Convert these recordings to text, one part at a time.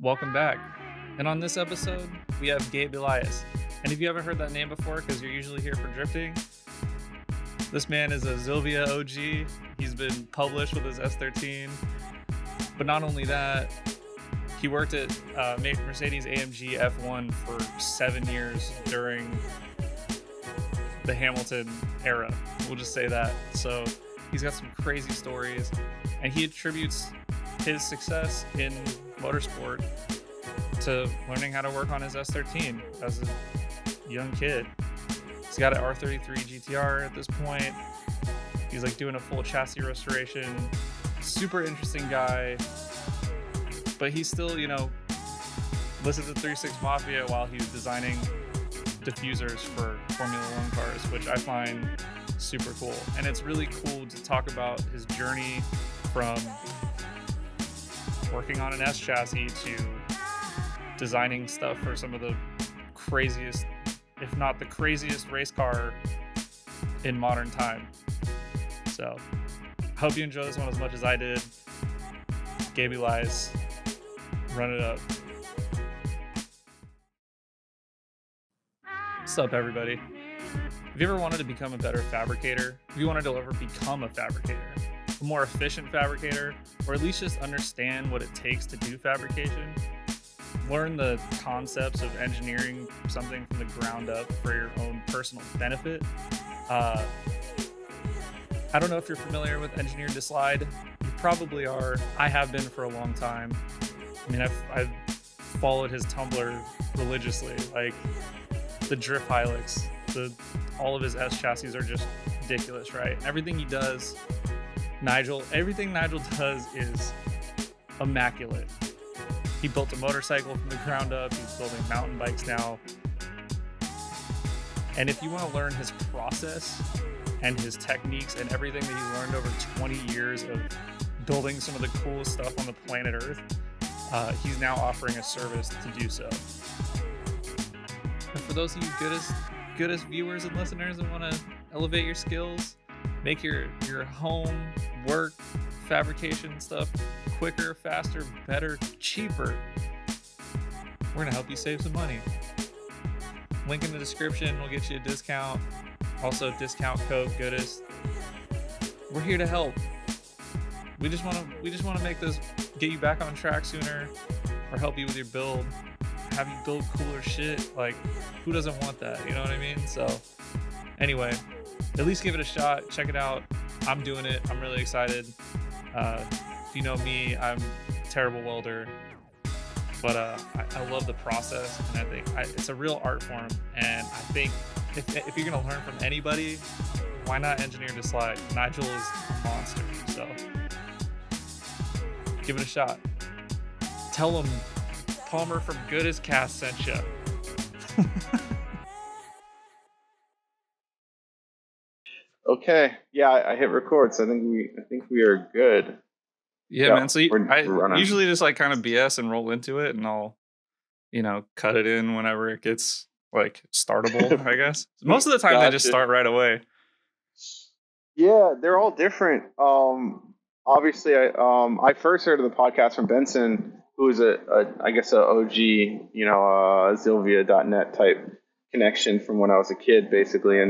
Welcome back. And on this episode, we have Gabe Elias. And if you haven't heard that name before, because you're usually here for drifting, this man is a Zilvia OG. He's been published with his S13. But not only that, he worked at Mercedes AMG F1 for 7 years during the Hamilton era. We'll just say that. So he's got some crazy stories, and he attributes his success in motorsport to learning how to work on his S13 as a young kid. He's got an R33 GTR at this point. He's like doing a full chassis restoration. Super interesting guy, but he still, listens to 36 Mafia while he's designing diffusers for Formula One cars, which I find super cool. And it's really cool to talk about his journey from working on an S chassis to designing stuff for some of the craziest, if not the craziest race car in modern time. So I hope you enjoy this one as much as I did. Gabe Elias, run it up. What's up, everybody? Have you ever wanted to become a better fabricator? Have you wanted to ever become a fabricator? A more efficient fabricator, or at least just understand what it takes to do fabrication? Learn the concepts of engineering something from the ground up for your own personal benefit. I don't know if you're familiar with Engineer to Slide. You probably are. I have been for a long time. I mean, I've followed his Tumblr religiously. Like the drift Hilux, all of his S chassis are just ridiculous, right? And everything he does, everything Nigel does is immaculate. He built a motorcycle from the ground up. He's building mountain bikes now. And if you want to learn his process and his techniques and everything that he's learned over 20 years of building some of the coolest stuff on the planet Earth, he's now offering a service to do so. And for those of you Goodest viewers and listeners that want to elevate your skills, make your home, work, fabrication stuff quicker, faster, better, cheaper, we're going to help you save some money. Link in the description will get you a discount. Also, discount code Goodest. We're here to help. We just want to make this, get you back on track sooner, or help you with your build, have you build cooler shit. Like, who doesn't want that? You know what I mean? So anyway, at least give it a shot. Check it out. I'm doing it. I'm really excited. If you know me, I'm a terrible welder, but I love the process, and I think it's a real art form. And I think if you're gonna learn from anybody, why not Engineer to Slide? Nigel is a monster, so give it a shot. Tell him Palmer from Goodest Cast sent you. Okay, yeah, I hit record, so I think we are good. Yeah, man. So I usually just like kind of BS and roll into it, and I'll, cut it in whenever it gets like startable, I guess. Most of the time they just start right away. Yeah, they're all different. Obviously, I first heard of the podcast from Benson, who is a OG, Zilvia.net type connection from when I was a kid, basically,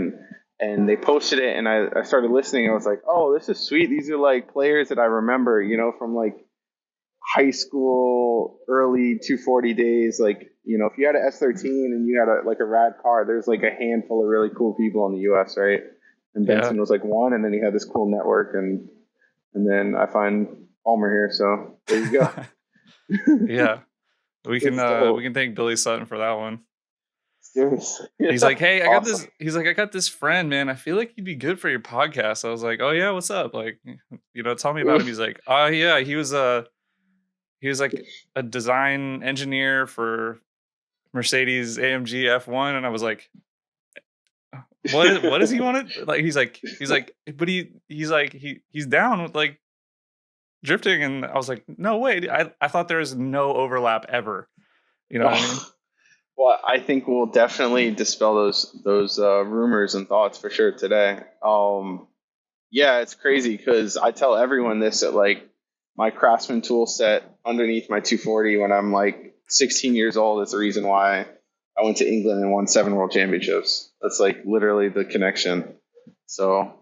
and they posted it, and I started listening. I was like, oh, this is sweet. These are like players that I remember, from like high school, early 240 days. Like, if you had an S13 and you had a rad car, there's like a handful of really cool people in the US, right? And Benson was like one, and then he had this cool network, and then I find Palmer here, so there you go. Yeah, we can thank Billy Sutton for that one. Seriously. He's like, hey, I got this friend, man. I feel like he'd be good for your podcast. I was like, oh yeah, what's up? Like, tell me about him. He's like, oh yeah, he was like a design engineer for Mercedes AMG F1, and I was like, what does he want to like? He's like, but he's down with like drifting, and I was like, no way. I thought there was no overlap ever. You know what I mean? Well, I think we'll definitely dispel those rumors and thoughts for sure today. Yeah, it's crazy because I tell everyone this at like my Craftsman tool set underneath my 240 when I'm like 16 years old is the reason why I went to England and won 7 world championships. That's like literally the connection. So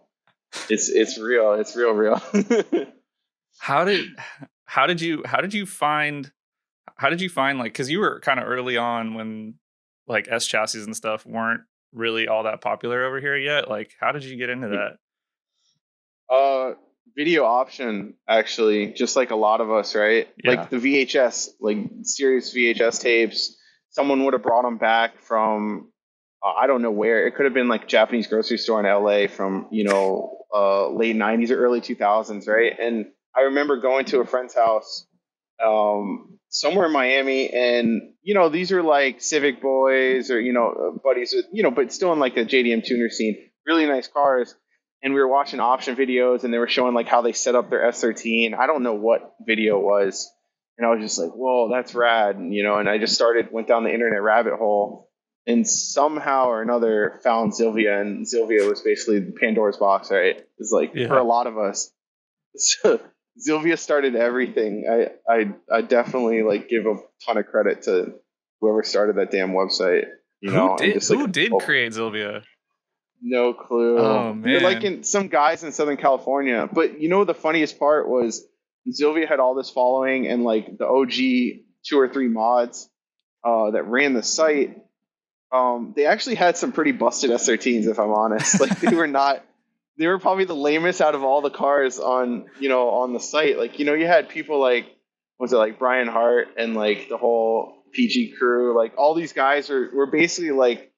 it's real. It's real. How did you find like, because you were kind of early on when like S chassis and stuff weren't really all that popular over here yet. Like, how did you get into that? Video option, actually, just like a lot of us, right? Yeah. Like the VHS, like serious VHS tapes. Someone would have brought them back from I don't know where. It could have been like a Japanese grocery store in LA from late 90s or early 2000s, right? And I remember going to a friend's house somewhere in Miami, and these are like Civic boys or buddies with but still in like a JDM tuner scene, really nice cars. And we were watching option videos, and they were showing like how they set up their S13. I don't know what video it was, and I was just like, "Whoa, that's rad!" And I just went down the internet rabbit hole, and somehow or another found Zilvia, and Zilvia was basically Pandora's box, right? It's like for a lot of us, so Zilvia started everything. I definitely like give a ton of credit to whoever started that damn website. Who did create Zilvia? No clue. Oh man, they're like some guys in Southern California. But the funniest part was Zilvia had all this following, and like the OG 2 or 3 mods that ran the site. They actually had some pretty busted S13s, if I'm honest. Like they were probably the lamest out of all the cars on the site. Like you had people like, was it like Brian Hart and like the whole PG crew? Like all these guys were basically like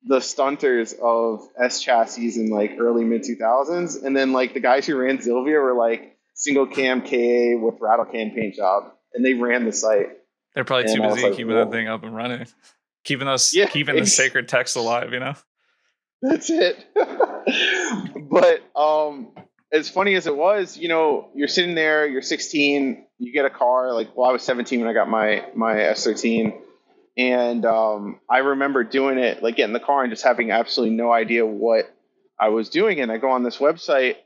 the stunters of S chassis in like early mid 2000s, and then like the guys who ran Zilvia were like single cam KA with rattle can paint job, and they ran the site. They're probably too busy keeping that thing up and running, keeping the sacred text alive. That's it. But as funny as it was, you're sitting there, you're 16, you get a car. Like, well, I was 17 when I got my S13. And I remember doing it, like getting in the car and just having absolutely no idea what I was doing. And I go on this website,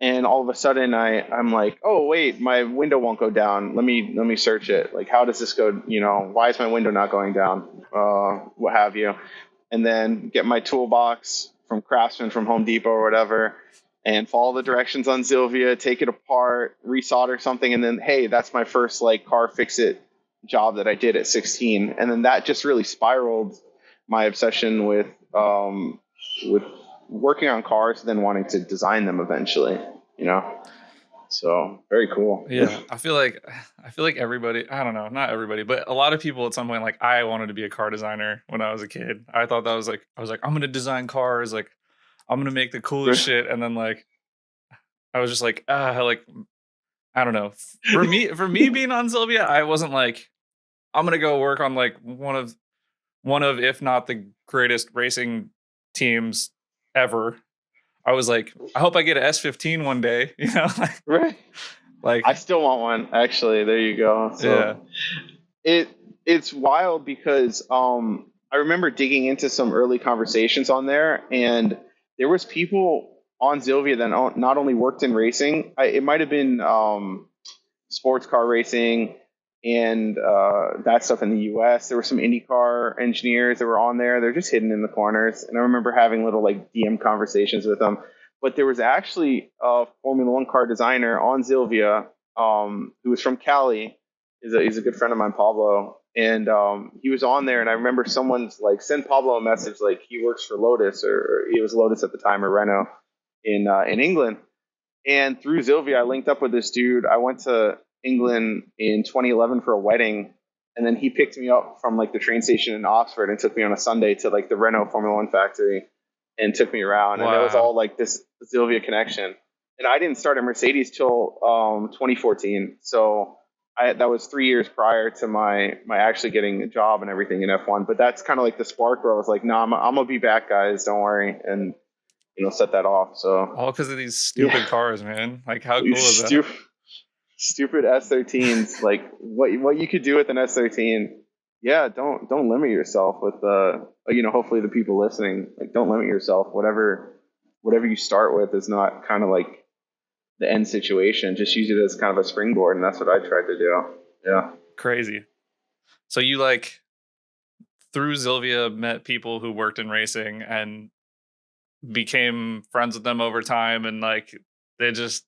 and all of a sudden I'm like, oh wait, my window won't go down. Let me search it. Like, how does this go? Why is my window not going down? What have you? And then get my toolbox from Craftsman, from Home Depot or whatever, and follow the directions on Zilvia, take it apart, resolder something, and then hey, that's my first like car fix it job that I did at 16. And then that just really spiraled my obsession with working on cars, then wanting to design them eventually, so very cool. Yeah. I feel like everybody, I don't know, not everybody, but a lot of people at some point, like I wanted to be a car designer when I was a kid. I thought that was like, I was like, I'm going to design cars. Like I'm going to make the coolest shit. And then like, I was just like, I don't know. For me being on Zilvia, I wasn't like, I'm gonna go work on like one of if not the greatest racing teams ever. I was like, I hope I get an S15 one day, Right. Like I still want one, actually. There you go. So yeah. It's wild because I remember digging into some early conversations on there, and there was people on Zilvia that not only worked in racing, it might have been sports car racing and that stuff in the US. There were some IndyCar engineers that were on there. They're just hidden in the corners. And I remember having little like DM conversations with them. But there was actually a Formula One car designer on Zilvia who was from Cali. He's a good friend of mine, Pablo. And he was on there, and I remember someone's like send Pablo a message like he works for Lotus, or he was Lotus at the time, or Renault in England. And through Zilvia, I linked up with this dude. I went to England in 2011 for a wedding, and then he picked me up from like the train station in Oxford and took me on a Sunday to like the Renault Formula One factory and took me around. Wow. And it was all like this Zilvia connection. And I didn't start at Mercedes till 2014. So that was 3 years prior to my actually getting a job and everything in F1. But that's kind of like the spark where I was like, no, I'm gonna be back, guys. Don't worry. And set that off. So all because of these stupid cars, man. Like how cool is that? Stupid S13s. Like what you could do with an S13. Yeah, don't limit yourself with hopefully the people listening, like don't limit yourself. Whatever you start with is not kind of like the end situation. Just use it as kind of a springboard, and that's what I tried to do. Yeah. Crazy. So you like through Zilvia met people who worked in racing and became friends with them over time, and like they just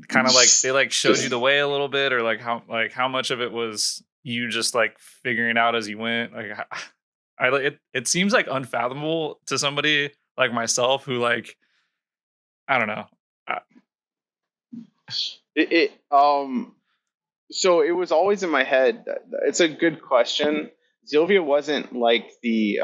kind of like they like showed you the way a little bit, or like how much of it was you just like figuring out as you went. Like it seems like unfathomable to somebody like myself who like I don't know. So it was always in my head. It's a good question. Zilvia wasn't like the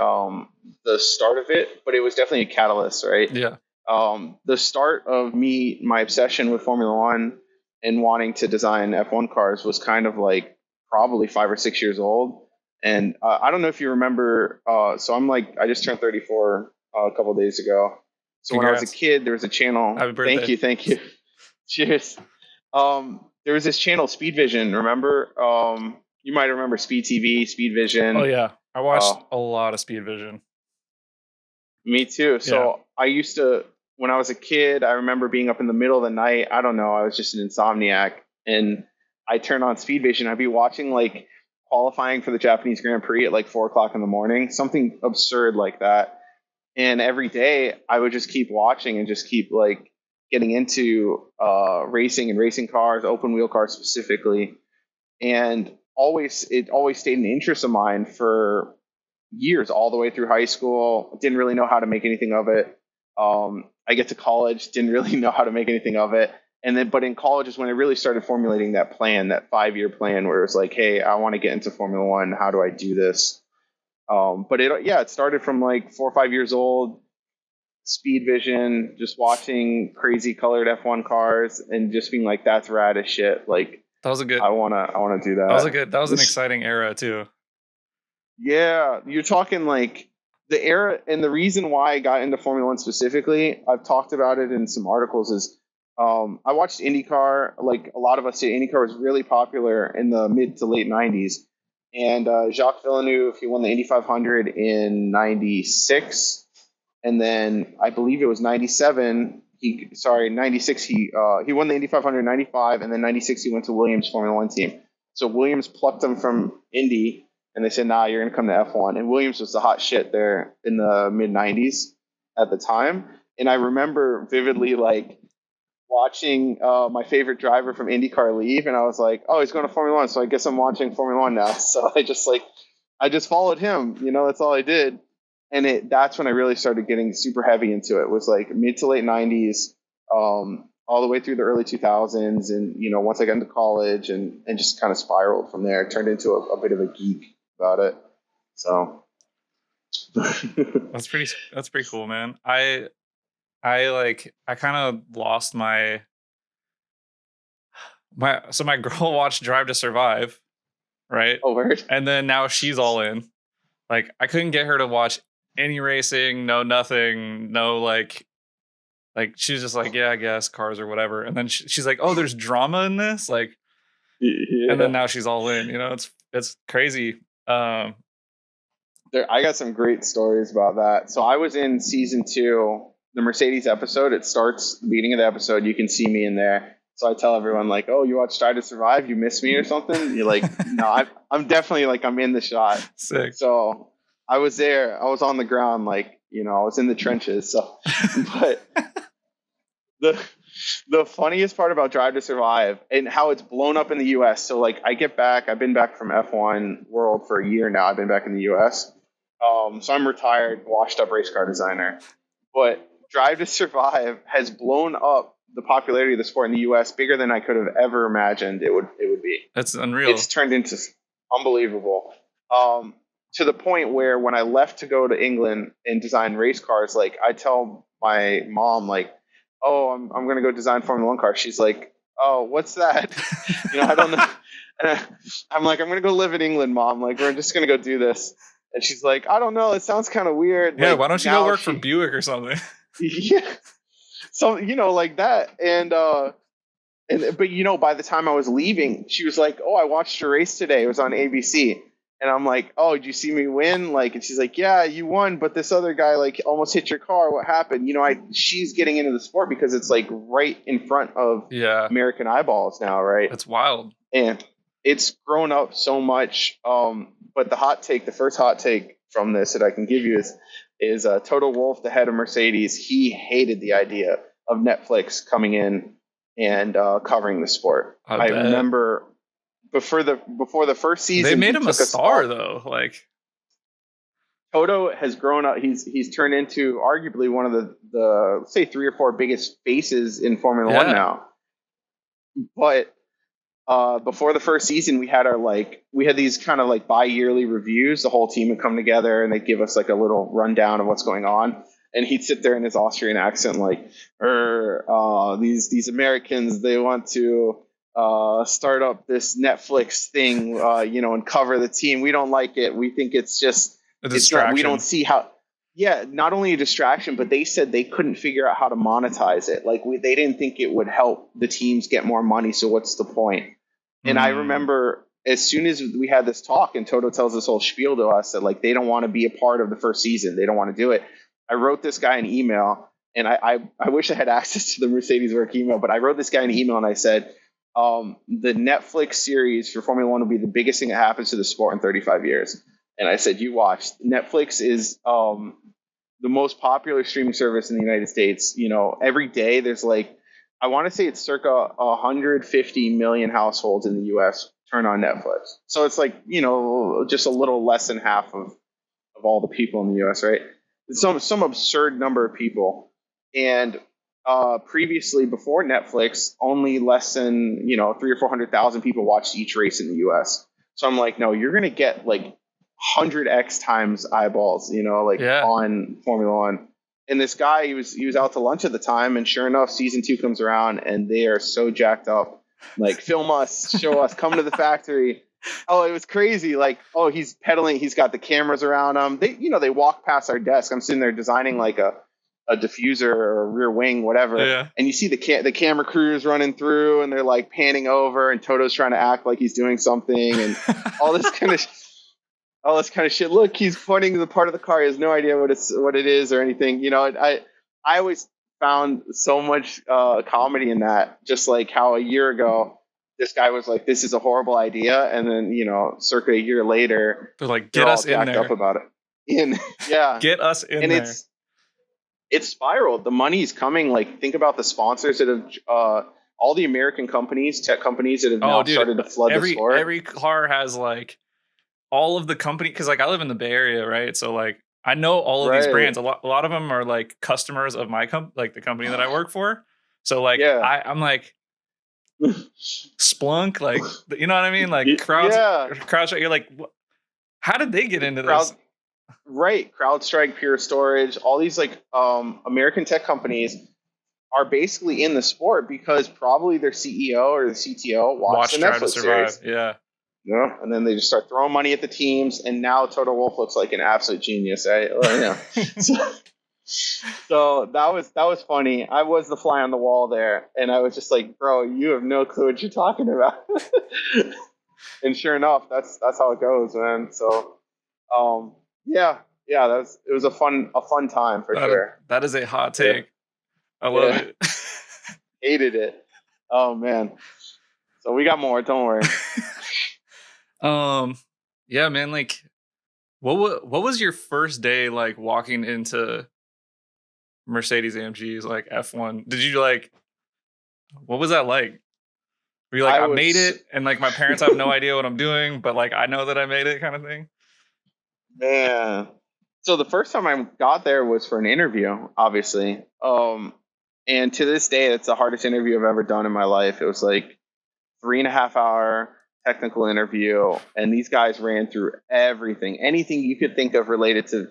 start of it, but it was definitely a catalyst, right? Yeah. The start of my obsession with Formula One and wanting to design F1 cars was kind of like probably 5 or 6 years old. And I don't know if you remember. So I just turned 34 a couple of days ago. So Congrats. When I was a kid, there was a channel. Happy birthday. Thank you. Cheers. There was this channel, Speed Vision. Remember? You might remember Speed TV, Speed Vision. Oh yeah, I watched a lot of Speed Vision. Me too. So I used to, when I was a kid, I remember being up in the middle of the night. I don't know. I was just an insomniac, and I turned on Speed Vision. I'd be watching like qualifying for the Japanese Grand Prix at like 4:00 in the morning, something absurd like that. And every day I would just keep watching and just keep like getting into racing and racing cars, open wheel cars specifically. And it always stayed an interest of mine for years, all the way through high school. Didn't really know how to make anything of it. I get to college, didn't really know how to make anything of it. But in college is when I really started formulating that plan, that 5-year plan where it was like, hey, I want to get into Formula One. How do I do this? But it started from like 4 or 5 years old. Speed Vision, just watching crazy colored F1 cars and just being like, that's rad as shit. Like that was a good. I wanna do that. That was an exciting era too. Yeah, you're talking like the era, and the reason why I got into Formula One specifically, I've talked about it in some articles, is I watched IndyCar. Like a lot of us say, IndyCar was really popular in the mid to late 90s. And Jacques Villeneuve, he won the Indy 500 in 96. And then I believe it was 97. 96. He won the Indy 500 in 95, and then 96 he went to Williams Formula One team. So Williams plucked him from Indy, and they said, "Nah, you're gonna come to F1." And Williams was the hot shit there in the mid 90s at the time. And I remember vividly like watching my favorite driver from IndyCar leave, and I was like, "Oh, he's going to Formula One, so I guess I'm watching Formula One now." So I just followed him. That's all I did. And that's when I really started getting super heavy into it. It was like mid to late 90s, all the way through the early 2000s. And, once I got into college and just kind of spiraled from there, it turned into a bit of a geek about it. So that's pretty cool, man. I kind of lost my girl watched Drive to Survive, right? Oh, word. And then now she's all in. Like I couldn't get her to watch any racing, no nothing, no like she's just like, yeah, I guess cars or whatever. And then she's like, oh, there's drama in this, like, yeah. And then now she's all in. It's crazy. I got some great stories about that. So I was in season 2, the Mercedes episode. It starts the beginning of the episode. You can see me in there. So I tell everyone like, oh, you watched Drive to Survive? You missed me or something? You're like, no, I'm definitely like, I'm in the shot. Sick. So I was there. I was on the ground, like, I was in the trenches. So, but the funniest part about Drive to Survive and how it's blown up in the U.S. So like I've been back from F1 World for a year now. I've been back in the U.S. So I'm retired, washed up race car designer. But Drive to Survive has blown up the popularity of the sport in the U.S. bigger than I could have ever imagined it would be. That's unreal. It's turned into unbelievable. To the point where when I left to go to England and design race cars, like I tell my mom, like, oh, I'm going to go design Formula One cars. She's like, oh, what's that? I don't know. And I'm like, I'm going to go live in England, Mom. Like, we're just going to go do this. And she's like, I don't know. It sounds kind of weird. Yeah, like, why don't you go work for Buick or something? Yeah. So, like that. But by the time I was leaving, she was like, oh, I watched your race today. It was on ABC. And I'm like, oh, did you see me win? Like, and she's like, yeah, you won, but this other guy like almost hit your car. What happened? She's getting into the sport because it's like right in front of American eyeballs now, right? That's wild. And it's grown up so much. But the first hot take from this that I can give you is Toto Wolff, the head of Mercedes. He hated the idea of Netflix coming in and covering the sport. I remember before the first season, they made him a star though. Like, Toto has grown up. He's turned into arguably one of the say 3 or 4 biggest faces in Formula One now. But before the first season, we had these kind of like bi-yearly reviews. The whole team would come together and they'd give us like a little rundown of what's going on. And he'd sit there in his Austrian accent, like, these Americans, they want to start up this Netflix thing, and cover the team. We don't like it. We think it's just a distraction. We don't see how. Yeah, not only a distraction, but they said they couldn't figure out how to monetize it. Like they didn't think it would help the teams get more money. So what's the point? And I remember as soon as we had this talk and Toto tells this whole spiel to us that like they don't want to be a part of the first season. They don't want to do it. I wrote this guy an email, and I wish I had access to the Mercedes work email, but I wrote this guy an email and I said, the Netflix series for Formula One will be the biggest thing that happens to the sport in 35 years. And I said, you watch. Netflix is the most popular streaming service in the United States. Every day there's like, I want to say it's circa 150 million households in the U.S. turn on Netflix. So it's like, just a little less than half of all the people in the U.S., right? Some absurd number of people. And previously, before Netflix, only less than 300,000 or 400,000 people watched each race in the U.S. So I'm like, no, you're gonna get like 100x times eyeballs, on Formula One. And this guy, he was out to lunch at the time, and sure enough, season 2 comes around, and they are so jacked up. Like, film us, show us, come to the factory. Oh, it was crazy. Like, oh, he's pedaling. He's got the cameras around him. They walk past our desk. I'm sitting there designing like a diffuser or a rear wing, whatever. Yeah. And you see the camera crews running through, and they're like panning over, and Toto's trying to act like he's doing something, and all this kind of shit. Look, he's pointing to the part of the car. He has no idea what it is or anything. I always found so much comedy in that. Just like how a year ago, this guy was like, "This is a horrible idea," and then circa a year later, they're like, "Get us in there." Up about it. Get us in and there. It's spiraled. The money's coming. Like, think about the sponsors that have all the American companies, tech companies that have now started to flood the sport. Every car has like all of the company, because like I live in the Bay Area, right? So like I know all of these brands. A lot of them are like customers of my like the company that I work for. So like I'm like Splunk, like, you know what I mean? Like CrowdStrike. You're like, how did they get into this? Right, CrowdStrike, Pure Storage, all these like American tech companies are basically in the sport because probably their CEO or the CTO watched the Netflix series. Yeah, and then they just start throwing money at the teams, and now Toto Wolff looks like an absolute genius. So that was funny. I was the fly on the wall there, and I was just like, bro, you have no clue what you're talking about. And sure enough, that's how it goes, man. So it was a fun time for sure. That is a hot take. I love it. Hated it. Oh man. So we got more. Don't worry. Yeah, man. Like, what was your first day like walking into Mercedes AMG's like F1? Did you like? What was that like? Were you like, I made it, and like my parents have no idea what I'm doing, but like I know that I made it, kind of thing? Man. So the first time I got there was for an interview, obviously. And to this day, it's the hardest interview I've ever done in my life. It was like 3.5 hour technical interview, and these guys ran through anything you could think of related to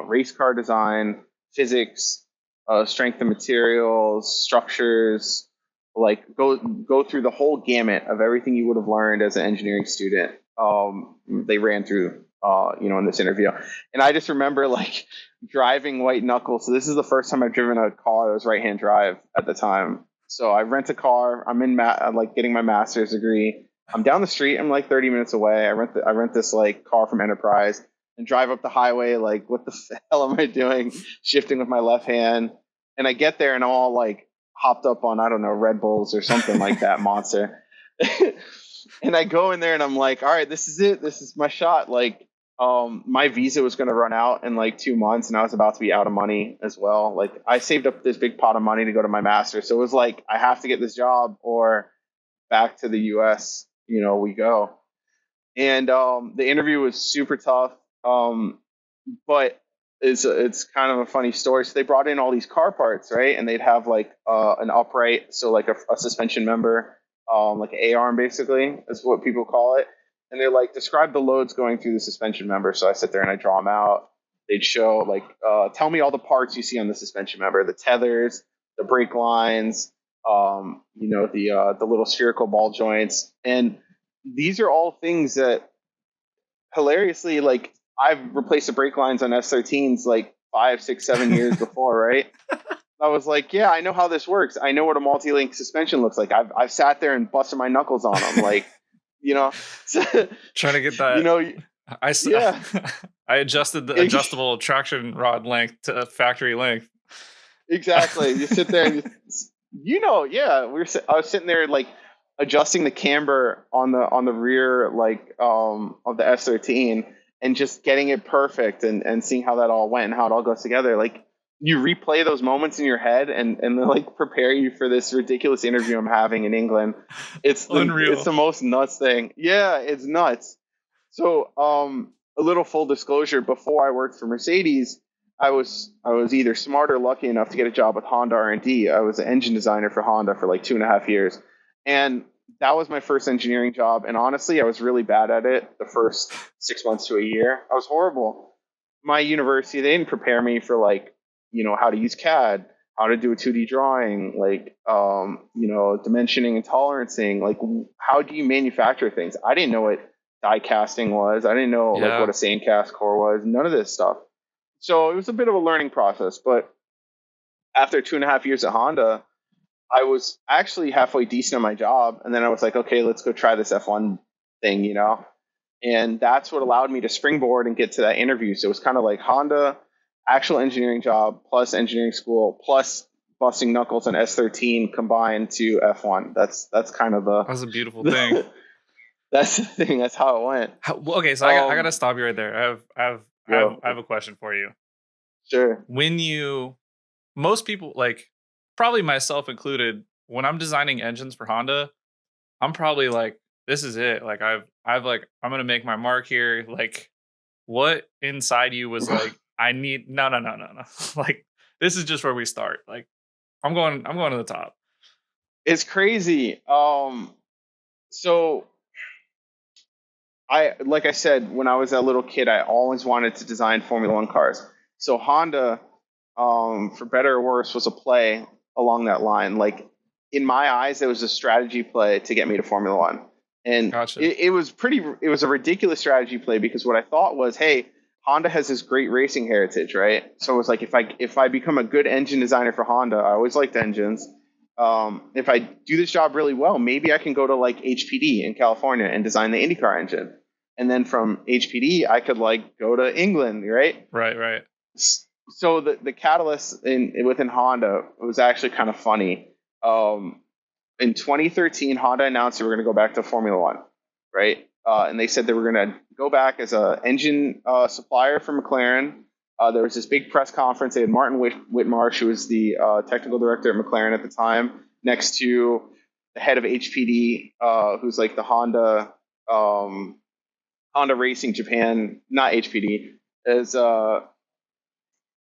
race car design, physics, strength of materials, structures. Like go through the whole gamut of everything you would have learned as an engineering student. They ran through in this interview. And I just remember like driving white knuckle. So this is the first time I've driven a car that was right-hand drive at the time. So I rent a car. I'm in like getting my master's degree, I'm down the street. I'm like 30 minutes away. I rent this like car from Enterprise and drive up the highway. Like, what the hell am I doing? Shifting with my left hand. And I get there and I'm all like hopped up on, I don't know, Red Bulls or something like that, Monster. And I go in there and I'm like, all right, this is it. This is my shot. Like, my visa was going to run out in like 2 months and I was about to be out of money as well. Like, I saved up this big pot of money to go to my master's. So it was like, I have to get this job or back to the US, we go. And the interview was super tough. But it's kind of a funny story. So they brought in all these car parts, right? And they'd have like an upright, so like a suspension member, like an A-arm basically, is what people call it. And they're like, describe the loads going through the suspension member. So I sit there and I draw them out. They'd show like, tell me all the parts you see on the suspension member, the tethers, the brake lines, the little spherical ball joints. And these are all things that hilariously, like, I've replaced the brake lines on S13s like 5, 6, 7 years before, right? I was like, yeah, I know how this works. I know what a multi-link suspension looks like. I've sat there and busted my knuckles on them, like, trying to get that. Yeah. I adjusted the adjustable traction rod length to factory length. Exactly. You sit there and I was sitting there like adjusting the camber on the rear like of the S13 and just getting it perfect and seeing how that all went and how it all goes together. Like, you replay those moments in your head and they like prepare you for this ridiculous interview I'm having in England. It's unreal. It's the most nuts thing. Yeah, it's nuts. So a little full disclosure, before I worked for Mercedes, I was either smart or lucky enough to get a job with Honda R&D. I was an engine designer for Honda for like 2.5 years. And that was my first engineering job. And honestly, I was really bad at it the first 6 months to a year. I was horrible. My university, they didn't prepare me for like, how to use CAD, how to do a 2D drawing, like, dimensioning and tolerancing. Like, how do you manufacture things? I didn't know what die casting was. I didn't know like what a sand cast core was. None of this stuff. So it was a bit of a learning process. But after 2.5 years at Honda, I was actually halfway decent at my job. And then I was like, okay, let's go try this F1 thing, And that's what allowed me to springboard and get to that interview. So it was kind of like Honda, actual engineering job, plus engineering school, plus busting knuckles on S13 combined to F1. That's kind of that's a beautiful thing. That's the thing. That's how it went. Okay, so I gotta stop you right there. I have a question for you. Sure. Most people, like probably myself included, when I'm designing engines for Honda, I'm probably like, this is it. Like I'm gonna make my mark here. Like, what inside you was like, I need no. Like, this is just where we start. Like, I'm going to the top. It's crazy. So like I said, when I was a little kid, I always wanted to design Formula One cars. So Honda, for better or worse, was a play along that line. Like, in my eyes, it was a strategy play to get me to Formula One. And gotcha. it was a ridiculous strategy play, because what I thought was, hey, Honda has this great racing heritage, right? So it was like, if I become a good engine designer for Honda, I always liked engines. If I do this job really well, maybe I can go to like HPD in California and design the IndyCar engine. And then from HPD, I could like go to England, right? Right. So the catalyst within Honda was actually kind of funny. In 2013, Honda announced they were going to go back to Formula One, right? And they said they were going to go back as an engine supplier for McLaren. There was this big press conference. They had Martin Whitmarsh, who was the technical director at McLaren at the time, next to the head of HPD, who's like the Honda Racing Japan, not HPD, as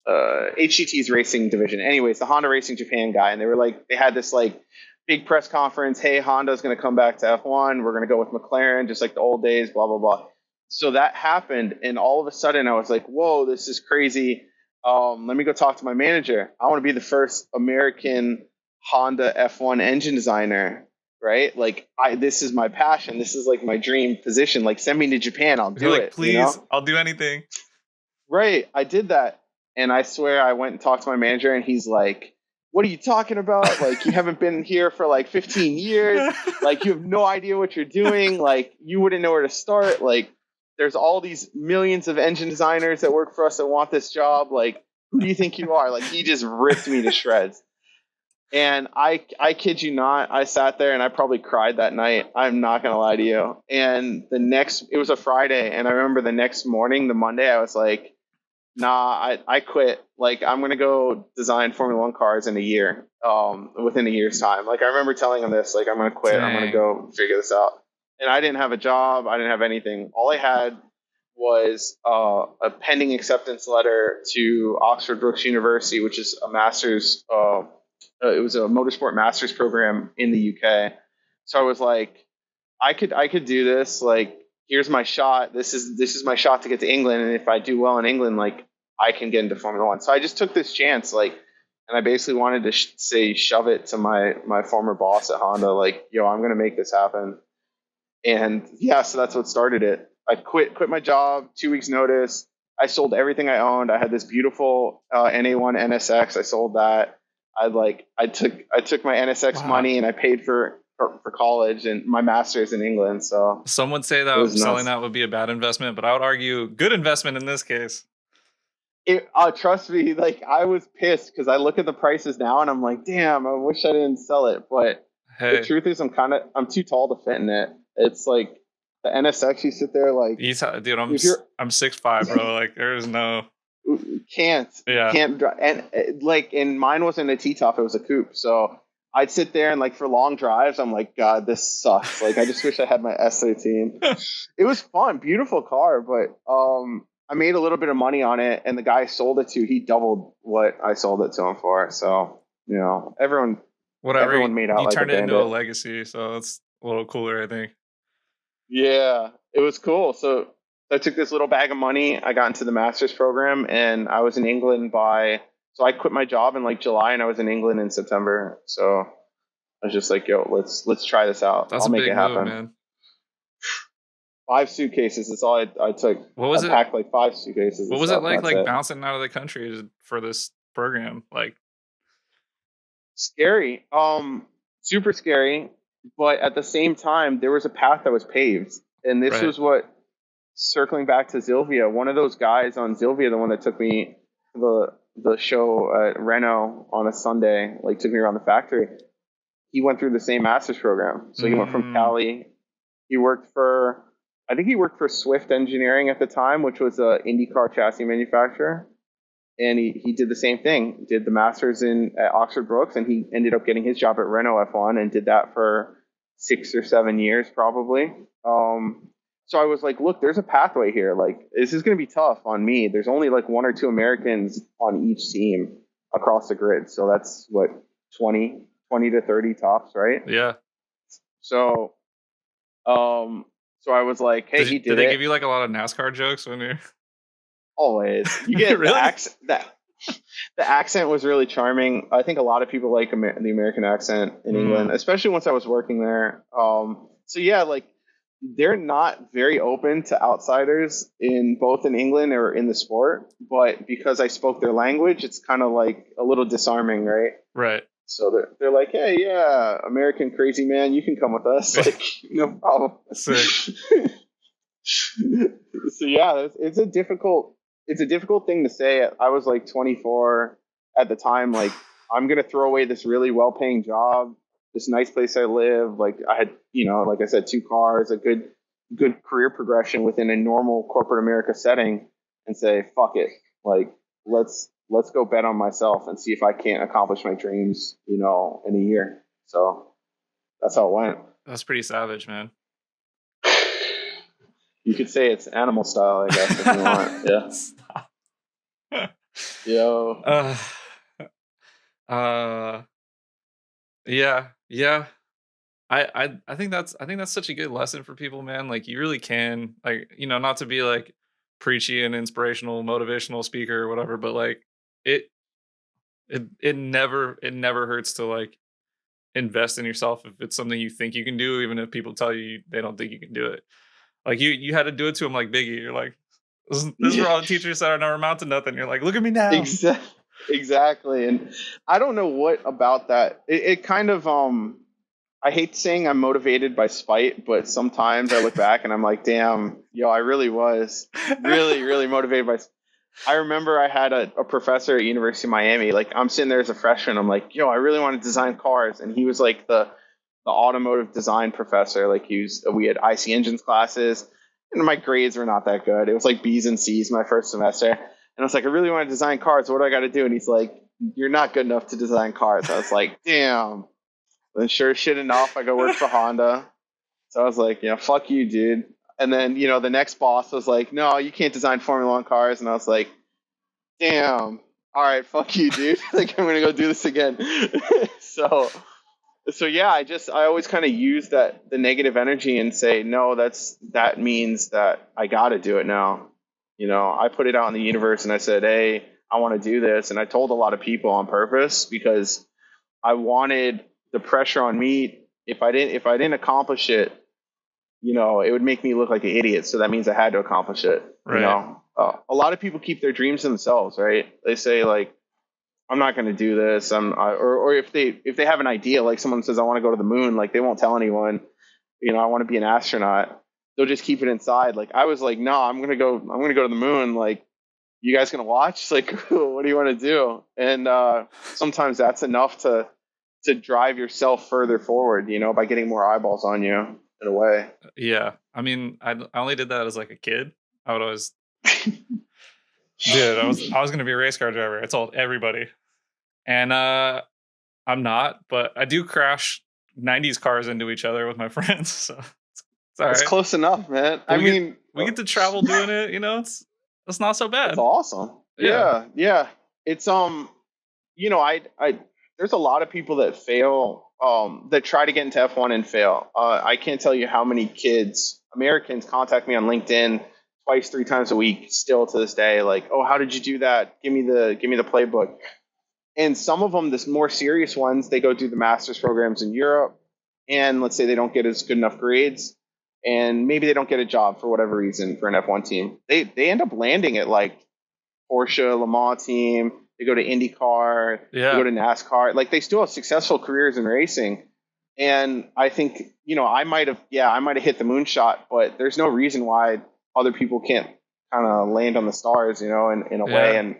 HGT's racing division. Anyways, the Honda Racing Japan guy, and they had this like big press conference. Hey, Honda's going to come back to F1. We're going to go with McLaren, just like the old days, blah, blah, blah. So that happened. And all of a sudden I was like, whoa, this is crazy. Let me go talk to my manager. I want to be the first American Honda F1 engine designer, right? Like, this is my passion. This is like my dream position. Like, send me to Japan. I'll do it. Please, I'll do anything. Right. I did that. And I swear I went and talked to my manager, and he's like, what are you talking about? Like, you haven't been here for like 15 years. Like, you have no idea what you're doing. Like, you wouldn't know where to start. Like, there's all these millions of engine designers that work for us that want this job. Like, who do you think you are? Like, he just ripped me to shreds. And I kid you not, I sat there and I probably cried that night. I'm not going to lie to you. And it was a Friday. And I remember the next morning, the Monday, I was like, nah, I quit. Like, I'm going to go design Formula One cars in a year, within a year's time. Like, I remember telling him this, like, I'm going to quit. I'm going to go figure this out. And I didn't have a job. I didn't have anything. All I had was a pending acceptance letter to Oxford Brookes University, which is a master's, it was a motorsport master's program in the UK. So I was like, I could do this. Like, here's my shot. This is my shot to get to England. And if I do well in England, like, I can get into Formula One. So I just took this chance, like, and I basically wanted to shove it to my former boss at Honda, like, yo, I'm going to make this happen. And yeah, so that's what started it. I quit my job, 2 weeks notice. I sold everything I owned. I had this beautiful NA1 NSX. I sold that. I took my NSX money and I paid for college and my master's in England. So some would say that selling that would be a bad investment, but I would argue good investment in this case. Trust me, like, I was pissed because I look at the prices now and I'm like, damn, I wish I didn't sell it. But the truth is, I'm too tall to fit in it. It's like the NSX, you sit there like, dude, I'm 6'5", bro. Like, there's no can't drive. And like, and mine wasn't a T-top, it was a coupe. So I'd sit there and, like, for long drives, I'm like, God, this sucks. Like, I just wish I had my S13. It was fun, beautiful car, but I made a little bit of money on it, and the guy I sold it to, he doubled what I sold it to him for. So, you know, everyone made out like a bandit. You turned it into a legacy, so it's a little cooler, I think. Yeah, it was cool. So I took this little bag of money. I got into the master's program, and I was in England so I quit my job in like July, and I was in England in September. So I was just like, yo, let's try this out. I'll make it happen. Move, man. 5 suitcases. That's all I took. What was I packed like 5 suitcases. What was it like bouncing out of the country for this program? Like, scary. Super scary. But at the same time, there was a path that was paved. And this was what, circling back to Zilvia, one of those guys on Zilvia, the one that took me to the show at Renault on a Sunday, like, took me around the factory, he went through the same master's program. So he went from Cali. He worked for Swift Engineering at the time, which was a IndyCar chassis manufacturer. And he did the same thing, did the master's at Oxford Brookes, and he ended up getting his job at Renault F1 and did that for 6 or 7 years probably. So I was like, look, there's a pathway here. Like, this is going to be tough on me. There's only like 1 or 2 Americans on each team across the grid. So that's what, 20 to 30 tops, right? Yeah. So I was like, hey, did they give you like a lot of NASCAR jokes when you're... Always. You get really? The accent was really charming. I think a lot of people like the American accent in England, especially once I was working there. So yeah, like, they're not very open to outsiders in England or in the sport, but because I spoke their language, it's kind of like a little disarming, right? Right. So they're like, hey, yeah, American crazy man, you can come with us. Like, no problem. Sick. So yeah, it's a difficult thing to say. I was like 24 at the time. Like, I'm going to throw away this really well-paying job, this nice place I live. Like, I had, like I said, 2 cars, a good career progression within a normal corporate America setting, and say, fuck it. Like, let's go bet on myself and see if I can't accomplish my dreams, in a year. So that's how it went. That's pretty savage, man. You could say it's animal style, I guess, if you want. Yeah. Stop. Yo. Yeah. I think that's such a good lesson for people, man. Like, you really can, like, not to be like preachy and inspirational, motivational speaker or whatever, but like, it never hurts to like invest in yourself if it's something you think you can do, even if people tell you they don't think you can do it. Like, you had to do it to him like Biggie. You're like, this is for all the teachers that are never amount to nothing. You're like, look at me now. Exactly. And I don't know what about that. It kind of I hate saying I'm motivated by spite, but sometimes I look back and I'm like, damn, yo, I really was really, really motivated by. I remember I had a professor at University of Miami. Like I'm sitting there as a freshman. I'm like, yo, I really want to design cars, and he was like the automotive design professor. Like we had IC engines classes, and my grades were not that good. It was like B's and C's my first semester. And I was like, I really want to design cars. What do I got to do? And he's like, you're not good enough to design cars. I was like, damn. Then sure shit enough, I go work for Honda. So I was like, yeah, fuck you, dude. And then, the next boss was like, no, you can't design Formula One cars. And I was like, damn. All right, fuck you, dude. Like I'm gonna go do this again. so so yeah, I always kind of use the negative energy and say, no, that means that I gotta do it now. I put it out in the universe and I said, hey, I want to do this. And I told a lot of people on purpose because I wanted the pressure on me. If I didn't accomplish it, it would make me look like an idiot. So that means I had to accomplish it. Right. A lot of people keep their dreams to themselves, right? They say like, I'm not going to do this. Or if they have an idea, like someone says, I want to go to the moon, like they won't tell anyone, I want to be an astronaut. They'll just keep it inside. Like I was like, no, I'm going to go to the moon. Like, you guys going to watch? Like, what do you want to do? And sometimes that's enough to drive yourself further forward, by getting more eyeballs on you in a way. Yeah. I mean, I only did that as like a kid. I would always, dude, I was going to be a race car driver. I told everybody. And I'm not, but I do crash 90s cars into each other with my friends. So it's all right. It's close enough, man. We get to travel doing it, it's not so bad. It's awesome. Yeah. It's I there's a lot of people that fail, that try to get into F1 and fail. I can't tell you how many Americans contact me on LinkedIn twice, 3 times a week, still to this day. Like, oh, how did you do that? Give me the playbook. And some of them, the more serious ones, they go do the master's programs in Europe, and let's say they don't get as good enough grades, and maybe they don't get a job for whatever reason for an F1 team. They end up landing at like Porsche, Le Mans team. They go to IndyCar. Yeah. They go to NASCAR. Like they still have successful careers in racing. And I think, I might have hit the moonshot, but there's no reason why other people can't kind of land on the stars, in a way,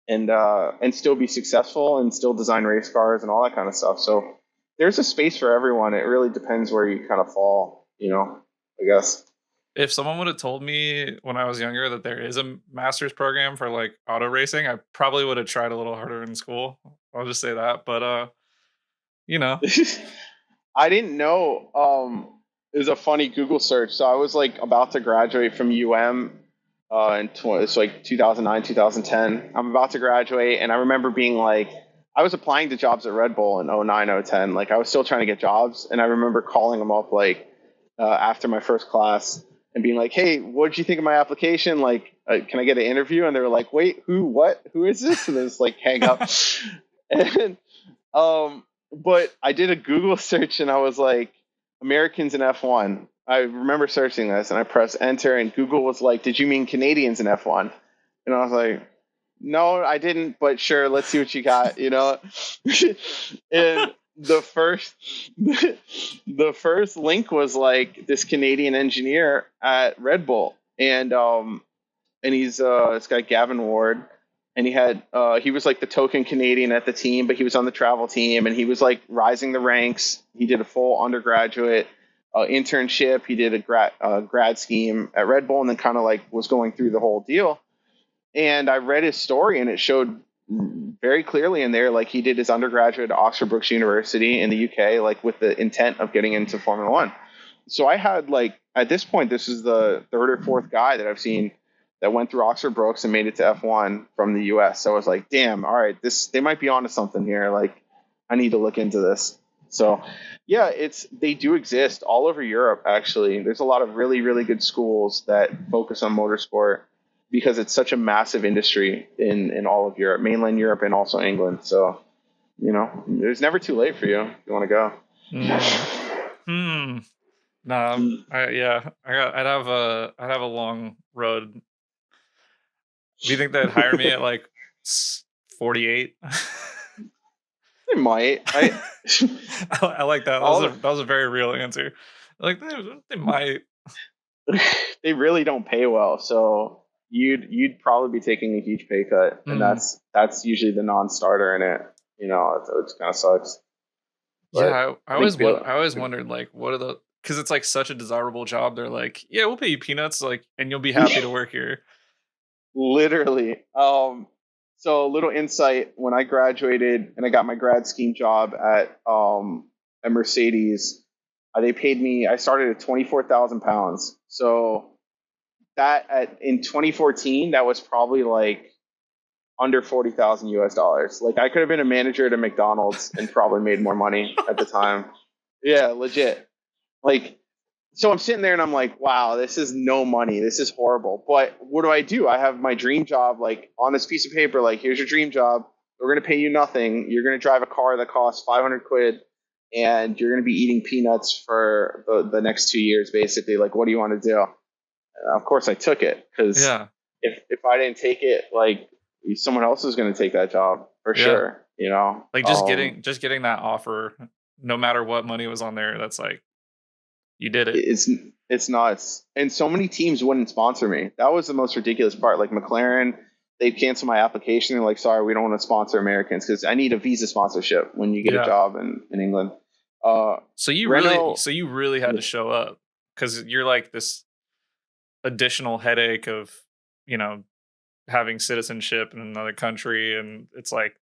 and still be successful and still design race cars and all that kind of stuff. So there's a space for everyone. It really depends where you kind of fall, I guess. If someone would have told me when I was younger that there is a master's program for like auto racing, I probably would have tried a little harder in school. I'll just say that. But I didn't know. It was a funny Google search. So I was like about to graduate from UM. It's like 2009, 2010. I'm about to graduate, and I remember being like, I was applying to jobs at Red Bull in 09, 010. Like I was still trying to get jobs, and I remember calling them up like after my first class and being like, hey, what did you think of my application? Like, can I get an interview? And they were like, wait, who is this? And then just like hang up. And but I did a Google search, and I was like, Americans in F1. I remember searching this, and I pressed enter, and Google was like, did you mean Canadians in F1? And I was like, no, I didn't, but sure, let's see what you got, And the first link was like this Canadian engineer at Red Bull, and he's this guy Gavin Ward, and he was like the token Canadian at the team, but he was on the travel team, and he was like rising the ranks. He did a full undergraduate internship. He did a grad scheme at Red Bull, and then kind of like was going through the whole deal. And I read his story, and it showed very clearly in there, like he did his undergraduate at Oxford Brookes University in the UK, like with the intent of getting into Formula One. So I had like, at this point, this is the 3rd or 4th guy that I've seen that went through Oxford Brookes and made it to F1 from the US. So I was like, damn, all right, they might be onto something here. Like, I need to look into this. So yeah, they do exist all over Europe, actually. There's a lot of really, really good schools that focus on motorsport because it's such a massive industry in all of Europe, mainland Europe, and also England. So, there's never too late for you if you want to go. No, I'd have a long road. Do you think they'd hire me at like 48. They might. I like that. That was a very real answer. Like they might. They really don't pay well, so you'd probably be taking a huge pay cut, and that's usually the non-starter in it. You know, it kind of sucks. But Yeah, I always wondered like what are the because it's like such a desirable job. They're like, yeah, we'll pay you peanuts, like, and you'll be happy to work here. Literally. So a little insight: when I graduated and I got my grad scheme job at Mercedes, they paid me. I started at 24,000 pounds. So in 2014, that was probably like under 40,000 US dollars. Like I could have been a manager at a McDonald's and probably made more money at the time. Yeah, legit. Like, so I'm sitting there and I'm like, wow, this is no money. This is horrible. But what do? I have my dream job, like on this piece of paper, like here's your dream job. We're going to pay you nothing. You're going to drive a car that costs 500 quid and you're going to be eating peanuts for the next 2 years, basically. Like, what do you want to do? Of course I took it because if I didn't take it, like someone else is going to take that job for sure. You know, like just getting that offer, no matter what money was on there. That's like, you did it. It's nuts. And so many teams wouldn't sponsor me. That was the most ridiculous part. Like McLaren, they'd cancel my application. They're like, sorry, we don't want to sponsor Americans because I need a visa sponsorship when you get a job in England. So you really had to show up because you're like this additional headache of, you know, having citizenship in another country, and it's like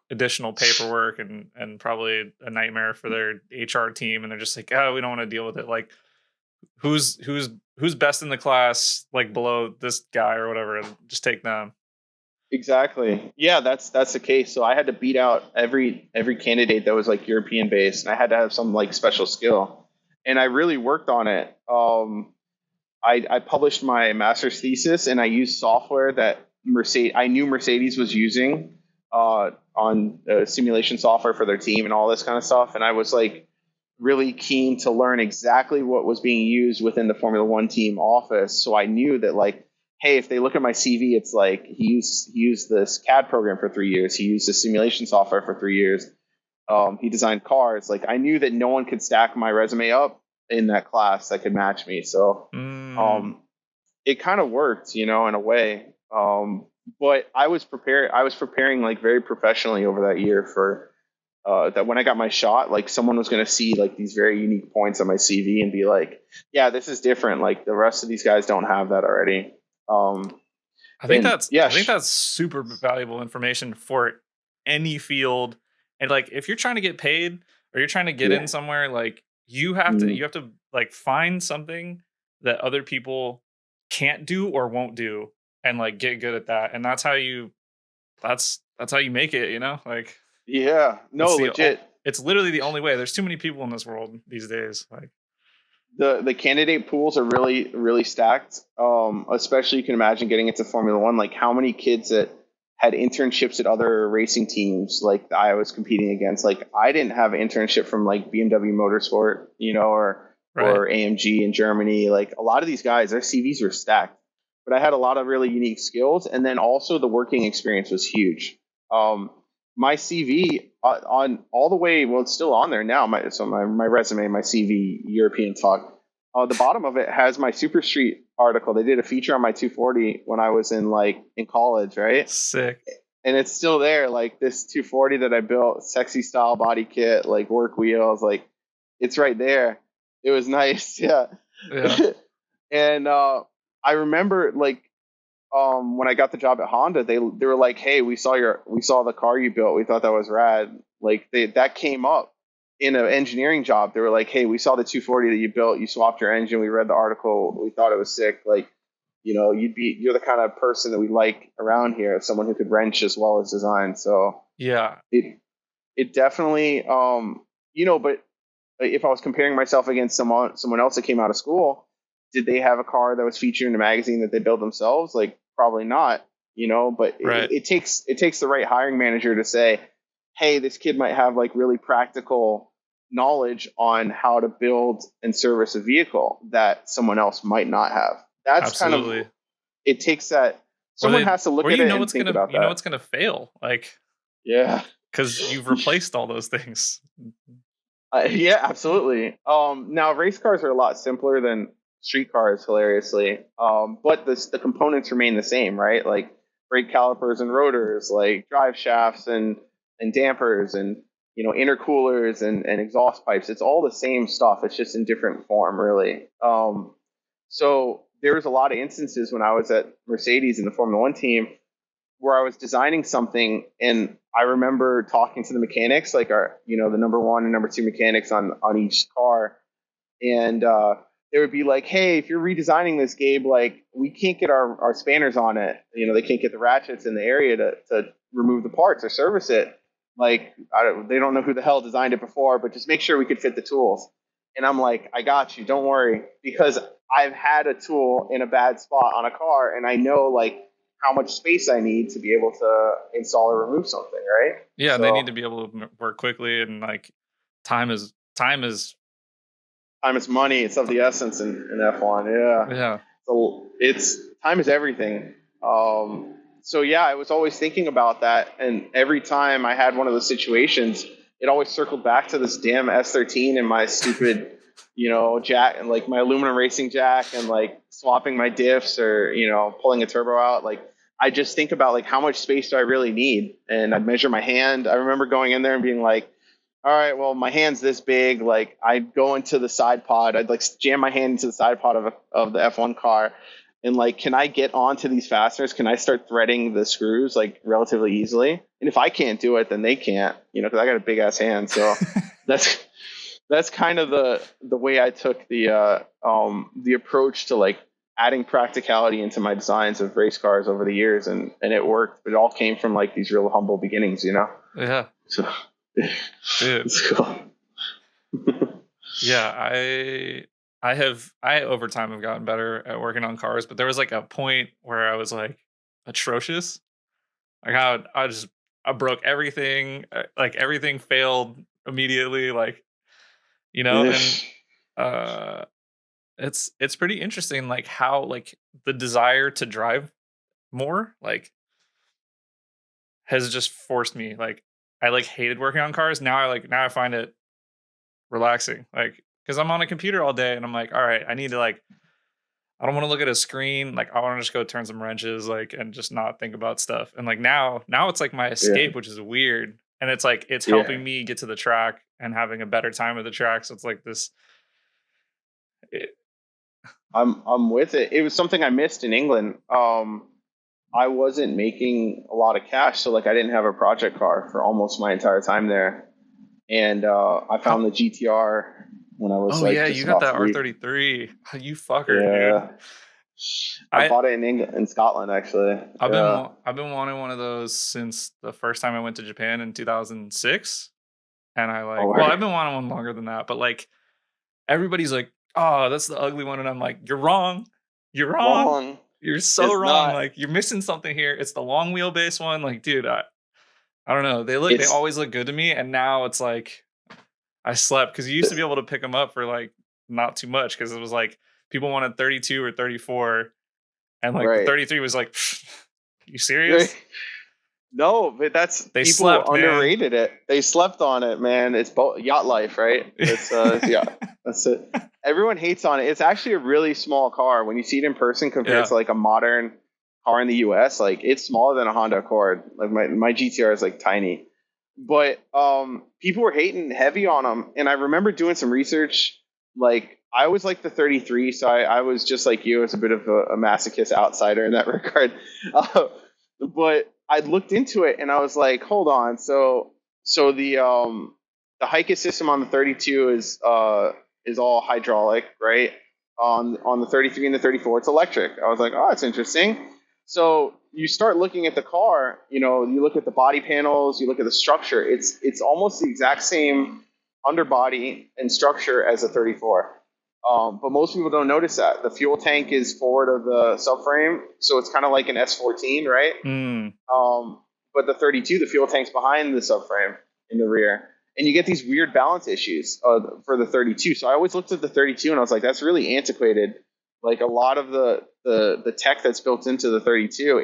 additional paperwork and probably a nightmare for their HR team, and they're just like, oh, we don't want to deal with it. Like who's best in the class, like below this guy or whatever, and just take them. Exactly. Yeah, that's the case. So I had to beat out every candidate that was like European based, and I had to have some like special skill, and I really worked on it. I published my master's thesis, and I used software that I knew Mercedes was using on simulation software for their team and all this kind of stuff. And I was like really keen to learn exactly what was being used within the Formula One team office. So I knew that, like, hey, if they look at my CV, it's like he used this CAD program for 3 years. He used the simulation software for 3 years. He designed cars. Like, I knew that no one could stack my resume up in that class that could match me. So it kind of worked, you know, in a way. But I was preparing like very professionally over that year for that when I got my shot, like someone was going to see like these very unique points on my CV and be like, yeah, this is different. Like the rest of these guys don't have that already. I think that's super valuable information for any field. And like, if you're trying to get paid or you're trying to get in somewhere, like you have to like find something that other people can't do or won't do and like get good at that. And that's how you make it, you know? Like, yeah, no, legit. It's literally the only way. There's too many people in this world these days. Like the candidate pools are really, really stacked. Especially you can imagine getting into Formula One, like how many kids that had internships at other racing teams, like that I was competing against. Like I didn't have an internship from like BMW Motorsport, you know, or AMG in Germany. Like a lot of these guys, their CVs were stacked, but I had a lot of really unique skills. And then also the working experience was huge. My CV on all the way, well, it's still on there now. My resume, my CV, European talk. The bottom of it has my Super Street article. They did a feature on my 240 when I was in college, right? Sick. And it's still there, like this 240 that I built, sexy style body kit, like work wheels, like it's right there. It was nice, yeah. And I remember like when I got the job at Honda, they were like, hey, we saw the car you built. We thought that was rad. Like that came up in an engineering job. They were like, hey, we saw the 240 that you built. You swapped your engine. We read the article. We thought it was sick. Like, you know, you're the kind of person that we like around here, someone who could wrench as well as design. So yeah, it definitely, you know, but if I was comparing myself against someone else that came out of school, did they have a car that was featured in a magazine that they built themselves? Like, probably not, you know, but it takes the right hiring manager to say, hey, this kid might have like really practical knowledge on how to build and service a vehicle that someone else might not have. That's Absolutely. Kind of, it takes that Someone has to look or at you it know and it's think gonna about you know that. it's gonna fail, like, Yeah. because you've replaced all those things. Yeah, absolutely. Now race cars are a lot simpler than street cars, hilariously. But the components remain the same, right? Like brake calipers and rotors, like drive shafts and dampers and intercoolers and exhaust pipes. It's all the same stuff. It's just in different form, really. So there was a lot of instances when I was at Mercedes in the Formula One team where I was designing something, and I remember talking to the mechanics, like the number one and number two mechanics on each car, and they would be like, "Hey, if you're redesigning this, Gabe, like we can't get our spanners on it. They can't get the ratchets in the area to remove the parts or service it. Like they don't know who the hell designed it before, but just make sure we could fit the tools." And I'm like, "I got you. Don't worry," because I've had a tool in a bad spot on a car, and I know like how much space I need to be able to install or remove something, right? Yeah, and they need to So be able to work quickly, and like time is time is money. It's of the essence in F1. Yeah. yeah. So it's time is everything. So yeah, I was always thinking about that, and every time I had one of those situations, it always circled back to this damn S13 and my stupid, jack and like my aluminum racing jack and like swapping my diffs or pulling a turbo out. Like I just think about like how much space do I really need, and I'd measure my hand. I remember going in there and being like, all right, well, my hand's this big. Like, I'd go into the side pod. I'd like jam my hand into the side pod of the F1 car, and like, can I get onto these fasteners? Can I start threading the screws like relatively easily? And if I can't do it, then they can't. Because I got a big ass hand. So that's kind of the way I took the approach to like adding practicality into my designs of race cars over the years, and it worked. But it all came from like these real humble beginnings. Yeah, So. dude. It's cool. Yeah, I over time have gotten better at working on cars, but there was like a point where I was like atrocious. Like I broke everything, like everything failed immediately, like and uh it's pretty interesting like how like the desire to drive more like has just forced me like I like hated working on cars. Now I find it relaxing, like because I'm on a computer all day and I'm like, all right, I need to like I don't want to look at a screen. Like I want to just go turn some wrenches, like, and just not think about stuff. And like now it's like my Yeah, escape, which is weird. And it's like it's yeah. helping me get to the track and having a better time at the track. So it's like this. It, I'm with it. It was something I missed in England. I wasn't making a lot of cash, so like I didn't have a project car for almost my entire time there. And I how? found the GTR when I was Oh like yeah, just you got about that to leave. R33. You fucker, dude. Yeah, I I bought it in England, in Scotland, actually. Yeah. I've been wanting one of those since the first time I went to Japan in 2006. And I Oh, like, well, I've word. been wanting one longer than that, but like everybody's like, "Oh, that's the ugly one," and I'm like, "You're wrong. You're wrong. Wrong. You're so It's wrong. not. Like you're missing something here. It's the long wheelbase one. Like, dude, I don't know. They It's always look good to me, and now it's like I slept because you used to be able to pick them up for like not too much because it was like people wanted 32 or 34, and like the right. 33 was like, you serious? No, but that's They people slept, man. underrated it. They slept on it, man. It's yacht life, right? Yeah, that's it. Everyone hates on it. It's actually a really small car when you see it in person compared Yeah. to like a modern car in the US. Like it's smaller than a Honda Accord. Like my GTR is like tiny, but people were hating heavy on them. And I remember doing some research. Like I was like the 33, so I was just like you, as a bit of a masochist outsider in that regard. Uh, but I looked into it and I was like, hold on. So the Heike system on the 32 is all hydraulic, right? On the 33 and the 34, it's electric. I was like, oh, that's interesting. So you start looking at the car, you look at the body panels, you look at the structure. It's almost the exact same underbody and structure as a 34. But most people don't notice that. The fuel tank is forward of the subframe, so it's kind of like an S14, right? Mm. But the 32, the fuel tank's behind the subframe in the rear. And you get these weird balance issues for the 32. So I always looked at the 32 and I was like, that's really antiquated. Like a lot of the tech that's built into the 32,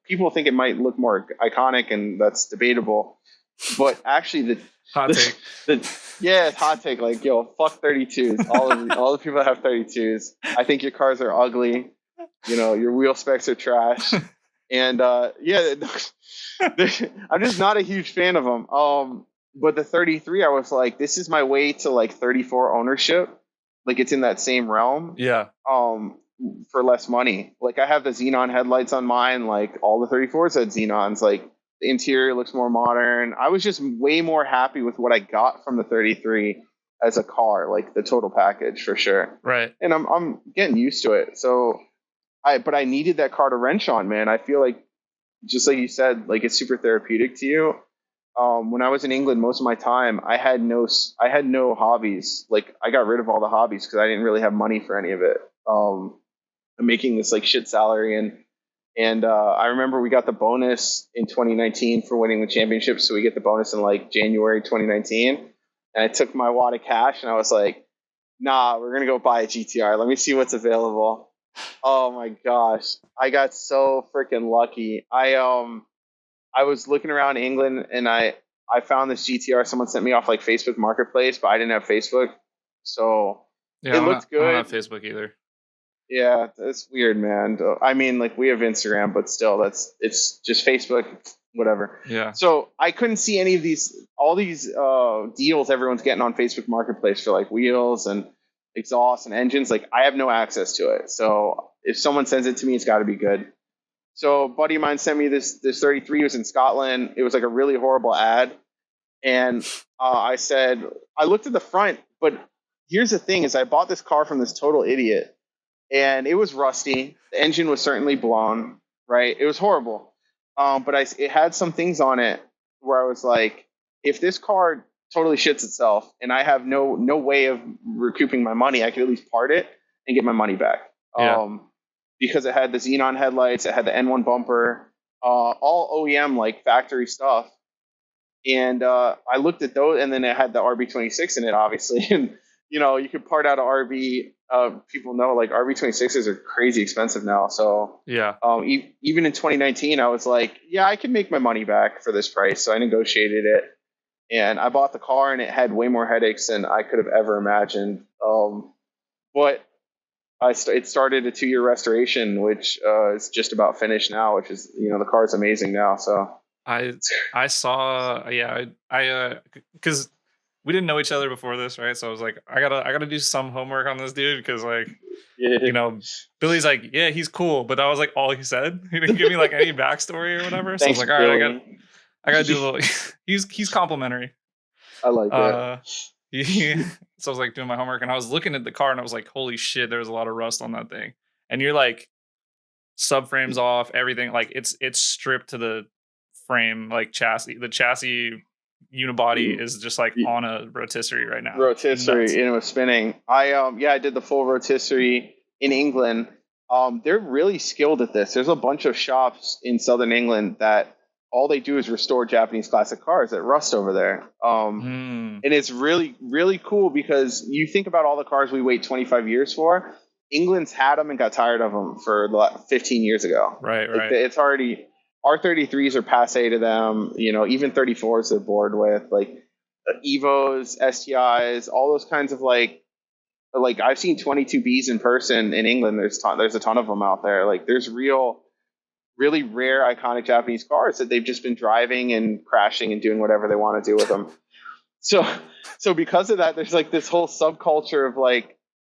people think it might look more iconic, and that's debatable. But actually, Hot take. it's hot take. Like, yo, fuck 32s. All the people that have 32s, I think your cars are ugly. Your wheel specs are trash. And I'm just not a huge fan of them. But the 33, I was like, this is my way to like 34 ownership. Like it's in that same realm. Yeah. For less money. Like I have the xenon headlights on mine. Like all the 34s had xenons. Like the interior looks more modern. I was just way more happy with what I got from the 33 as a car, like the total package for sure. Right. And I'm getting used to it. So but I needed that car to wrench on, man. I feel like, just like you said, like it's super therapeutic to you. When I was in England, most of my time, I had no hobbies. Like I got rid of all the hobbies because I didn't really have money for any of it. I'm making this like shit salary, and I remember we got the bonus in 2019 for winning the championship. So we get the bonus in like January 2019, and I took my wad of cash and I was like, nah, we're gonna go buy a GTR. Let me see what's available. Oh my gosh, I got so freaking lucky. I was looking around England and I found this GTR. Someone sent me off like Facebook Marketplace, but I didn't have Facebook, so it looked good. I don't have Facebook either. Yeah, that's weird, man. I mean, like we have Instagram, but still, it's just Facebook, whatever. Yeah. So I couldn't see any of all these deals everyone's getting on Facebook Marketplace for like wheels and exhaust and engines. Like I have no access to it. So if someone sends it to me, it's got to be good. So a buddy of mine sent me this 33. It was in Scotland. It was like a really horrible ad. And I looked at the front, but here's the thing is I bought this car from this total idiot and it was rusty. The engine was certainly blown, right? It was horrible. But it had some things on it where I was like, if this car totally shits itself and I have no way of recouping my money, I could at least part it and get my money back. Yeah. Because it had the xenon headlights, it had the N1 bumper, all OEM like factory stuff. And I looked at those, and then it had the RB26 in it, obviously. And you could part out a RB. People know like RB26s are crazy expensive now. So yeah. Even in 2019, I was like, yeah, I can make my money back for this price. So I negotiated it, and I bought the car, and it had way more headaches than I could have ever imagined. But it started a 2-year restoration, which is just about finished now. Which is the car's amazing now. So I saw I because we didn't know each other before this, right? So I was like, I gotta do some homework on this dude because like Billy's like, yeah, he's cool, but that was like all he said. He didn't give me like any backstory or whatever. So Thanks, I was like, all right, Billy. I gotta do a little. He's complimentary. I like that. So I was like doing my homework and I was looking at the car and I was like, holy shit, there's a lot of rust on that thing. And you're like, subframes off, everything, like it's stripped to the frame, like chassis. The chassis unibody is just like on a rotisserie right now. Rotisserie, and it was spinning. I did the full rotisserie in England. They're really skilled at this. There's a bunch of shops in Southern England that all they do is restore Japanese classic cars that rust over there. And it's really, really cool because you think about all the cars we wait 25 years for. England's had them and got tired of them for 15 years ago. Right. It's already, R33s are passe to them. Even 34s they're bored with. Like Evos, STIs, all those kinds of like I've seen 22Bs in person in England. There's a ton of them out there. Like there's really rare iconic Japanese cars that they've just been driving and crashing and doing whatever they want to do with them. So because of that, there's like this whole subculture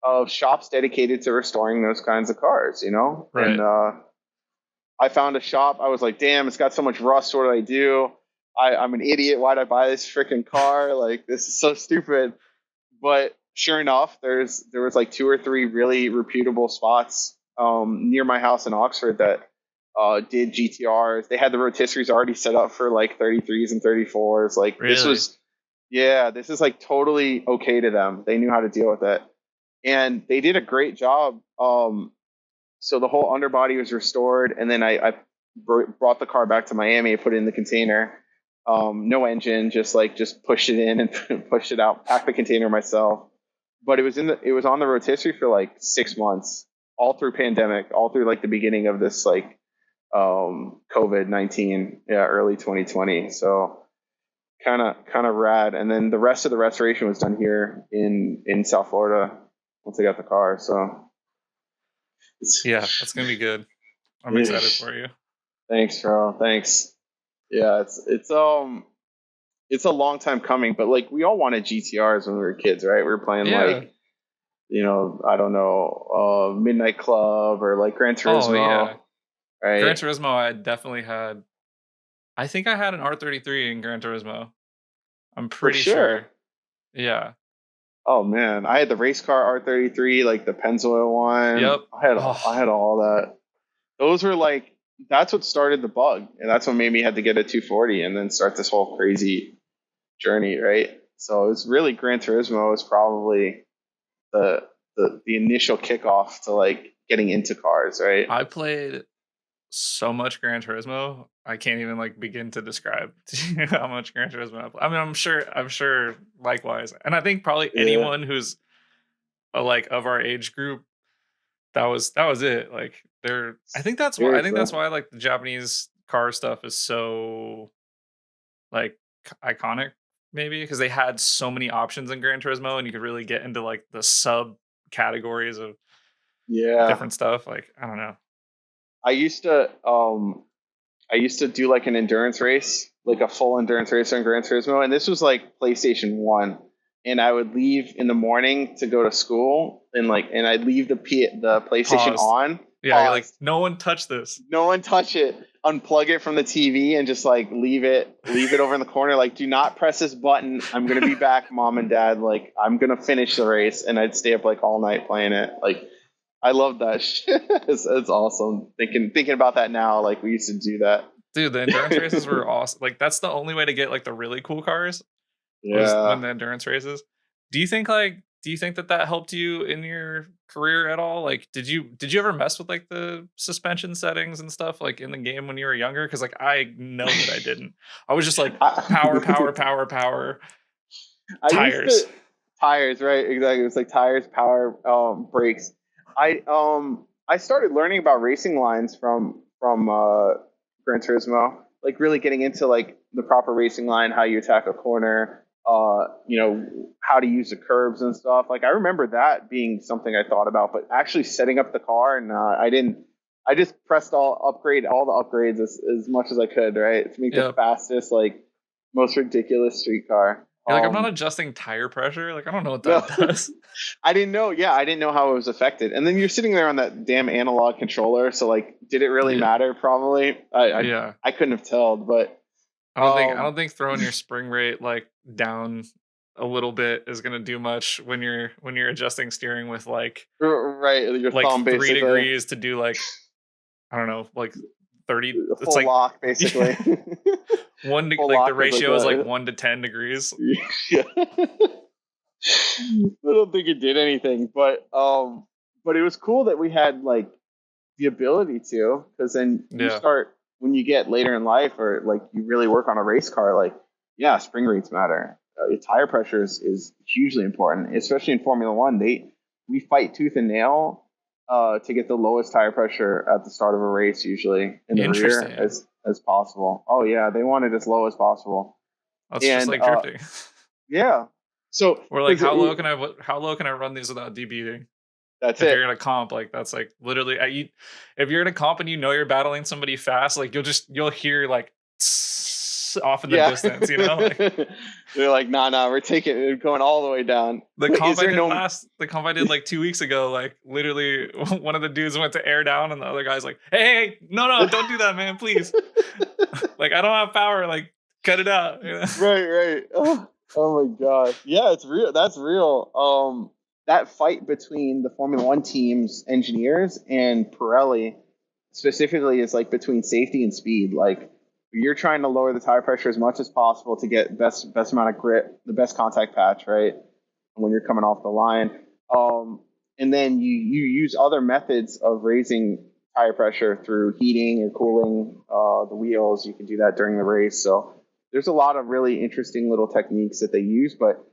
of shops dedicated to restoring those kinds of cars, Right. And I found a shop. I was like, damn, it's got so much rust. What do I do? I'm an idiot. Why'd I buy this freaking car? Like, this is so stupid. But sure enough, there was like 2 or 3 really reputable spots near my house in Oxford that did GTRs. They had the rotisseries already set up for like 33s and 34s. Like really? This is like totally okay to them. They knew how to deal with it. And they did a great job. So the whole underbody was restored, and then I brought the car back to Miami and put it in the container. No engine, just pushed it in and pushed it out, packed the container myself. But it was on the rotisserie for like 6 months. all through pandemic, all through like the beginning of this like COVID-19, early 2020. So kind of rad. And then the rest of the restoration was done here in South Florida once I got the car. So Yeah, that's gonna be good. I'm excited for you. Thanks, bro. Thanks. Yeah, it's a long time coming, but like we all wanted GTRs when we were kids, right? We were playing like, I don't know, Midnight Club or like Gran Turismo. Oh yeah, right? Gran Turismo. I definitely had. I think I had an R33 in Gran Turismo. I'm pretty sure. Yeah. Oh man, I had the race car R33, like the Pennzoil one. Yep. I had all that. Those were like, that's what started the bug, and that's what made me had to get a 240 and then start this whole crazy journey, right? So it was really Gran Turismo was probably the initial kickoff to like getting into cars, right? I played so much Gran Turismo. I can't even like begin to describe how much Gran Turismo I play. I mean, I'm sure likewise. And I think probably anyone who's like of our age group, that was it. Like I think that's why like the Japanese car stuff is so like iconic, maybe because they had so many options in Gran Turismo and you could really get into like the sub categories of different stuff. Like, I don't know. I used to do like an endurance race, like a full endurance race on Gran Turismo, and this was like PlayStation 1. And I would leave in the morning to go to school, and I'd leave the PlayStation on. Yeah, you're like, no one touch this. No one touch it. Unplug it from the TV and just like leave it over in the corner. Like, do not press this button. I'm gonna be back, Mom and Dad. Like, I'm gonna finish the race, and I'd stay up like all night playing it. Like, I love that shit. It's awesome. Thinking about that now, like we used to do that. Dude, the endurance races were awesome. Like, that's the only way to get like the really cool cars. Yeah. When the endurance races. Do you think that helped you in your career at all? Like, did you ever mess with like the suspension settings and stuff like in the game when you were younger? Because like I know that I didn't. I was just like power. Tires, right? Exactly. It was like tires, power, brakes. I started learning about racing lines from Gran Turismo, like really getting into like the proper racing line, how you attack a corner, how to use the curbs and stuff. Like I remember that being something I thought about, but actually setting up the car, and I didn't. I just pressed upgrade all the upgrades as much as I could, right, to make the fastest, like most ridiculous street car. You're like, I'm not adjusting tire pressure. Like, I don't know what that does. I didn't know. Yeah, I didn't know how it was affected. And then you're sitting there on that damn analog controller. So, like, did it really matter? Probably. I couldn't have told, but I don't think throwing your spring rate like down a little bit is gonna do much when you're adjusting steering with like your like thumb 3 basically. degrees to do like I don't know, like 30. It's like lock basically. The ratio is like 1 to 10 degrees. Yeah. I don't think it did anything, but it was cool that we had like the ability to, because then you start when you get later in life or like you really work on a race car, like spring rates matter. Your tire pressure is hugely important, especially in Formula One. We fight tooth and nail to get the lowest tire pressure at the start of a race, usually in the rear as possible. Oh yeah, they want it as low as possible. That's just like drifting. Yeah. So we're like, how low can I run these without debeating? That's if you're in a comp, like that's like literally if you're in a comp and you know you're battling somebody fast, like you'll hear like off in the distance, you know? Like, they're like, nah, we're going all the way down. The comp I did like 2 weeks ago, like literally one of the dudes went to air down and the other guy's like, hey, no, don't do that, man, please. Like, I don't have power, like cut it out. You know? Right. Oh my god. Yeah, it's real. That's real. That fight between the Formula One team's engineers and Pirelli specifically is like between safety and speed. Like you're trying to lower the tire pressure as much as possible to get best amount of grip, the best contact patch, right? When you're coming off the line. And then you use other methods of raising tire pressure through heating or cooling the wheels. You can do that during the race. So there's a lot of really interesting little techniques that they use, but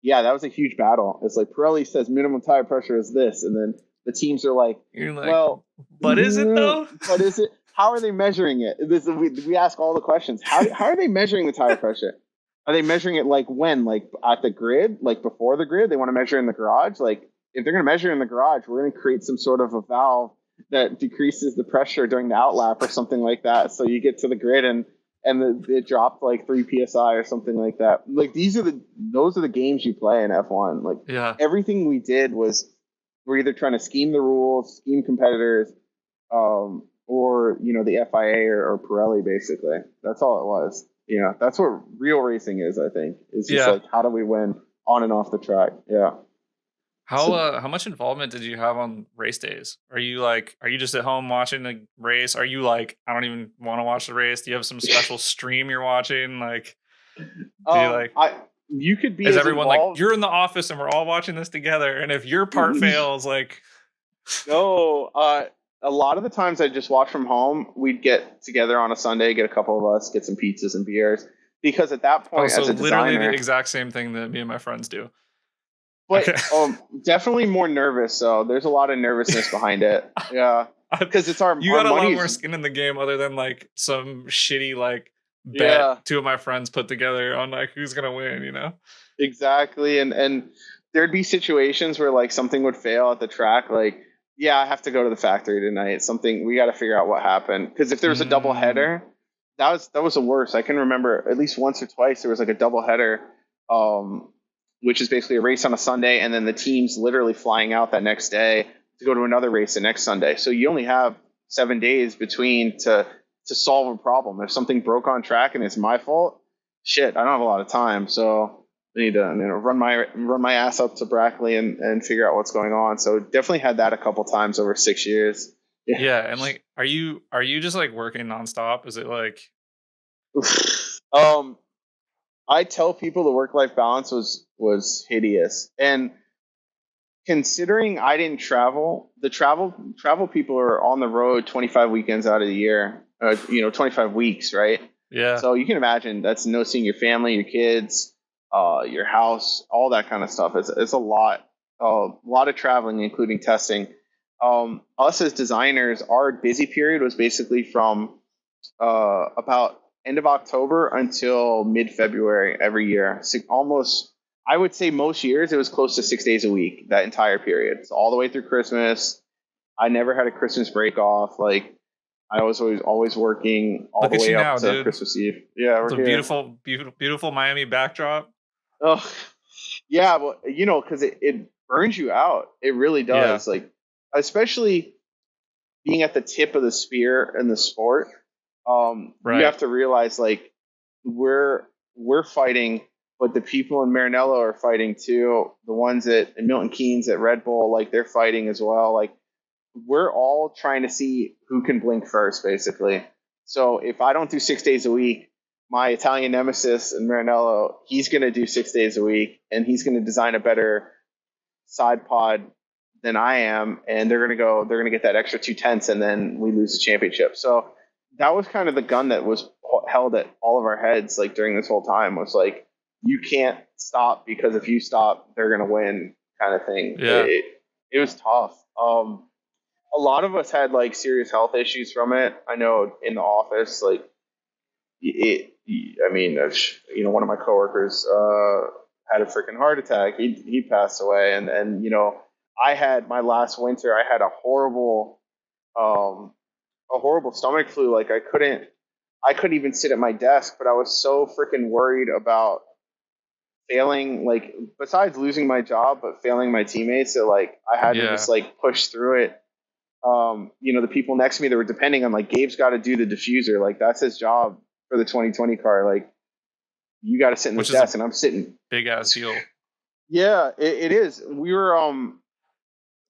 yeah, that was a huge battle. It's like Pirelli says minimum tire pressure is this, and then the teams are like, You're like, well, but is it though? but is it? How are they measuring it? We ask all the questions. How are they measuring the tire pressure? Are they measuring it like when? Like at the grid? Like before the grid? They want to measure in the garage? Like if they're going to measure in the garage, we're going to create some sort of a valve that decreases the pressure during the outlap or something like that. So you get to the grid and it dropped like 3 psi or something like that. Like those are the games you play in F1. Like everything we did was we're either trying to scheme the rules, scheme competitors, or the FIA or Pirelli. Basically, that's all it was. That's what real racing is. I think is just like how do we win on and off the track. Yeah. How much involvement did you have on race days? Are you just at home watching the race? Are you like, I don't even want to watch the race? Do you have some special stream you're watching? Like, you could be. Is everyone involved? Like, you're in the office and we're all watching this together? And if your part fails, like, no. A lot of the times I just watch from home. We'd get together on a Sunday, get a couple of us, get some pizzas and beers, because at that point, as a literally designer, the exact same thing that me and my friends do. But definitely more nervous. So there's a lot of nervousness behind it. Yeah, because it's our. You got a lot more skin in the game, other than like some shitty like bet two of my friends put together on like who's gonna win. Exactly, and there'd be situations where like something would fail at the track. Like, I have to go to the factory tonight. Something we got to figure out what happened, because if there was a double header, that was the worst. I can remember at least once or twice there was like a double header. Which is basically a race on a Sunday, and then the team's literally flying out that next day to go to another race the next Sunday. So you only have 7 days between to solve a problem. If something broke on track and it's my fault, shit, I don't have a lot of time. So I need to run my ass up to Brackley and figure out what's going on. So definitely had that a couple times over 6 years. Yeah, and like, are you just like working nonstop? Is it like? I tell people the work-life balance was hideous, and considering I didn't travel, the travel people are on the road 25 weekends out of the year, 25 weeks, right? Yeah. So you can imagine that's no seeing your family, your kids, your house, all that kind of stuff. It's a lot of traveling, including testing. Us as designers, our busy period was basically from about end of October until mid-February every year. So almost, I would say most years it was close to 6 days a week, that entire period. So all the way through Christmas. I never had a Christmas break off. Like, I was always working all the way up to Christmas Eve. Yeah, we're here. Beautiful Miami backdrop. Oh, yeah, well, because it burns you out. It really does. Yeah. Like, especially being at the tip of the spear in the sport. You have to realize, like, we're fighting, but the people in Maranello are fighting too. The ones at Milton Keynes at Red Bull, like, they're fighting as well. Like, we're all trying to see who can blink first, basically. So if I don't do 6 days a week, my Italian nemesis in Maranello, he's going to do 6 days a week, and he's going to design a better side pod than I am, and they're going to get that extra 2/10, and then we lose the championship. So that was kind of the gun that was held at all of our heads, like, during this whole time, was like, you can't stop, because if you stop, they're going to win, kind of thing. Yeah. It was tough. A lot of us had, like, serious health issues from it. I know in the office, like, one of my coworkers had a freaking heart attack. He passed away, and I had my last winter. I had a horrible stomach flu. Like, I couldn't even sit at my desk, but I was so freaking worried about failing, like, besides losing my job, but failing my teammates. So, like, I had to just, like, push through it. The people next to me that were depending on, like, Gabe's got to do the diffuser. Like, that's his job for the 2020 car. Like, you got to sit in the desk, and I'm sitting. Big ass deal. Yeah, it is. We were,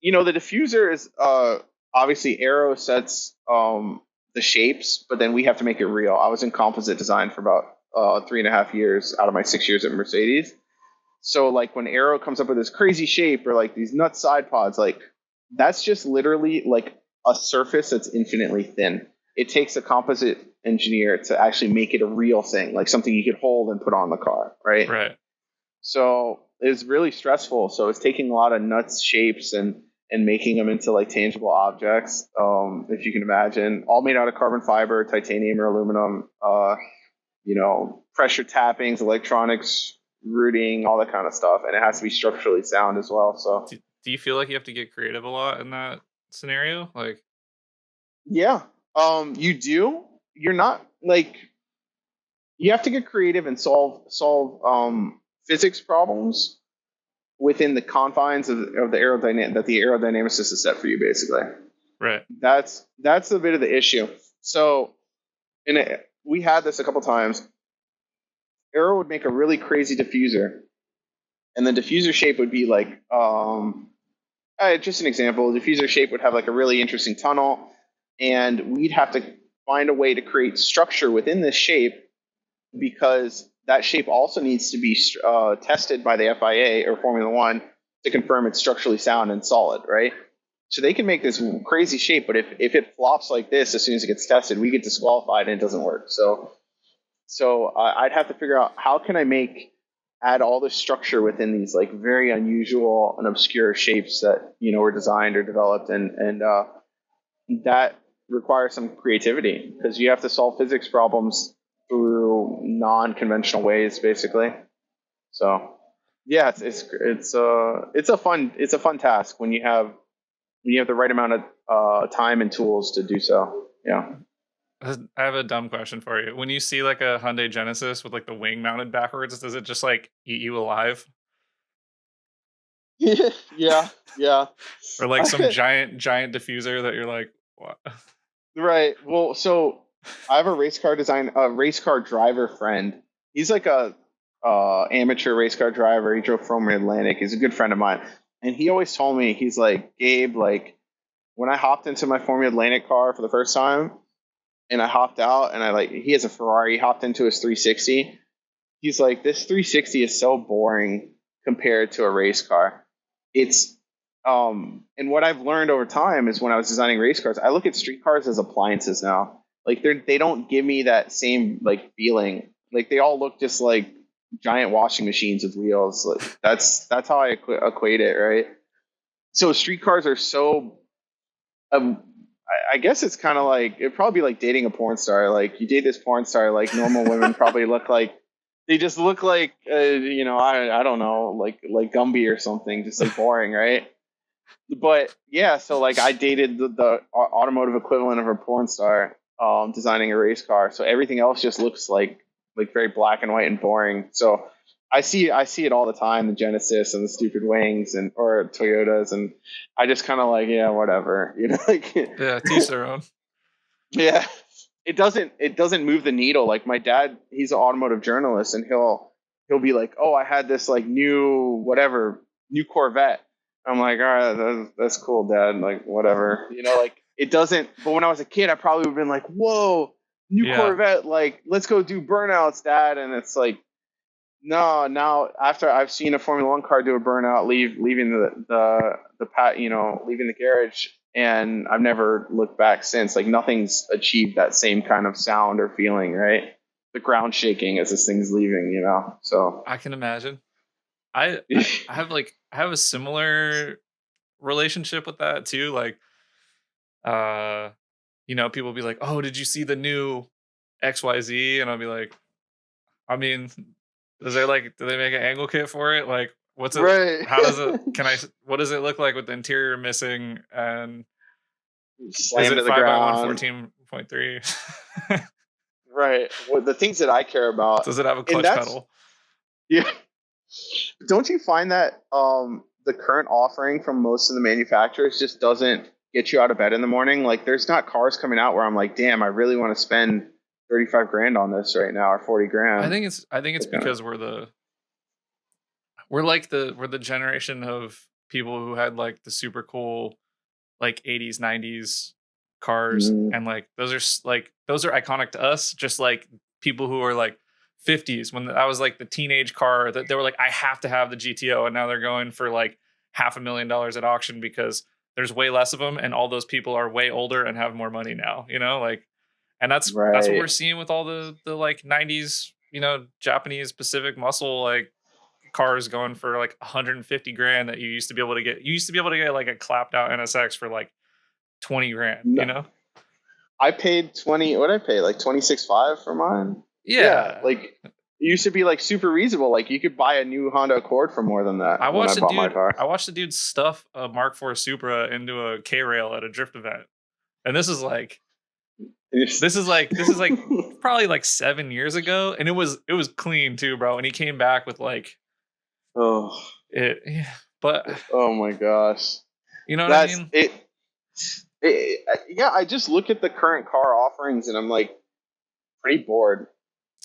the diffuser is, obviously Aero sets, the shapes, but then we have to make it real. I was in composite design for about 3.5 years out of my 6 years at Mercedes. So, like, when Aero comes up with this crazy shape, or like these nut side pods, like, that's just literally like a surface that's infinitely thin. It takes a composite engineer to actually make it a real thing, like something you could hold and put on the car, right? Right. So it was really stressful. So it's taking a lot of nuts, shapes, and and making them into like tangible objects, if you can imagine, all made out of carbon fiber, titanium or aluminum, pressure tappings, electronics, routing, all that kind of stuff. And it has to be structurally sound as well. So do you feel like you have to get creative a lot in that scenario? Like, yeah, you do. You're not like, you have to get creative and solve physics problems within the confines of the aerodynamic that the aerodynamicist has set for you, basically. right. That's a bit of the issue. So, we had this a couple times. Aero would make a really crazy diffuser, and the diffuser shape would be like, just an example. The diffuser shape would have like a really interesting tunnel, and we'd have to find a way to create structure within this shape, because that shape also needs to be tested by the FIA or Formula One to confirm it's structurally sound and solid, right? So they can make this crazy shape, but if it flops like this as soon as it gets tested, we get disqualified and it doesn't work. So I'd have to figure out, how can I add all this structure within these like very unusual and obscure shapes that were designed or developed, and that requires some creativity, because you have to solve physics problems through non-conventional ways, basically. So yeah, it's a fun task when you have the right amount of time and tools to do so. Yeah. I have a dumb question for you. When you see like a Hyundai Genesis with like the wing mounted backwards, does it just like eat you alive? Yeah. Or like some giant diffuser that you're like, what? Right. Well, so I have a race car driver friend. He's like a amateur race car driver. He drove Formula Atlantic. He's a good friend of mine, and he always told me, he's like, Gabe, like when I hopped into my Formula Atlantic car for the first time, and I hopped out, and he has a Ferrari. He hopped into his 360. He's like, this 360 is so boring compared to a race car. It's and what I've learned over time is, when I was designing race cars, I look at street cars as appliances now. Like they don't give me that same like feeling. Like they all look just like giant washing machines with wheels. Like that's how I equate it, right? So street cars are so. I guess it's kind of like, it'd probably be like dating a porn star. Like you date this porn star, like normal women probably look like, they just look like I don't know, like Gumby or something, just like boring, right? But yeah, so like I dated the automotive equivalent of a porn star, designing a race car. So everything else just looks like very black and white and boring. So I see it all the time, the Genesis and the stupid wings or Toyotas, and I just kind of like, yeah, whatever, like Yeah, teach their own. yeah, it doesn't move the needle. Like my dad, he's an automotive journalist, and he'll be like, oh, I had this like new Corvette. I'm like, all right, that's cool, Dad. Like, whatever, like it doesn't. But when I was a kid, I probably would have been like, whoa, new Corvette, like let's go do burnouts, Dad. And it's like, no, now after I've seen a Formula One car do a burnout, leaving leaving the garage, and I've never looked back since. Like nothing's achieved that same kind of sound or feeling, right? The ground shaking as this thing's leaving, So I can imagine. I have a similar relationship with that too. Like, people be like, "Oh, did you see the new XYZ?" And I'll be like, I mean, do they make an angle kit for it? Like, what's it? Right. How does it? What does it look like with the interior missing? And Slam is it to the 5x1 14.3? Right. Well, the things that I care about. Does it have a clutch pedal? Yeah. Don't you find that the current offering from most of the manufacturers just doesn't get you out of bed in the morning? Like, there's not cars coming out where I'm like, damn, I really want to spend 35 grand on this right now, or 40 grand. I think it's because we're the generation of people who had like the super cool like 80s 90s cars, and like those are iconic to us, just like people who are like 50s, when I was like the teenage car that they were like, I have to have the GTO, and now they're going for like $500,000 at auction because there's way less of them, and all those people are way older and have more money now, like. And that's what we're seeing with all the like 90s, Japanese Pacific muscle like cars going for like 150 grand that you used to be able to get. You used to be able to get like a clapped out NSX for like 20 grand, you know? I paid 20, what did I pay? Like 26.5 for mine? Yeah. Like it used to be like super reasonable. Like you could buy a new Honda Accord for more than that I when I watched bought my car. I watched the dude stuff a Mark IV Supra into a K-Rail at a drift event. And this is like probably like 7 years ago, and it was clean too, bro. And he came back with like but oh my gosh, you know what I mean? Yeah, I just look at the current car offerings and I'm like pretty bored.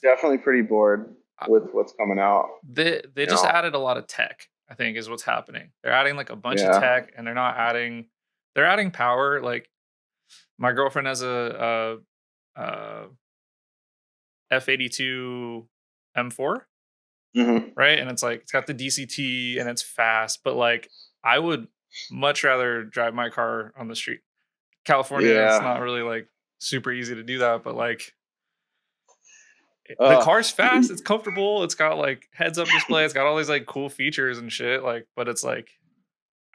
Definitely pretty bored with what's coming out. They just added a lot of tech, I think, is what's happening. They're adding like a bunch of tech, and they're adding power. Like my girlfriend has a F82 M4, right? And it's like it's got the DCT and it's fast, but like I would much rather drive my car on the street. California, it's not really like super easy to do that, but like the car's fast, it's comfortable, it's got like heads up display, it's got all these like cool features and shit, like, but it's like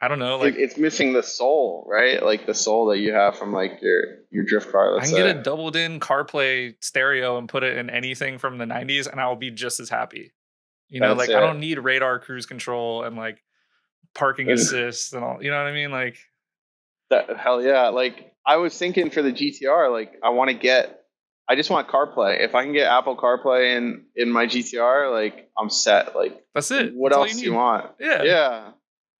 I don't know, like it's missing the soul, right? Like the soul that you have from like your drift car. I can get a doubled in CarPlay stereo and put it in anything from the 90s and I'll be just as happy. You know, like I don't need radar cruise control and like parking assist and all, you know what I mean? Like that, hell yeah. Like I was thinking for the GTR, like I just want CarPlay. If I can get Apple CarPlay in my GTR, like I'm set. Like that's it. What else do you want? Yeah.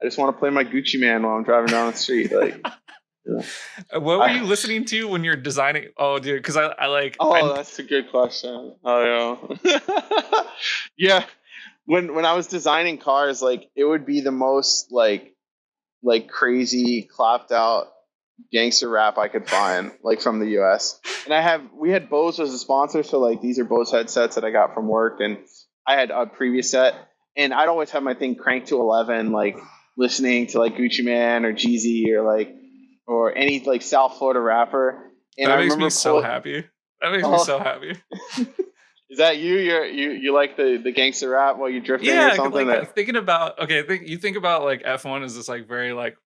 I just want to play my Gucci Man while I'm driving down the street. Like, what were you listening to when you're designing? Oh, dude, because I like. Oh, that's a good question. Oh yeah. Yeah. When I was designing cars, like it would be the most like crazy clapped out gangster rap I could find, like from the US. And we had Bose as a sponsor, so like these are Bose headsets that I got from work, and I had a previous set, and I'd always have my thing cranked to 11, like listening to like Gucci Man or Jeezy or any like South Florida rapper. And that makes me so happy. That makes me so happy. Is that you? You like the gangster rap while you're drifting or something? Like, thinking about you think about like F1 is this like very like,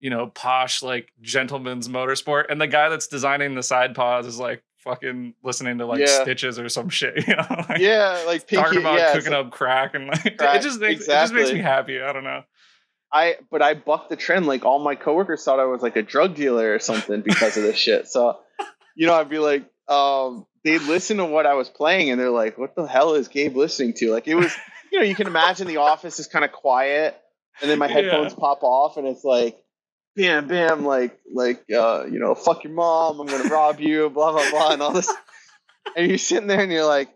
you know, posh like gentleman's motorsport, and the guy that's designing the side pods is like fucking listening to like Stitches or some shit, you know? Like, like Pinky, talking about cooking up crack and like it just makes me happy. I don't know. But I bucked the trend. Like all my coworkers thought I was like a drug dealer or something because of this shit. So, you know, I'd be like, they'd listen to what I was playing and they're like, what the hell is Gabe listening to? Like it was, you know, you can imagine the office is kind of quiet and then my headphones pop off and it's like, bam, bam, like, you know, fuck your mom, I'm going to rob you, blah, blah, blah, and all this. And you're sitting there and you're like,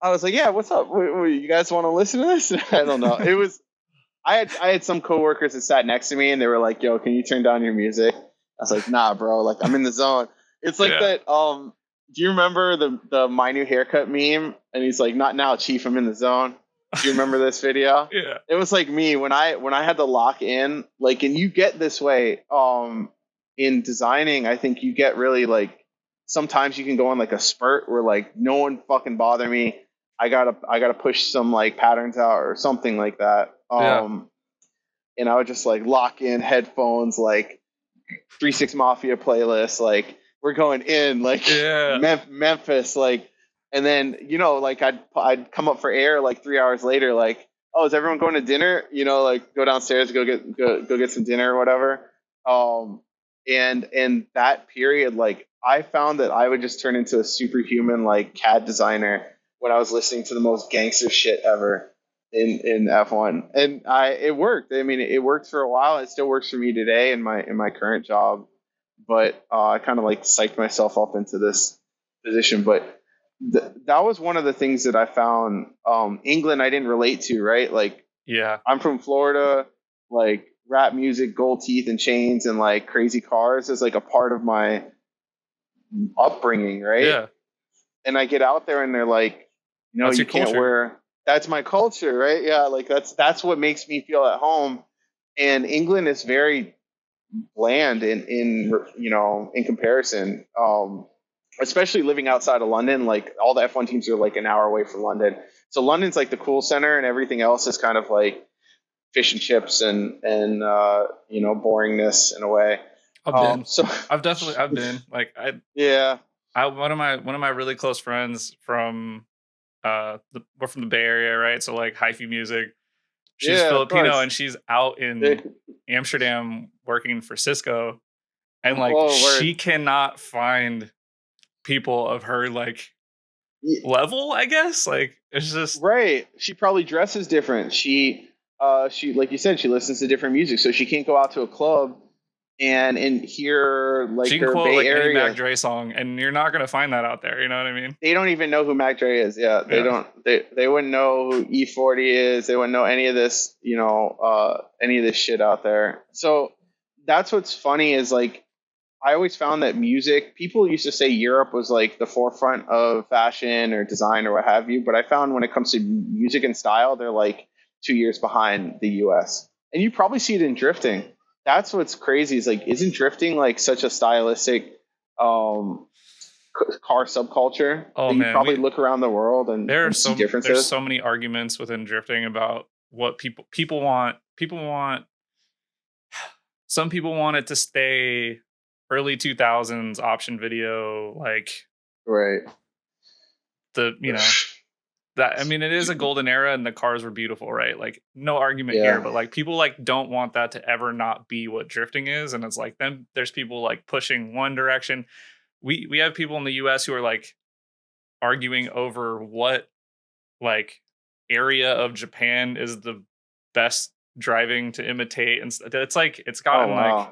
I was like, yeah, what's up? You guys want to listen to this? I don't know. It was, I had some coworkers that sat next to me and they were like, yo, can you turn down your music? I was like, nah, bro, like I'm in the zone. It's like that, do you remember the My New Haircut meme? And he's like, not now, chief, I'm in the zone. Do you remember this video? Yeah. It was like me when I had to lock in, like, and you get this way in designing. I think you get really like sometimes you can go on like a spurt where like no one fucking bother me. I gotta push some like patterns out or something like that. And I would just like lock in headphones, like 3-6 Mafia playlist, like we're going in, like Memphis, like. And then, you know, like I'd come up for air like 3 hours later, like, oh, is everyone going to dinner? You know, like go downstairs, go get some dinner or whatever. And that period, like I found that I would just turn into a superhuman like CAD designer when I was listening to the most gangster shit ever in F1. And it worked. I mean, it worked for a while. It still works for me today in my current job. But I kind of like psyched myself up into this position. But that was one of the things that I found. England, I didn't relate to, right? Like, I'm from Florida. Like, rap music, gold teeth and chains, and like crazy cars is like a part of my upbringing, right? Yeah. And I get out there, and they're like, you know, you can't wear. That's my culture, right? Yeah, like that's what makes me feel at home. And England is very bland in you know, in comparison. especially living outside of London, like all the F1 teams are like an hour away from London. So London's like the cool center, and everything else is kind of like fish and chips and boringness in a way. I've been. So I've been. Like yeah, one of my really close friends from we're from the Bay Area, right? So like hyphy music. She's yeah, of Filipino course. and she's out in Amsterdam working for Cisco, and like Oh, word. she cannot find people of her like level, I guess. Like it's just Right. She probably dresses different. She like you said, she listens to different music, so she can't go out to a club and hear like she can her quote Bay like any Area. Mac Dre song, and you're not gonna find that out there. You know what I mean? They don't even know who Mac Dre is. Yeah, they Yeah. don't. They wouldn't know who E40 is. They wouldn't know any of this. Any of this shit out there. So that's what's funny is like I always found that music. People used to say Europe was like the forefront of fashion or design or what have you, but I found when it comes to music and style, they're like 2 years behind the U.S. And you probably see it in drifting. That's what's crazy. Is like, isn't drifting like such a stylistic um, car subculture Oh that you man, probably look around the world and see there's differences? so many arguments within drifting about what people want. People want some people want it to stay early 2000s option video, like Right. that. I mean, it is a golden era and the cars were beautiful, right? Like no argument here, but like people like don't want that to ever not be what drifting is. And it's like then there's people like pushing one direction. We have people in the US who are like arguing over what like area of Japan is the best driving to imitate, and it's like it's gotten like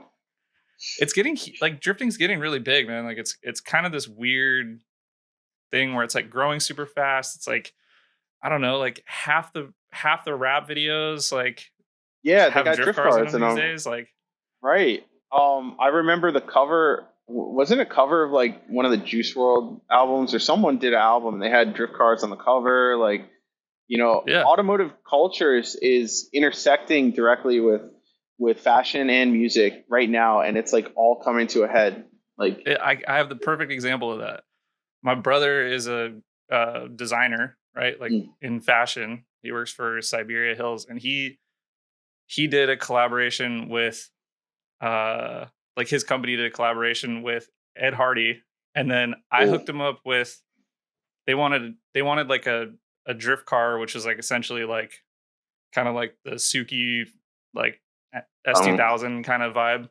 it's getting like drifting's getting really big, man. Like it's kind of this weird thing where it's like growing super fast. It's like I don't know, like half the rap videos like Yeah, they have got drift drift cars in cars them and these days. Like right. I remember the cover. Wasn't a cover of like one of the Juice World albums, or someone did an album and they had drift cars on the cover. Like, yeah, automotive culture is intersecting directly with fashion and music right now, and it's like all coming to a head. Like, I have the perfect example of that. My brother is a designer, right? Like in fashion. He works for Siberia Hills, and he did a collaboration with like his company did a collaboration with Ed Hardy, and then I hooked him up with they wanted like a drift car, which is like essentially like kind of like the Suki like S2000 kind of vibe.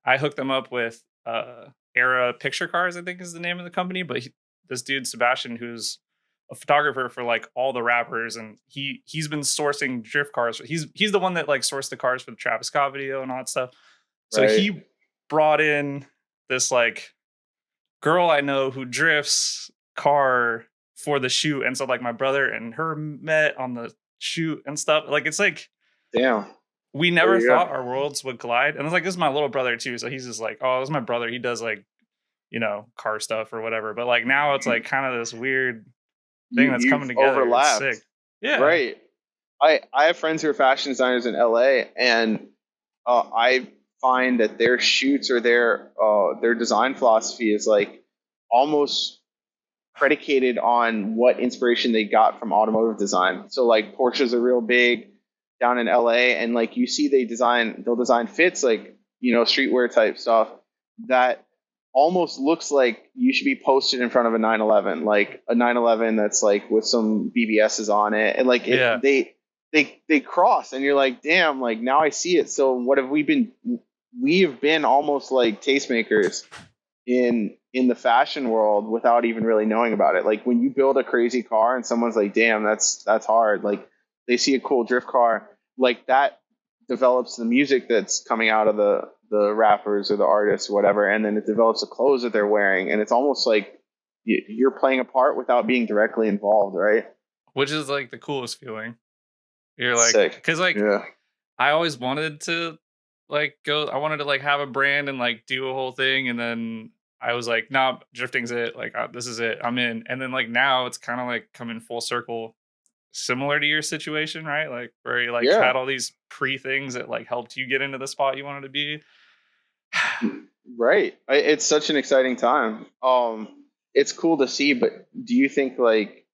I hooked them up with Era Picture Cars, I think is the name of the company, but this dude Sebastian, who's a photographer for like all the rappers, and he's been sourcing drift cars. He's the one that like sourced the cars for the Travis Scott video and all that stuff. So he brought in this like girl I know who drifts car for the shoot, and so like my brother and her met on the shoot and stuff. Like it's like damn. We never thought our worlds would collide. And it's like, this is my little brother too. So he's just like, oh, this is my brother. He does like, car stuff or whatever. But like now it's like kind of this weird thing that's coming together. Overlapped. It's sick. Yeah. Right. I have friends who are fashion designers in LA, and I find that their shoots or their design philosophy is like almost predicated on what inspiration they got from automotive design. So like Porsches are real big down in LA, and like you see they'll design fits like streetwear type stuff that almost looks like you should be posted in front of a 911, like a 911 that's like with some BBSs on it, and like they cross, and you're like, damn, like now I see it. So what have we been? We have been almost like tastemakers in the fashion world without even really knowing about it. Like when you build a crazy car and someone's like, damn, that's hard. Like they see a cool drift car, like that develops the music that's coming out of the rappers or the artists or whatever, and then it develops the clothes that they're wearing, and it's almost like you're playing a part without being directly involved, right? Which is like the coolest feeling. You're like, because like I always wanted to like go. I wanted to like have a brand and like do a whole thing, and then I was like, nah, drifting's it. Like this is it. I'm in. And then like now it's kind of like coming full circle. Similar to your situation, right? Like where you like had all these pre things that like helped you get into the spot you wanted to be. Right. It's such an exciting time. it's cool to see, but do you think like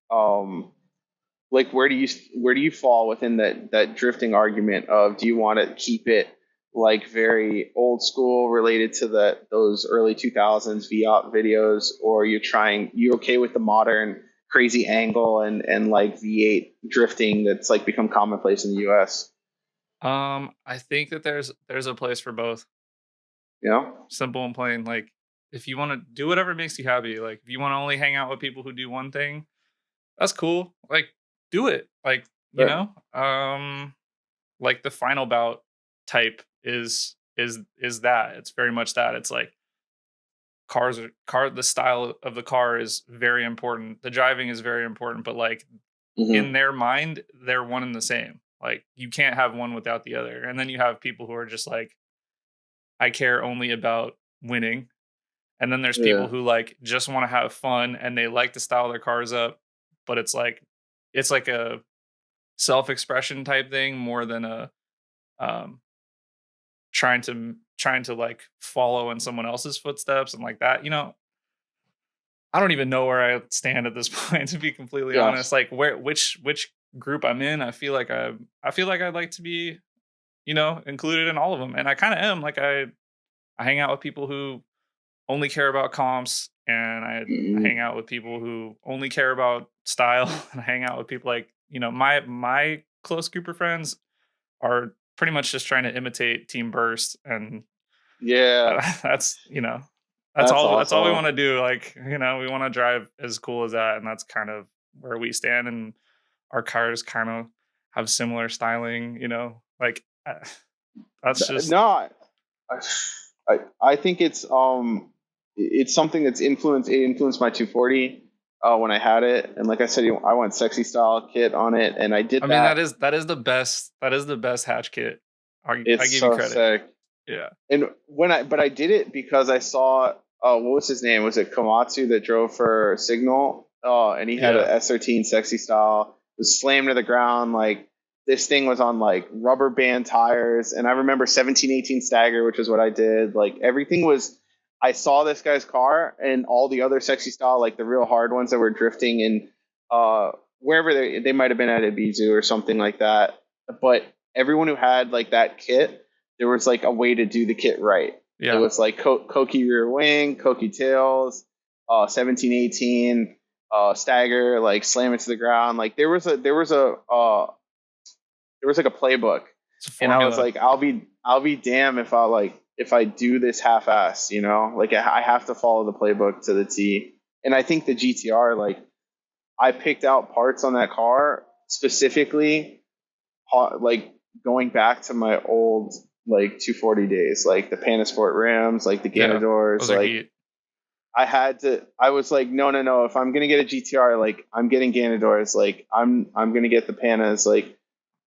where do you fall within that drifting argument of, do you want to keep it like very old school related to those early 2000s V-op videos, or you okay with the modern crazy angle and like V8 drifting that's like become commonplace in the US? I think that there's a place for both. You know? Simple and plain. Like, if you want to do whatever makes you happy, like if you want to only hang out with people who do one thing, that's cool. Like, do it. Like, you Right. know, like the final bout type is that. It's very much that. It's like the style of the car is very important. The driving is very important, but like in Hmm. their mind, they're one and the same. Like, you can't have one without the other. And then you have people who are just like, I care only about winning. And then there's people Yeah. who like just want to have fun and they like to style their cars up, but it's like a self-expression type thing more than a um trying to like follow in someone else's footsteps and like that. I don't even know where I stand at this point, to be completely honest. Yes. Like, which group I'm in, I feel like I'd like to be, included in all of them. And I kind of am. Like, I hang out with people who only care about comps, and I hang Hmm. out with people who only care about style, and I hang out with people like, my close group of friends are pretty much just trying to imitate Team Burst, and Yeah. that's, That's that's all we want awesome. to do. Like, we want to drive as cool as that, and that's kind of where we stand. And our cars kind of have similar styling. Like, that's just No, I, I think it's something that's influenced. It influenced my 240 when I had it, and like I said, I went sexy style kit on it, and I I did mean, that. that is the best hatch kit. I It's give you so credit. sick. Yeah. And but I did it because I saw what was his name? Was it Komatsu that drove for Signal? Oh, and he had a Yeah. S13 sexy style. It was slammed to the ground. Like, this thing was on like rubber band tires, and I remember 1718 stagger, which is what I did. Like, everything was. I saw this guy's car and all the other sexy style, like the real hard ones that were drifting in wherever they might have been at Ibizu or something like that. But everyone who had like that kit, there was like a way to do the kit right. It Yeah. was like Koki rear wing, Koki tails, 1718, stagger, like slam it to the ground. Like, there was like a playbook, It's a and I was formula. like, I'll be damned if I do this half ass, like I have to follow the playbook to the T. And I think the GTR, like, I picked out parts on that car specifically, like going back to my old like 240 days, like the Panasport rims, like the Yeah. Ganadors. Those are Like, heat. I was like, no, no, no. If I'm gonna get a GTR, like, I'm getting Ganadors. Like, I'm gonna get the Panas. Like,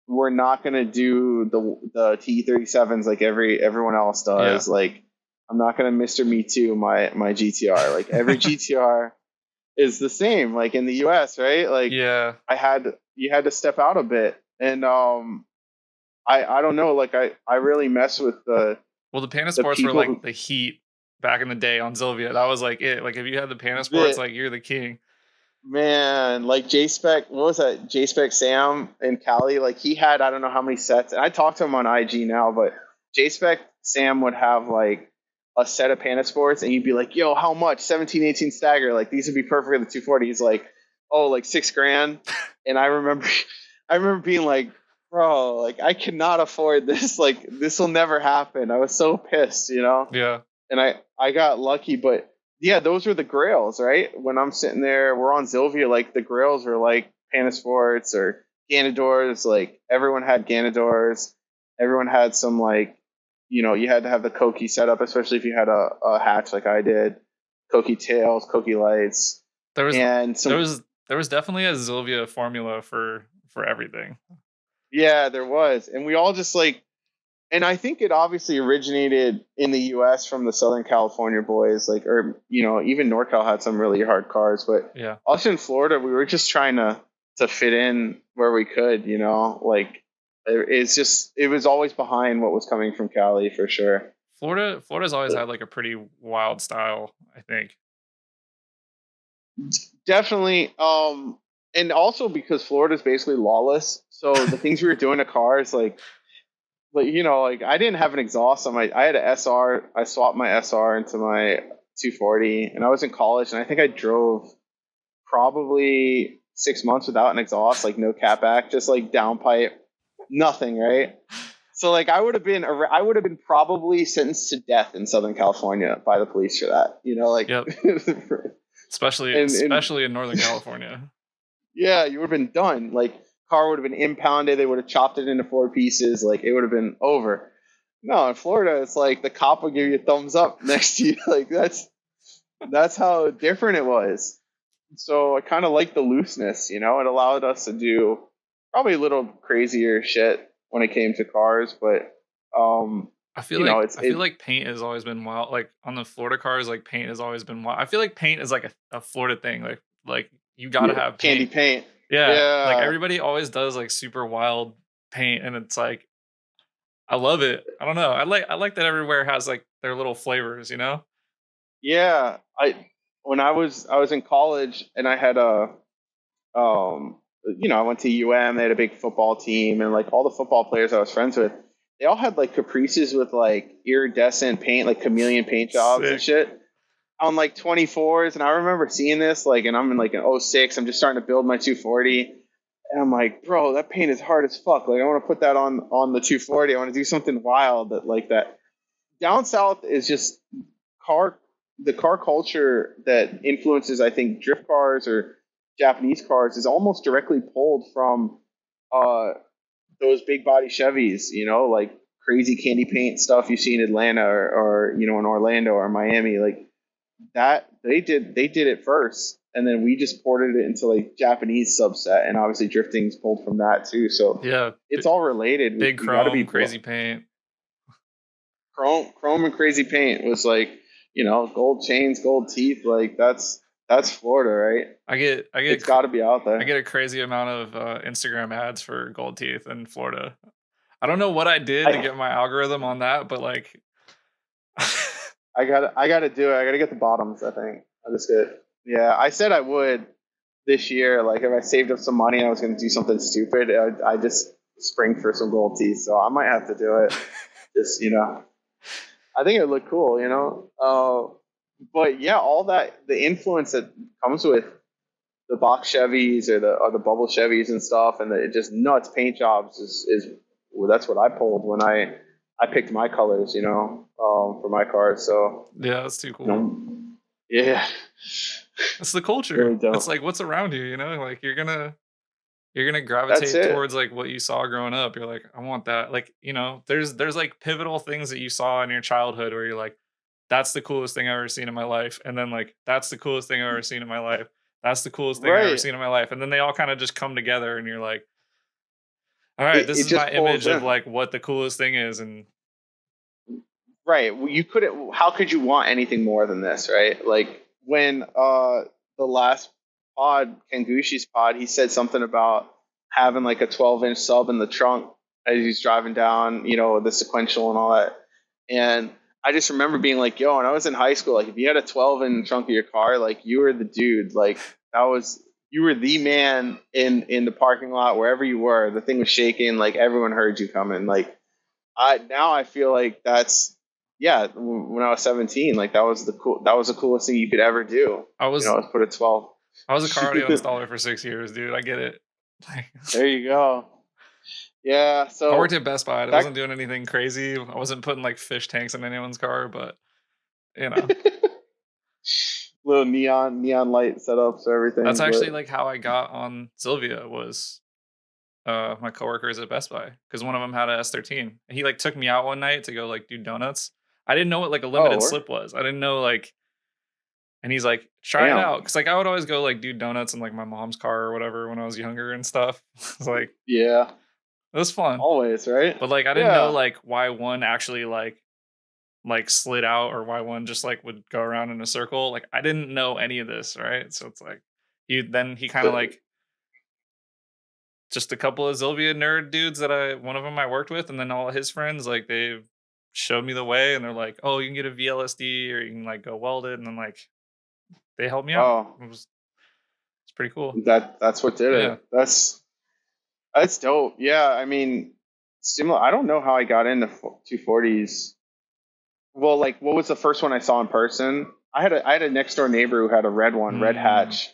we're not gonna do the T37s like everyone else Yeah. does. Like, I'm not gonna Mr. Me Too my GTR. Like, every GTR is the same. Like, in the US, right? Like, Yeah. you had to step out a bit, and I don't know. Like, I really mess with Well, the the Panasports were people like who the heat back in the day on Zilvia. That was like it. Like, if you had the Panasports, that like, you're the king. man, like J Spec. What was that? J Spec Sam in Cali. Like, he had, I don't know how many sets. And I talked to him on IG now, but J Spec Sam would have like a set of Panasports, and you'd be like, "Yo, how much? 1718 stagger. Like, these would be perfect for the 240." He's like, "Oh, like $6,000." And I remember, I remember being like, "Bro, like, I cannot afford this. Like, this will never happen." I was so pissed. Yeah. And I got lucky, but yeah, those were the grails, right? When I'm sitting there, we're on Zilvia, like, the grails are like Panasports or Ganadors. Like, everyone had Ganadors. Everyone had some, like, you had to have the Koki setup, especially if you had a hatch like I did. Koki tails, Koki lights, There was and there some. was there was definitely a Zilvia formula for everything. Yeah, there was, and we all just like. And I think it obviously originated in the U.S. from the Southern California boys, like, or even NorCal had some really hard cars, but Yeah. us in Florida, we were just trying to fit in where we could. Like, it was always behind what was coming from Cali for sure. Florida's always had like a pretty wild style, I think. Definitely. And also because Florida's basically lawless. So the things we were doing to cars, like like I didn't have an exhaust on my. I had an SR. I swapped my SR into my 240, and I was in college, and I think I drove probably 6 months without an exhaust, like no catback, just like downpipe, nothing, right? So like I would have been probably sentenced to death in Southern California by the police for that, like. Yep. Especially and especially in Northern California. yeah, you would have been done. Like car would have been impounded. They would have chopped it into 4 pieces. Like it would have been over. No, in Florida, it's like the cop will give you a thumbs up next to you. Like that's how different it was. So I kind of like the looseness. It allowed us to do probably a little crazier shit when it came to cars, but I feel like paint has always been wild. Like on the Florida cars, like paint has always been wild. I feel like paint is like a Florida thing. Like you gotta have candy paint. paint. Yeah. Like Yeah, everybody always does like super wild paint, and it's like I love it. I don't know. I like that everywhere has like their little flavors, yeah. When I was in college and I had um I went to UM. They had a big football team, and like all the football players I was friends with, they all had like caprices with like iridescent paint, like chameleon paint jobs and Sick. shit on like 24s. And I remember seeing this, like, and I'm in like an '06. I'm just starting to build my 240. And I'm like, bro, that paint is hard as fuck. Like, I want to put that on the 240. I want to do something wild that like that. Down south is just car the car culture that influences, I think, drift cars or Japanese cars is almost directly pulled from uh, those big body Chevys, like crazy candy paint stuff you see in Atlanta or in Orlando or Miami, like that. They did it first, and then we just ported it into like Japanese subset, and obviously drifting's pulled from that too. So Yeah. it's all related. Big We got to be chrome, crazy paint. chrome and crazy paint was like gold chains, gold teeth. Like that's Florida, right? It's got to be out I there. get a crazy amount of Instagram ads for gold teeth in Florida. I don't know what I did to I get my algorithm on that, but like I gotta do it. I gotta get the bottoms. I think I just get. Yeah, I said I would this year. Like if I saved up some money and I was gonna do something stupid, I just spring for some gold teeth. So I might have to do it. Just I think it would look cool. But yeah, all that the influence that comes with the box Chevys or the bubble Chevys and stuff, and the just nuts paint jobs is well, that's what I pulled when I picked my colors, for my cars. So yeah, that's too cool. yeah, It's the culture. really dope. It's like what's around you, like you're gonna That's gravitate it. towards like what you saw growing up. You're like, I want that. Like, there's like pivotal things that you saw in your childhood where you're like, that's the coolest thing I've ever seen in my life. And then like that's the coolest thing I've ever seen in my life. That's the coolest thing I've ever Right. seen in my life. And then they all kind of just come together and you're like, all right, It this it is my just pulls image of in. like what the coolest thing is. And Right. Well, you couldn't. How could you want anything more than this, right? Like when the last pod, Kangushi's pod, he said something about having like a 12-inch sub in the trunk as he's driving down, the sequential and all that. And I just remember being like, yo, when I was in high school, like if you had a 12 in the trunk of your car, like you were the dude. Like that was you were the man in the parking lot wherever you were. The thing was shaking, like everyone heard you coming. Like I feel like that's yeah. When I was 17, like that was the coolest thing you could ever do. I was Is put a 12. I was a car audio installer for 6 years, dude. I get it. Like, There you go. Yeah. I worked So at Best Buy. I back wasn't doing anything crazy. I wasn't putting like fish tanks in anyone's car, but you know. little neon light setups or That's everything, actually but like how I got on Zilvia was my coworkers at Best Buy because one of them had a S13. And he like took me out one night to go like do donuts. I didn't know what like a limited oh slip was. I didn't know like, and he's like, try it damn, out. Cause like I would always go like do donuts in like my mom's car or whatever when I was younger and stuff. It's like, yeah, it was fun. always right, But like I didn't know yeah. like why one actually like slid out or why one just like would go around in a circle. Like I didn't know any of this, right? So it's like he kind of So, like just a couple of Zilvia nerd dudes that one of them I worked with, and then all of his friends, like they showed me the way, and they're like, "Oh, you can get a VLSD, or you can like go weld it," and then like they helped me out. oh, It was pretty cool. That's what did Yeah. it. That's dope. Yeah, I mean, similar. I don't know how I got into 240s. Well, like, what was the first one I saw in person? I had a next door neighbor who had a red one, red hatch,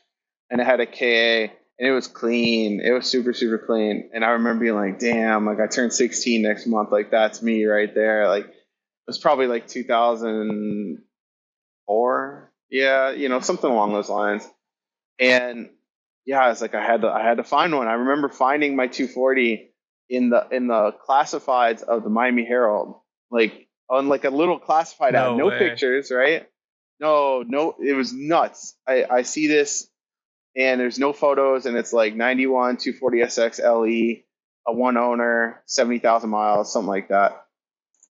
and it had a KA, and it was clean. It was super super clean. And I remember being like, damn, like I turned 16 next month. Like that's me right there. Like it was probably like 2004. Yeah, something along those lines. And yeah, I was like, I had to find one. I remember finding my 240 in the classifieds of the Miami Herald, like on like a little classified ad, No no way. pictures, right? No, it was nuts. I see this and there's no photos, and it's like 91 240SX LE, a one owner, 70,000 miles, something like that.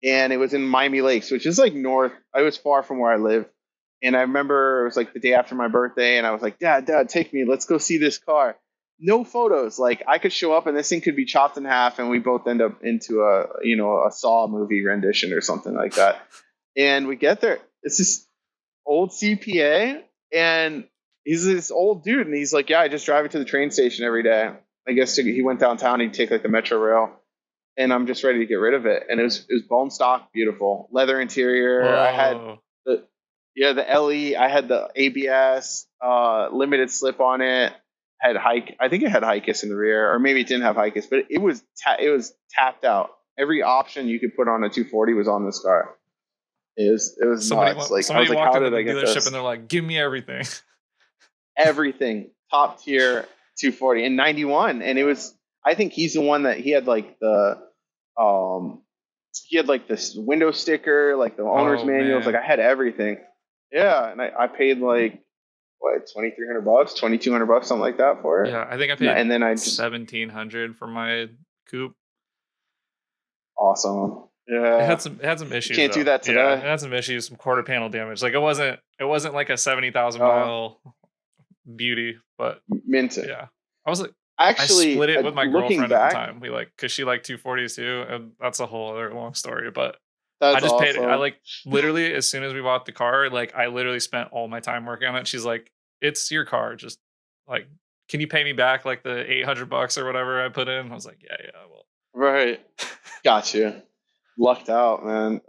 And it was in Miami Lakes, which is like north. I was far from where I live. And I remember it was like the day after my birthday, and I was like, Dad, take me. Let's go see this car. No photos. Like I could show up and this thing could be chopped in half, and we both end up into a Saw movie rendition or something like that. And we get there. It's this old CPA, and he's this old dude, and he's like, yeah, I just drive it to the train station every day. I guess he went downtown. He'd take like the Metro Rail, and I'm just ready to get rid of it. And it was bone stock, beautiful leather interior. I had Whoa. the LE. I had the ABS, limited slip on it. I think it had HICUS in the rear, or maybe it didn't have HICUS, but it was tapped out. Every option you could put on a 240 was on this car. It was nuts. Like I Somebody was like, walked how into did the I get dealership this? and they're like, "Give me everything." Everything top tier 240 in 91, and it was. I think he's the one that he had like this window sticker, like the owner's Oh manuals. Like man. I had everything. Yeah, and I paid like what $2,300, $2,200, something like that for it. Yeah, I think I paid And then I just 1,700 for my coupe. awesome. It Yeah, had some you issues can't do though. that Yeah, it today. had some issues, some quarter panel damage. Like it wasn't like a 70,000 Uh, mile beauty, but Minton. yeah. I was like I Actually, split it with my looking girlfriend at the back, time. Cuz she liked 240s too, and that's a whole other long story, but I that's just paid it. I awesome. like literally as soon as we bought the car, like I literally spent all my time working on it. She's like, "It's your car, just like can you pay me back like the $800 or whatever I put in?" I was like, "Yeah, yeah, I will." Right. Gotcha. Lucked out, man.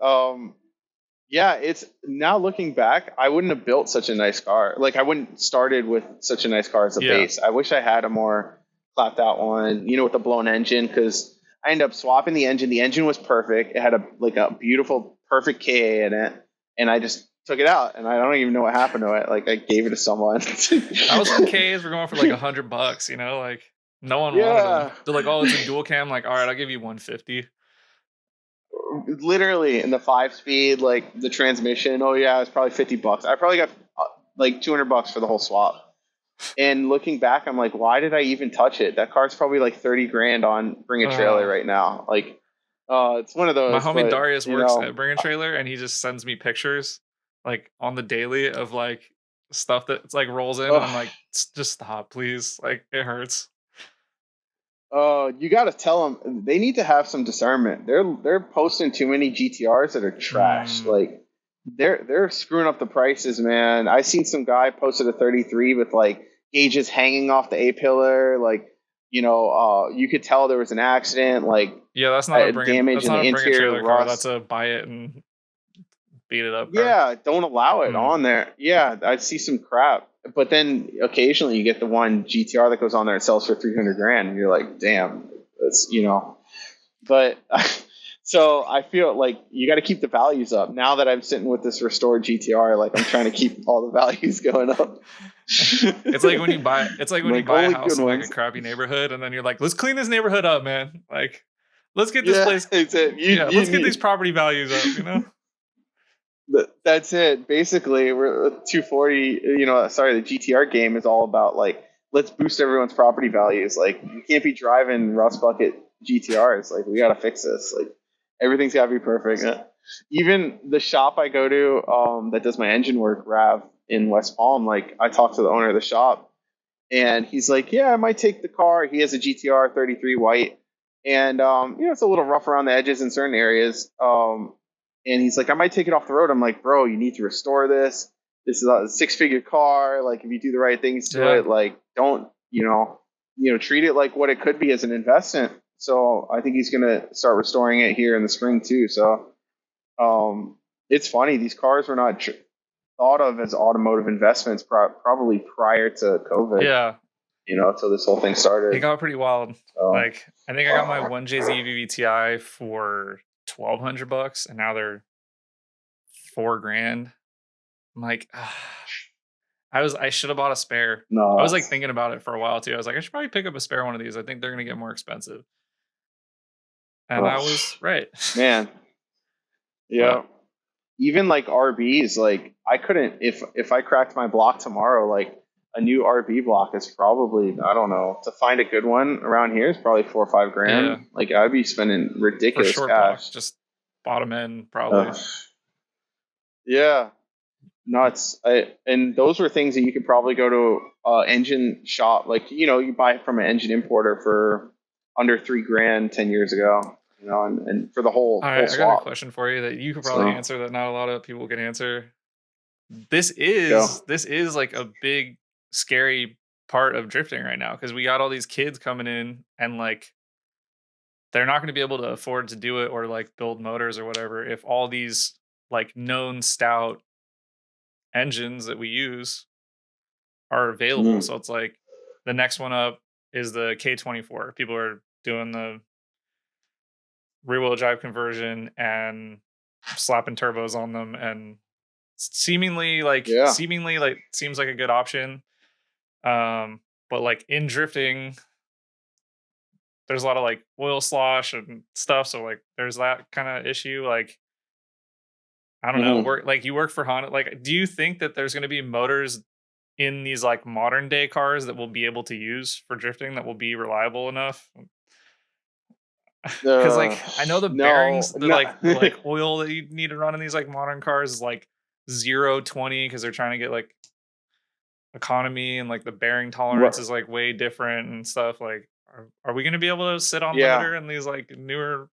Yeah, it's now looking back, I wouldn't have built such a nice car. Like I wouldn't started with such a nice car as a Yeah. base. I wish I had a more clapped out one, with the blown engine, because I ended up swapping the engine. The engine was perfect. It had a beautiful, perfect KA in it, and I just took it out, and I don't even know what happened to it. Like I gave it to someone. That was when Ks were going for like $100, like no one wanted them. Yeah. They're like, "Oh, it's a dual cam." Like, all right, I'll give you 150. Literally in the 5-speed, like the transmission. Oh yeah, it's probably $50. I probably got like $200 for the whole swap. And looking back, I'm like, why did I even touch it? That car's probably like 30 grand on Bring a Trailer Uh, right now. Like, it's one of my those. homie But Darius works at Bring a Trailer, and he just sends me pictures like on the daily of like stuff that it's like rolls in, and I'm ugh, like, Just stop, please. Like it hurts." you got to tell them they need to have some discernment. They're posting too many GTRs that are trash. Mm, Like they're screwing up the prices, man. I seen some guy posted a 33 with like gauges hanging off the A pillar. Like you could tell there was an accident. Like yeah, damage that's in not the a bring a interior, trailer car. That's rust. a buy it and beat it up car. Yeah, don't allow it Mm. on there. Yeah, I see some crap. But then occasionally you get the one GTR that goes on there and sells for 300 grand, and you're like, damn, that's. But so I feel like you got to keep the values up. Now that I'm sitting with this restored GTR, like I'm trying to keep all the values going up. It's like when you buy Like a only house good in like a ones. crappy neighborhood, and then you're like, let's clean this neighborhood up, man. Like, let's get this Yeah, place. it's it. Yeah, You let's get these need property values up. that's it. Basically, we're 240. Sorry, the GTR game is all about like let's boost everyone's property values. Like you can't be driving rust bucket GTRs. Like we got to fix this. Like everything's got to be perfect. Even the shop I go to that does my engine work, Rav in West Palm. Like I talked to the owner of the shop, and he's like, "Yeah, I might take the car." He has a GTR 33 white, and it's a little rough around the edges in certain areas. And he's like, "I might take it off the road." I'm like, "Bro, you need to restore this. this is a 6-figure car. Like if you do the right things to it, like don't, treat it like what it could be as an investment. So I think he's going to start restoring it here in the spring too. So it's funny. These cars were not thought of as automotive investments probably prior to COVID. Yeah. So this whole thing started. It got pretty wild. Like I think I got my 1JZ VVTi for $1,200, and now they're $4,000. I'm like, I should have bought a spare. No, I was like thinking about it for a while too. I was like, I should probably pick up a spare one of these. I think they're gonna get more expensive. And I was right. Man. Yeah. Even like RBs, like I couldn't if I cracked my block tomorrow, like a new RB block is probably, I don't know, to find a good one around here is probably $4 or $5 grand. Yeah. Like I'd be spending ridiculous for short cash. Blocks, just bottom end probably. Yeah. Nuts. And those were things that you could probably go to engine shop, like you buy it from an engine importer for under $3 grand 10 years ago. And for the whole I got a question for you that you could probably answer that not a lot of people can answer. This is like a big scary part of drifting right now, because we got all these kids coming in and like they're not going to be able to afford to do it or like build motors or whatever if all these like known stout engines that we use are available. So it's like the next one up is the K24. People are doing the rear-wheel drive conversion and slapping turbos on them, and seemingly seems like a good option. But like in drifting, there's a lot of like oil slosh and stuff, so like there's that kind of issue. Like I don't know, you work for Honda. Like, do you think that there's going to be motors in these like modern day cars that we'll be able to use for drifting that will be reliable enough? Because like I know the bearings, like oil that you need to run in these like modern cars is like 0-20, because they're trying to get like economy, and like the bearing tolerance is like way different and stuff. Like, are we going to be able to sit on limiter in these like newer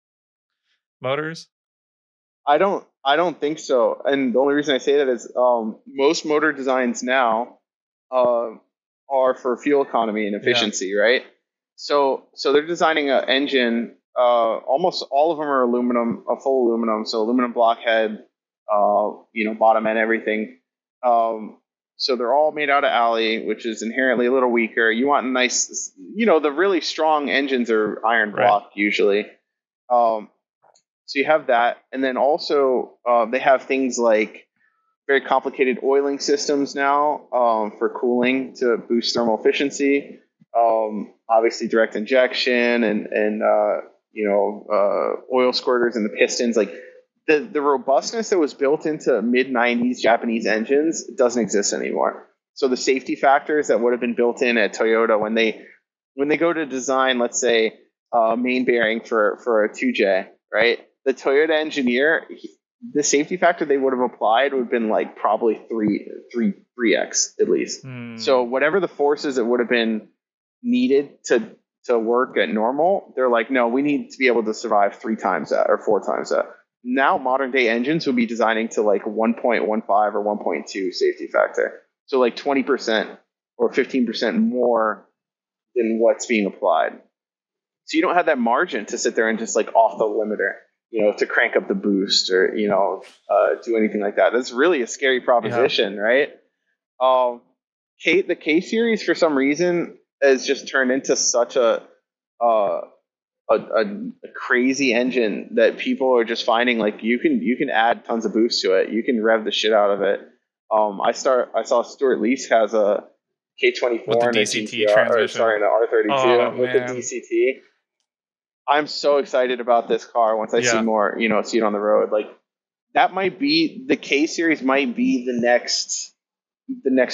motors? I don't think so. And the only reason I say that is most motor designs now are for fuel economy and efficiency, right? So they're designing an engine. Almost all of them are aluminum, a full aluminum. So aluminum block head, bottom end, everything. So they're all made out of alloy, which is inherently a little weaker. You want a nice, the really strong engines are iron block usually. So you have that. And then also they have things like very complicated oiling systems now for cooling to boost thermal efficiency. Obviously direct injection and oil squirters and the pistons. Like the robustness that was built into mid-90s Japanese engines doesn't exist anymore. So the safety factors that would have been built in at Toyota when they go to design, let's say, main bearing for a 2J, right? The Toyota engineer, the safety factor they would have applied would have been like probably 3x at least. So whatever the forces that would have been needed to work at normal, they're like, no, we need to be able to survive 3 times that or 4 times that. Now modern day engines will be designing to like 1.15 or 1.2 safety factor. So like 20% or 15% more than what's being applied. So you don't have that margin to sit there and just like off the limiter, to crank up the boost or, do anything like that. That's really a scary proposition, right? The K series for some reason has just turned into such a crazy engine that people are just finding like you can add tons of boost to it. You can rev the shit out of it. I saw Stuart Lease has a K24 with the and DCT a transmission. an R33 with the DCT. I'm so excited about this car once I see more, see it on the road. Like that might be the K series might be the next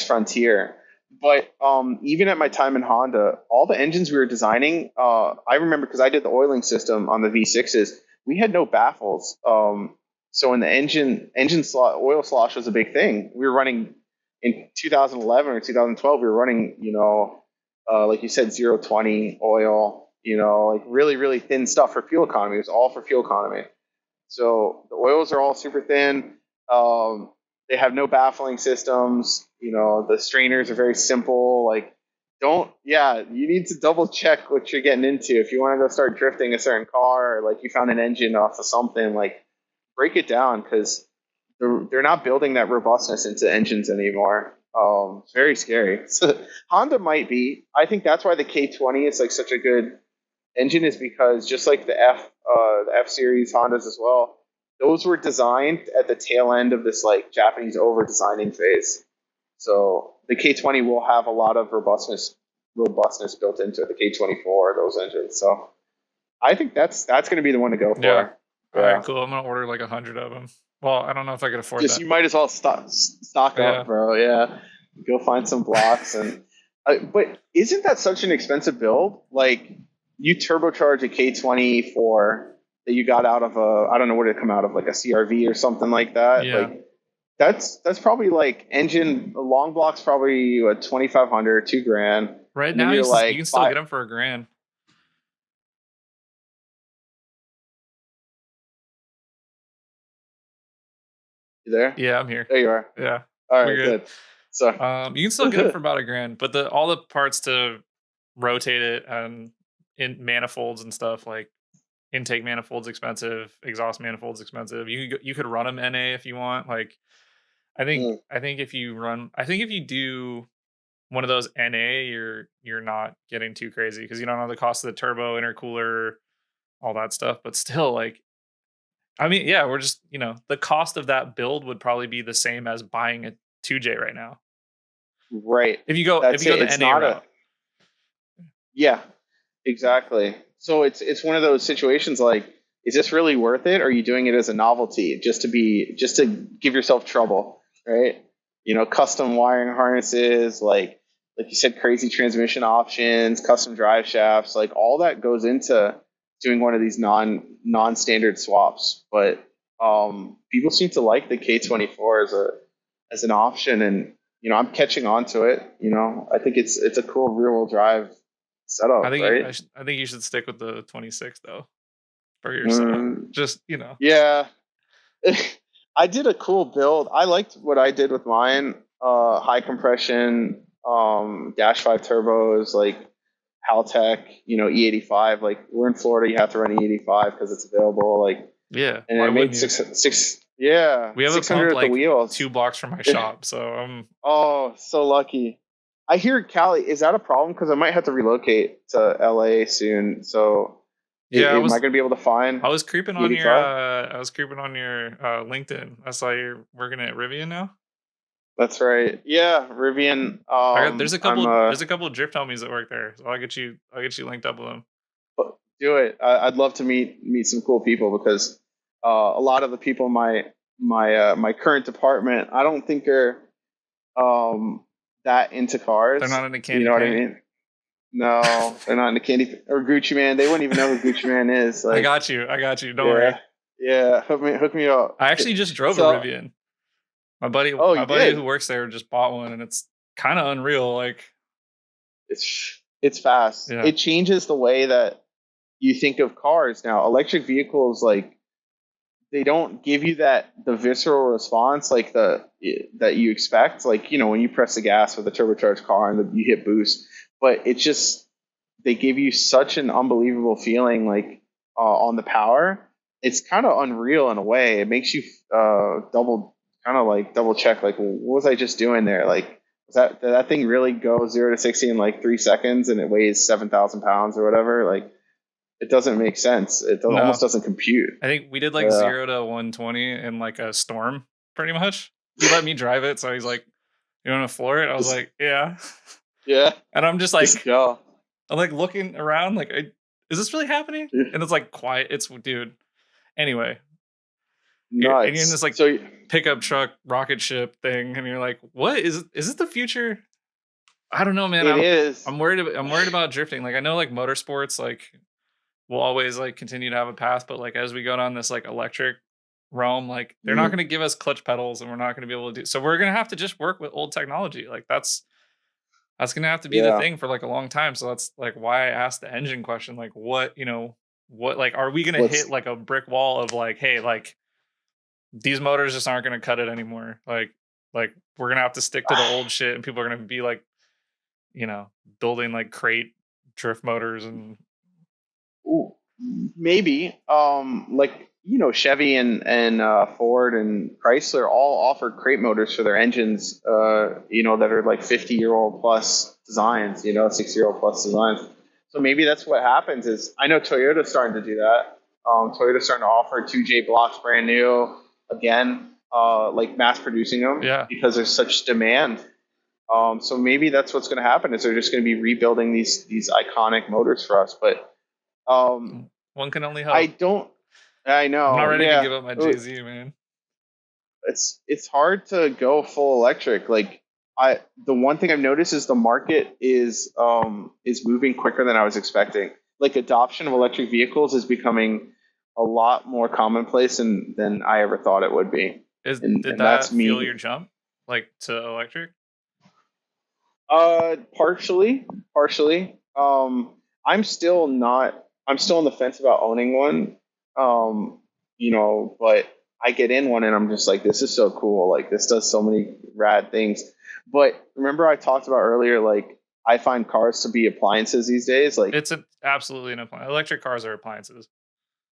frontier. But even at my time in Honda, all the engines we were designing, I remember because I did the oiling system on the V6s, we had no baffles. So in the engine oil slosh was a big thing. We were running in 2011 or 2012, we were running, like you said, 0-20 oil, like really, really thin stuff for fuel economy. It was all for fuel economy. So the oils are all super thin. They have no baffling systems. The strainers are very simple. Like, you need to double check what you're getting into. If you want to go start drifting a certain car, or like you found an engine off of something, like break it down, because they're not building that robustness into engines anymore. It's very scary. So Honda might be. I think that's why the K20 is like such a good engine, is because just like the F series Hondas as well, those were designed at the tail end of this like Japanese over designing phase. So the K20 will have a lot of robustness built into it. The K24, those engines. So I think that's going to be the one to go for. Yeah. All right, cool. I'm gonna order like 100 of them. Well, I don't know if I could afford that. You might as well stock up, bro. Yeah, go find some blocks but isn't that such an expensive build? Like, you turbocharge a K24 that you got out of I don't know where to come out of, like a CRV or something like that. Yeah. Like, that's probably like engine long blocks, probably what, 2,500, $2,000. Right now, you can still get them for $1,000. You there? Yeah, I'm here. There you are. Yeah. All right, good. So you can still get them for about $1,000, but all the parts to rotate it and in manifolds and stuff, like intake manifolds expensive, exhaust manifolds expensive. You could run them NA if you want. Like, I think if you do one of those NA, you're not getting too crazy, because you don't know the cost of the turbo, intercooler, all that stuff. But still, like, I mean, yeah, we're just, the cost of that build would probably be the same as buying a 2J right now. Right. If you go the NA route. Yeah, exactly. So it's one of those situations like, is this really worth it? Or are you doing it as a novelty just to give yourself trouble, right? Custom wiring harnesses, like you said, crazy transmission options, custom drive shafts, like all that goes into doing one of these non-standard swaps. But people seem to like the K24 as an option, and I'm catching on to it. I think it's a cool rear-wheel drive setup. I think right? I think you should stick with the 26 though, for your setup. Just Yeah. I did a cool build. I liked what I did with mine. High compression, dash 5 turbos, like Haltech, E85. Like, we're in Florida, you have to run E85 because it's available. Like, yeah, and I made six. Yeah, we have 600 a pump at the like wheels. 2 blocks from my shop, so I'm. Oh, so lucky. I hear Cali. Is that a problem? Because I might have to relocate to LA soon. So yeah, am I going to be able to find? I was creeping on your LinkedIn. I saw you're working at Rivian now. That's right. Yeah, Rivian. There's a couple of drift homies that work there, so I'll get you linked up with them. Do it. I'd love to meet some cool people, because a lot of the people in my current department, I don't think are that into cars. They're not into candy. You know what I mean? No, they're not into candy or Gucci Man. They wouldn't even know who Gucci Man is. Like, I got you. Don't worry. Yeah, hook me up. I actually just drove a Rivian. My buddy who works there just bought one, and it's kind of unreal. Like, it's fast. Yeah. It changes the way that you think of cars now. Electric vehicles, like, they don't give you the visceral response like that you expect. Like, when you press the gas with a turbocharged car and you hit boost, but it's just, they give you such an unbelievable feeling, like on the power. It's kind of unreal in a way. It makes you double check, like, what was I just doing there? Like, that thing really go 0 to 60 in like 3 seconds, and it weighs 7,000 pounds or whatever? Like, it doesn't make sense. It almost doesn't compute. I think we did like 0 to 120 in like a storm, pretty much. He let me drive it, so he's like, "You want to floor it?" I was like, "Yeah." Yeah. And I'm just like, I'm like looking around, like, is this really happening? And it's like quiet. It's, dude. Anyway. Nice. And you're in this like pickup truck rocket ship thing, and you're like, what is it the future? I don't know, man. It is. I'm worried about drifting. Like, I know like motorsports, like, will always like continue to have a path, but like as we go down this like electric realm, like they're not going to give us clutch pedals, and we're not going to be able to do. So we're going to have to just work with old technology. Like that's going to have to be the thing for like a long time. So that's like why I asked the engine question. Like, what like, are we going to hit like a brick wall of like, hey, like, these motors just aren't going to cut it anymore? Like, Like we're gonna have to stick to the old shit, and people are gonna be like, building like crate drift motors and Ooh, maybe. Like Chevy and Ford and Chrysler all offer crate motors for their engines. That are like 50-year-old plus designs. 60-year-old plus designs. So maybe that's what happens. Is I know Toyota's starting to do that. Toyota's starting to offer 2J blocks brand new again. Like mass producing them because there's such demand. So maybe that's what's going to happen. Is they're just going to be rebuilding these iconic motors for us, but. One can only hope. I know. I'm not ready to give up my JZ, man. It's hard to go full electric. Like the one thing I've noticed is the market is moving quicker than I was expecting. Like adoption of electric vehicles is becoming a lot more commonplace than I ever thought it would be. Did that fuel your jump, like to electric? Partially. I'm still on the fence about owning one. But I get in one and I'm just like, this is so cool. Like this does so many rad things. But remember I talked about earlier, like I find cars to be appliances these days. Like it's absolutely an appliance. Electric cars are appliances.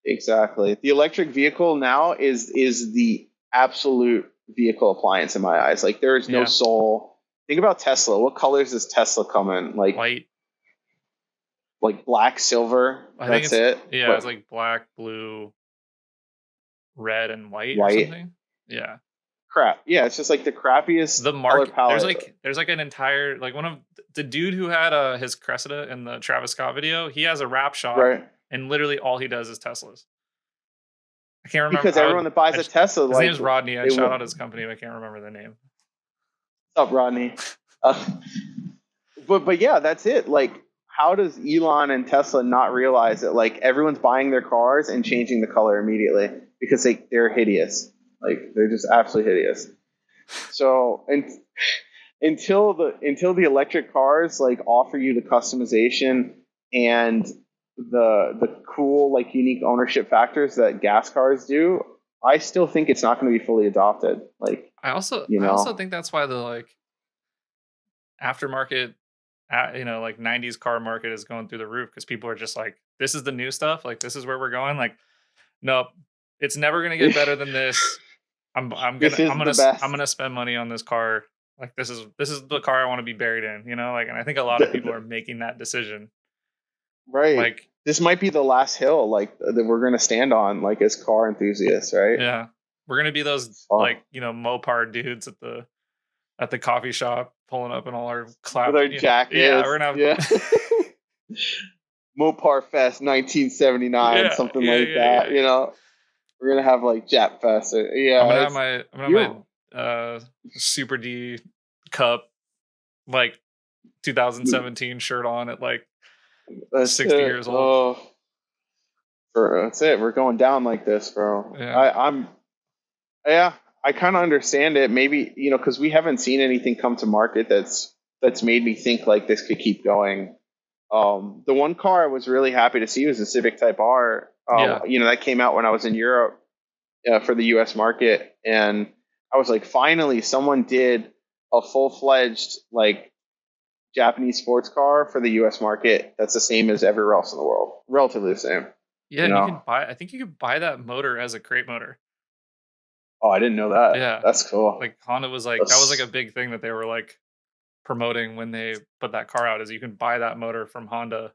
Exactly. The electric vehicle now is the absolute vehicle appliance in my eyes. Like there is no soul. Think about Tesla. What colors does Tesla come in? Like white. Like black, silver. That's it. Yeah, but it's like black, blue, red, and white or something. Yeah. Crap. Yeah, it's just like the crappiest color palette. There's like an entire one of the dude who had his Cressida in the Travis Scott video. He has a wrap shop, and literally all he does is Teslas. I can't remember because everyone that buys a Tesla. His name's Rodney. I shout out his company, but I can't remember the name. What's up, Rodney? But yeah, that's it. Like, how does Elon and Tesla not realize that like everyone's buying their cars and changing the color immediately because they're hideous. Like they're just absolutely hideous. So until the electric cars like offer you the customization and the cool like unique ownership factors that gas cars do, I still think it's not going to be fully adopted. Like I also think that's why the like aftermarket like 90s car market is going through the roof because people are just like, this is the new stuff, like this is where we're going. Like nope, it's never gonna get better than this. I'm gonna spend money on this car. Like this is the car I want to be buried in, like, and I think a lot of people are making that decision. Right. Like this might be the last hill like that we're gonna stand on like as car enthusiasts, right? Yeah. We're gonna be those like, Mopar dudes at the coffee shop pulling up in all our with our jackets. Yeah, we're gonna have Mopar Fest 1979, something like that. We're gonna have like Jap Fest. I'm gonna have my Super D Cup like 2017 shirt on at like 60 years old. That's it. We're going down like this, bro. Yeah. I kind of understand it. Maybe, because we haven't seen anything come to market that's made me think like this could keep going. The one car I was really happy to see was the Civic Type R. That came out when I was in Europe for the U.S. market. And I was like, finally, someone did a full-fledged like Japanese sports car for the U.S. market that's the same as everywhere else in the world. Relatively the same. Yeah, I think you could buy that motor as a crate motor. Oh, I didn't know that. Yeah. That's cool. Like Honda was like, that was like a big thing that they were like promoting when they put that car out, is you can buy that motor from Honda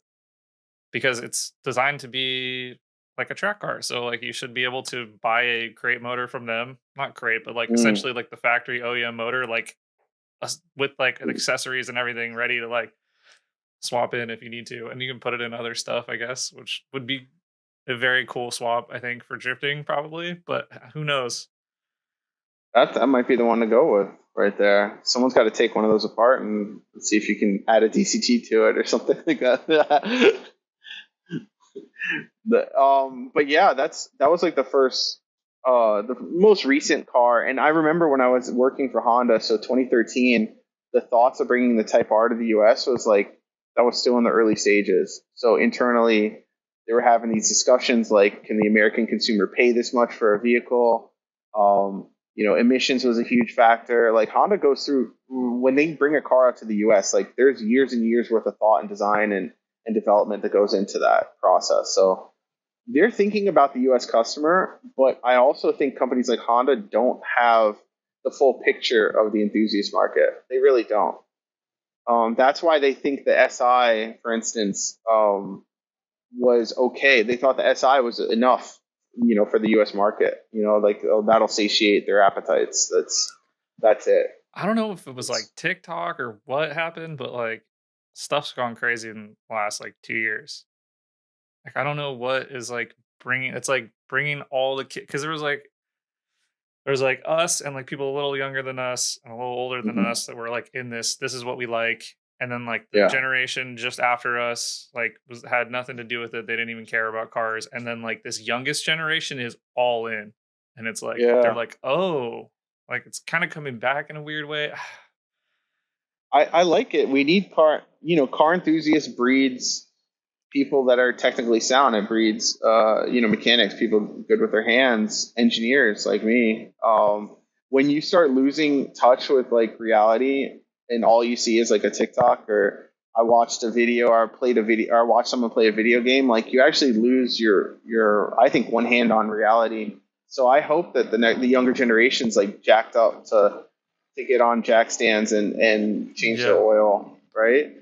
because it's designed to be like a track car. So like you should be able to buy a crate motor from them, not crate, but like essentially like the factory OEM motor, like with like accessories and everything ready to like swap in if you need to. And you can put it in other stuff, I guess, which would be a very cool swap, I think, for drifting probably, but who knows? That might be the one to go with right there. Someone's got to take one of those apart and see if you can add a DCT to it or something like that. But yeah, that was like the most recent car. And I remember when I was working for Honda, so 2013, the thoughts of bringing the Type R to the US was like, that was still in the early stages. So internally, they were having these discussions like, can the American consumer pay this much for a vehicle? emissions was a huge factor. Like Honda goes through when they bring a car out to the US, like there's years and years worth of thought and design and development that goes into that process. So they're thinking about the US customer, but I also think companies like Honda don't have the full picture of the enthusiast market. They really don't. That's why they think the SI, for instance, was okay. They thought the SI was enough, for the US market. Like, oh, that'll satiate their appetites. That's it. I don't know if it was like TikTok or what happened, but like stuff's gone crazy in the last like 2 years. Like I don't know what is like bringing all the kids, because there's like us and like people a little younger than us and a little older than us that were like in this is what we like, and then like the generation just after us like had nothing to do with it. They didn't even care about cars, and then like this youngest generation is all in, and it's like they're like, oh, like it's kind of coming back in a weird way. I like it. We need car enthusiast breeds people that are technically sound. It breeds mechanics, people good with their hands, engineers like me. When you start losing touch with like reality and all you see is like a TikTok, or I watched a video, or played a video, or watched someone play a video game, like you actually lose your I think one hand on reality. So I hope that the younger generation's like jacked up to get on jack stands and change their oil, right?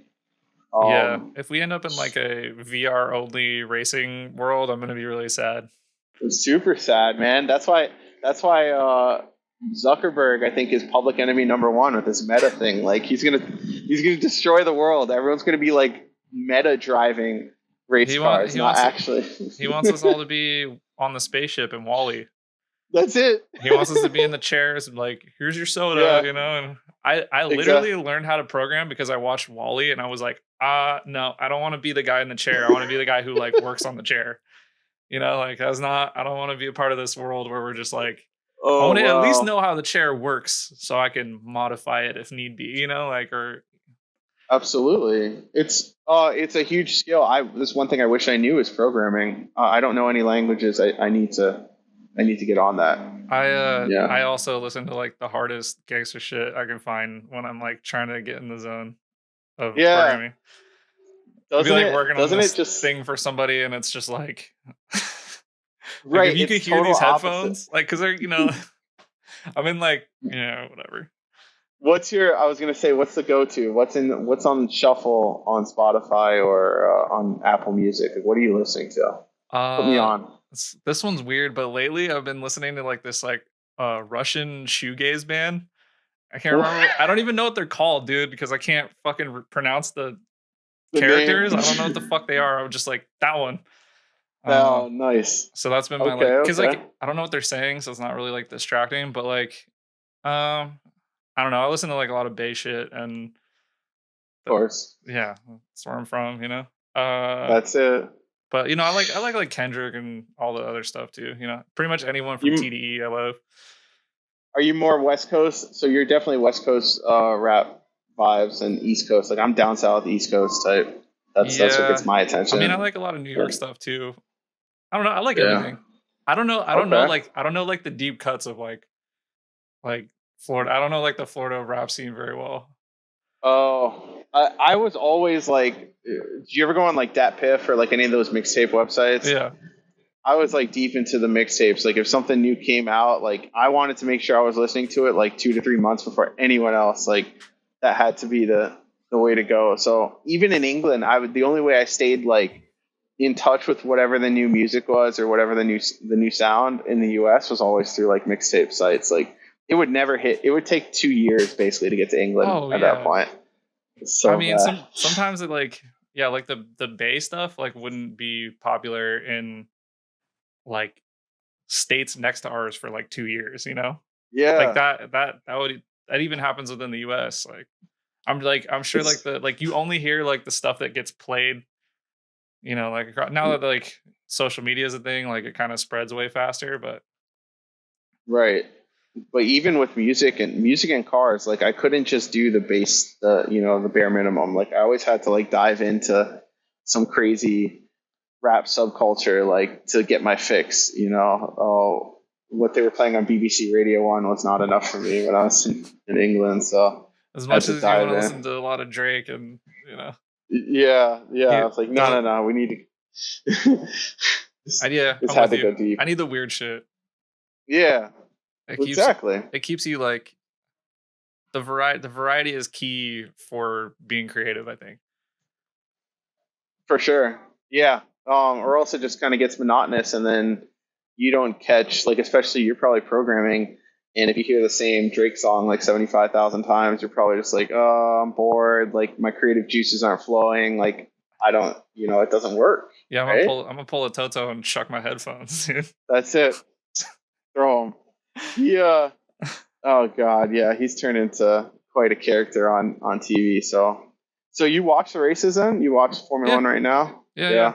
If we end up in like a VR only racing world, I'm gonna be really sad. Super sad, man. That's why Zuckerberg, I think, is public enemy number one with this meta thing. Like he's gonna destroy the world. Everyone's gonna be like meta driving race cars, not actually. He wants us all to be on the spaceship in WALL-E. That's it. He wants us to be in the chairs and like, here's your soda, and I literally learned how to program because I watched WALL-E and I was like, no, I don't want to be the guy in the chair. I want to be the guy who like works on the chair. Like I don't want to be a part of this world where we're just like, I want to at least know how the chair works so I can modify it if need be, Absolutely. It's a huge skill. This one thing I wish I knew is programming. I don't know any languages. I need to get on that. I also listen to like the hardest gangster shit I can find when I'm like trying to get in the zone of programming. Doesn't be like working on this thing for somebody and it's just like, right. If you could hear these headphones, like, cause they're, I'm in like, whatever. What's the go-to? What's on shuffle on Spotify or on Apple Music? What are you listening to? Put me on. This one's weird, but lately I've been listening to like this like Russian shoegaze band. I can't remember. I don't even know what they're called, dude, because I can't fucking pronounce the characters. I don't know what the fuck they are. I'm just like that one. Oh, nice. So that's been my because like I don't know what they're saying, so it's not really like distracting. But like, I don't know. I listen to like a lot of bass shit, and of course, yeah, that's where I'm from. That's it. But I like Kendrick and all the other stuff too. Pretty much anyone from TDE I love. Are you more West Coast? So you're definitely West Coast rap vibes and East Coast. Like I'm down south, East Coast type. That's what gets my attention. I mean, I like a lot of New York stuff too. I don't know. I like everything. I don't know. I don't know like the deep cuts of like Florida. I don't know like the Florida rap scene very well. Oh, I was always like, did you ever go on like Dat Piff or like any of those mixtape websites? Yeah. I was like deep into the mixtapes. Like if something new came out, like I wanted to make sure I was listening to it like 2 to 3 months before anyone else. Like that had to be the way to go. So even in England, the only way I stayed like in touch with whatever the new music was or whatever the new sound in the US was always through like mixtape sites. Like it would never hit. It would take 2 years basically to get to England at that point. So I mean, sometimes it like the Bay stuff like wouldn't be popular in like states next to ours for like 2 years, Yeah. Like that even happens within the US. Like I'm sure like you only hear like the stuff that gets played, like now that like social media is a thing, like it kind of spreads way faster, but right. But even with music and cars, like I couldn't just do the base, the bare minimum. Like I always had to like dive into some crazy rap subculture, like to get my fix, what they were playing on BBC Radio 1 was not enough for me when I was in England. So As I had much to as you want dive to in. listen to a lot of Drake and, you know. Yeah. I was like, the- no, we need to. this I'm had with to you. go deep. I need the weird shit. Yeah, exactly. It keeps you like the variety is key for being creative, I think. For sure. Yeah. Or else it just kind of gets monotonous, and then you don't catch, like, especially you're probably programming, and if you hear the same Drake song like 75,000 times, you're probably just like, oh, I'm bored. Like, my creative juices aren't flowing. Like, I don't, it doesn't work. Yeah, right? I'm gonna pull a Toto and chuck my headphones. That's it. Throw him. Yeah. Oh God. Yeah. He's turned into quite a character on TV. So you watch the races then? You watch Formula One right now? Yeah.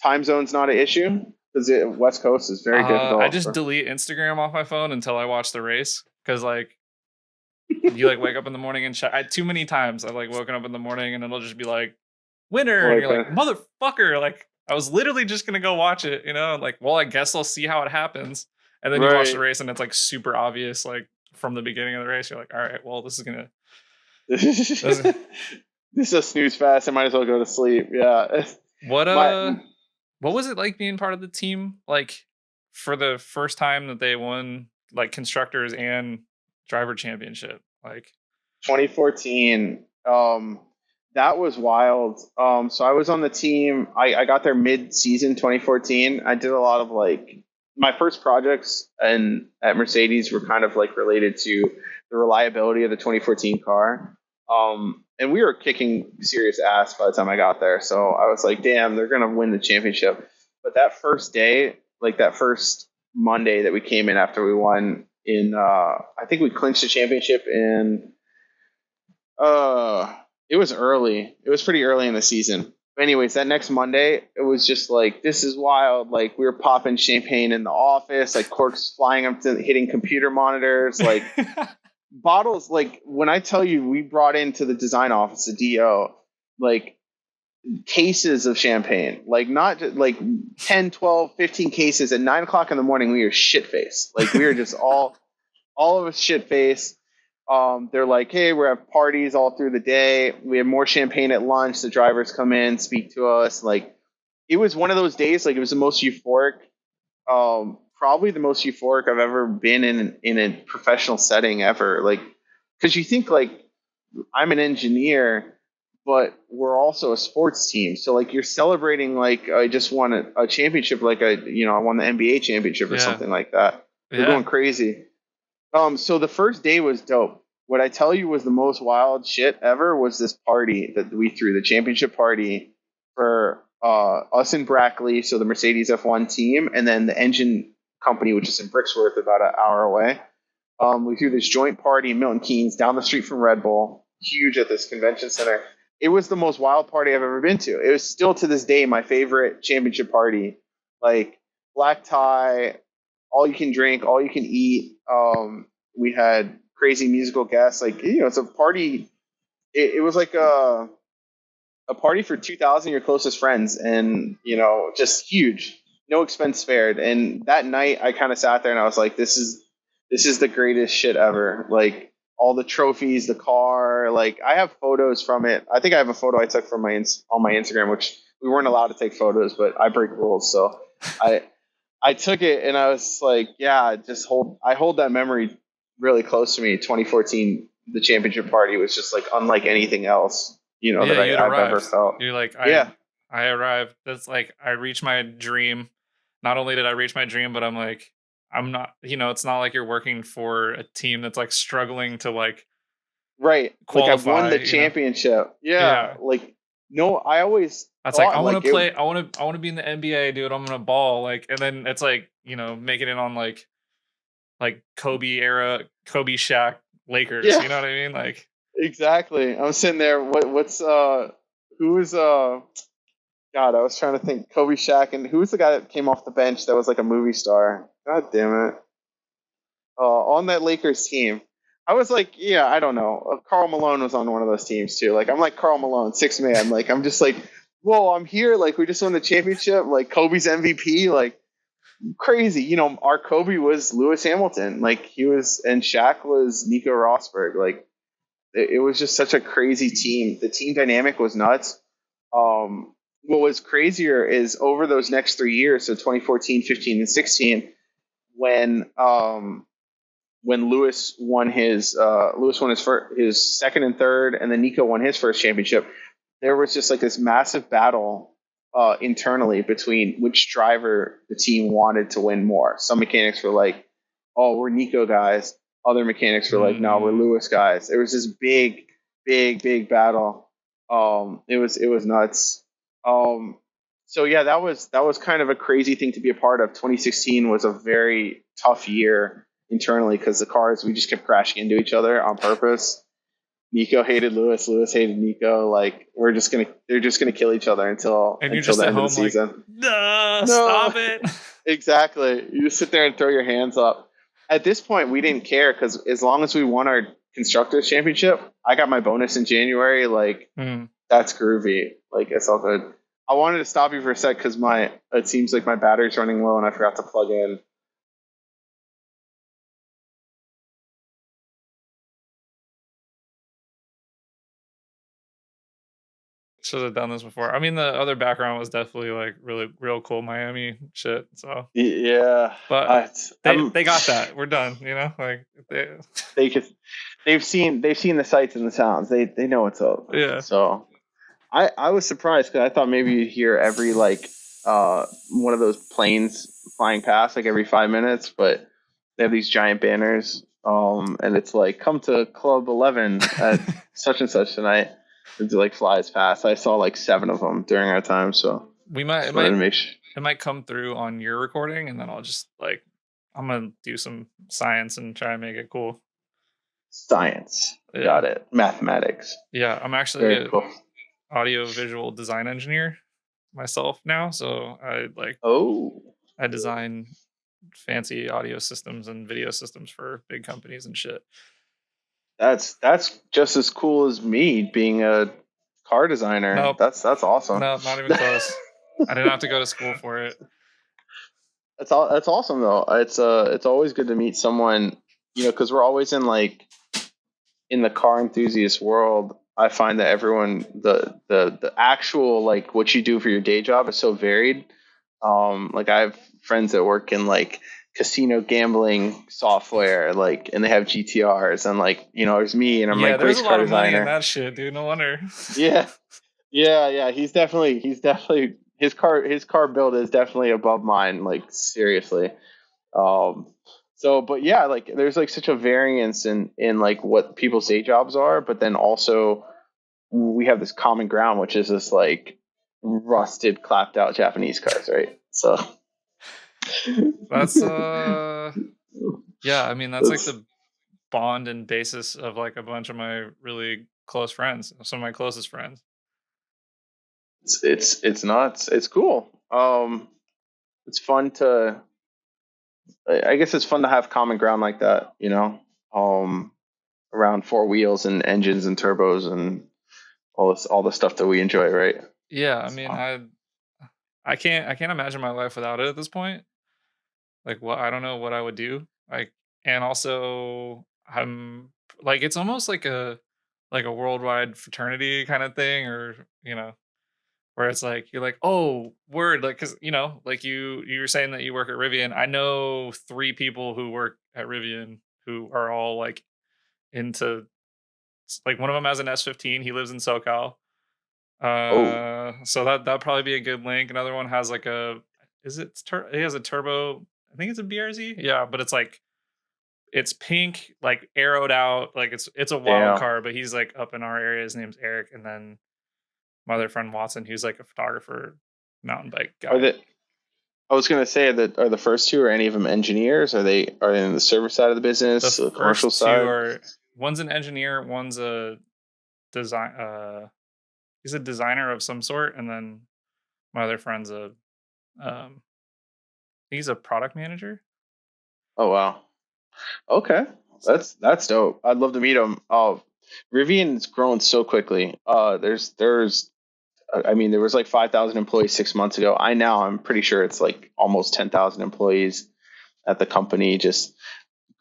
Time zone's not an issue because West Coast is very difficult. I just delete Instagram off my phone until I watch the race because like you like wake up in the morning and check. Too many times I've like woken up in the morning and it'll just be like winner, and you're like motherfucker. Like I was literally just gonna go watch it, like well I guess I'll see how it happens, and then you watch the race and it's like super obvious like from the beginning of the race. You're like, all right, well this is gonna. This is a snooze fest. I might as well go to sleep. Yeah. What was it like being part of the team, like for the first time that they won like constructors and driver championship? Like 2014. That was wild. So I was on the team. I got there mid-season 2014. I did a lot of like my first projects at Mercedes were kind of like related to the reliability of the 2014 car. And we were kicking serious ass by the time I got there. So I was like, damn, they're going to win the championship. But that first day, like that first Monday that we came in after we won I think we clinched the championship in, it was early. It was pretty early in the season. Anyways, that next Monday, it was just like, this is wild. Like we were popping champagne in the office, like corks flying up to hitting computer monitors, like bottles. Like when I tell you, we brought into the design office, the DO, like cases of champagne, like not just like 10, 12, 15 cases at 9:00 in the morning. We were shit faced. Like we were just all of us shit faced. They're like, hey, we're at parties all through the day. We have more champagne at lunch. The drivers come in, speak to us. Like, it was one of those days. Like, it was the most euphoric, probably the most euphoric I've ever been in a professional setting ever. Like, because you think like I'm an engineer, but we're also a sports team. So like you're celebrating like I just won a championship, like I won the NBA championship or something like that. We're going crazy. So the first day was dope. What I tell you was the most wild shit ever was this party that we threw, the championship party for us in Brackley, so the Mercedes F1 team, and then the engine company, which is in Brixworth, about an hour away. We threw this joint party in Milton Keynes, down the street from Red Bull, huge at this convention center. It was the most wild party I've ever been to. It was still to this day my favorite championship party. Like black tie, all you can drink, all you can eat. We had crazy musical guests. Like, it's a party. It was like a party for 2,000 of your closest friends, and just huge, no expense spared. And that night, I kind of sat there and I was like, this is the greatest shit ever. Like all the trophies, the car. Like I have photos from it. I think I have a photo I took from on my Instagram, which we weren't allowed to take photos, but I break rules, so I took it and I was like, yeah, I hold that memory really close to me. 2014, the championship party was just like unlike anything else, that I've ever felt. You're like, I arrived. That's like, I reached my dream. Not only did I reach my dream, but I'm like, I'm not, it's not like you're working for a team that's like struggling to like, right. Qualify, like I won the championship. Yeah. Like, no, I always, that's like, I want to play. I want to be in the NBA, dude. I'm going to ball. Like, and then it's like, making it on like Kobe era, Kobe Shaq Lakers. Yeah. You know what I mean? Like, exactly. I'm sitting there. God, I was trying to think. Kobe Shaq, and who was the guy that came off the bench that was like a movie star? God damn it. On that Lakers team. I was like, yeah, I don't know. Karl Malone was on one of those teams too. Like, I'm like Karl Malone, 6-man. Like, I'm just like, whoa, I'm here. Like, we just won the championship. Like, Kobe's MVP. Like, crazy. You know, our Kobe was Lewis Hamilton. Like he was, and Shaq was Nico Rosberg. Like it was just such a crazy team. The team dynamic was nuts. What was crazier is over those next 3 years, so 2014, 15, and 16, when Lewis won his second and third, and then Nico won his first championship. There was just like this massive battle internally between which driver the team wanted to win more. Some mechanics were like, "Oh, we're Nico guys." Other mechanics were like, "No, we're Lewis guys." It was this big battle. It was nuts. So yeah, that was kind of a crazy thing to be a part of. 2016 was a very tough year internally because the cars, we just kept crashing into each other on purpose. Nico hated Lewis. Lewis hated Nico. Like they're just gonna kill each other until And you're just the at end of home the season. no, No, stop it. exactly. You just sit there and throw your hands up. At this point, we didn't care because as long as we won our constructors championship, I got my bonus in January. Like that's groovy. Like it's all good. I wanted to stop you for a sec because it seems like my battery's running low and I forgot to plug in. Should have done this before. I mean, the other background was definitely like really real cool Miami shit. So Yeah, but they got that. We're done. You know, like they've seen the sights and the sounds. They know what's up. Yeah. So I was surprised because I thought maybe you'd hear every one of those planes flying past like every 5 minutes, but they have these giant banners. And it's like, come to Club 11 at such and such tonight. It like flies past. I saw like 7 of them during our time. So it might come through on your recording, and then I'll just I'm gonna do some science and try and make it cool. Science, got it. Mathematics. Yeah, I'm actually an audio visual design engineer myself now, so I design fancy audio systems and video systems for big companies and shit. That's just as cool as me being a car designer. Nope. That's awesome. No, not even close. I didn't have to go to school for it. That's awesome though. It's always good to meet someone, because we're always in the car enthusiast world. I find that everyone the actual what you do for your day job is so varied. I have friends that work in casino gambling software, and they have GTRs, and there's me, and I'm there's race a car lot of designer. money in that shit, dude. No wonder. Yeah. He's definitely his car build is definitely above mine, seriously. But yeah, there's such a variance in what people's day jobs are, but then also we have this common ground, which is this rusted, clapped out Japanese cars, right? So that's yeah, I mean that's the bond and basis of a bunch of my really close friends, some of my closest friends. It's nuts. It's cool. It's fun to, I guess it's fun to have common ground like that, around 4 wheels and engines and turbos and all the stuff that we enjoy, right? Yeah, I mean, I can't imagine my life without it at this point. I don't know what I would do. And also I'm it's almost like a worldwide fraternity kind of thing, or where it's you're oh, word, because you were saying that you work at Rivian. I know 3 people who work at Rivian who are all into one of them has an S15. He lives in SoCal. So that'd probably be a good link. Another one has he has a turbo, I think it's a BRZ. Yeah, but it's pink, arrowed out, it's a wild car, but he's up in our area. His name's Eric. And then my other friend Watson, who's a photographer, mountain bike guy. I was gonna say that, are the first 2, are any of them engineers? Are they in the service side of the business, the commercial side? One's an engineer, one's a design. He's a designer of some sort, and then my other friend's he's a product manager. Oh wow. Okay. That's dope. I'd love to meet him. Rivian's grown so quickly. There's I mean, there was like 5,000 employees 6 months ago. I'm pretty sure it's like almost 10,000 employees at the company, just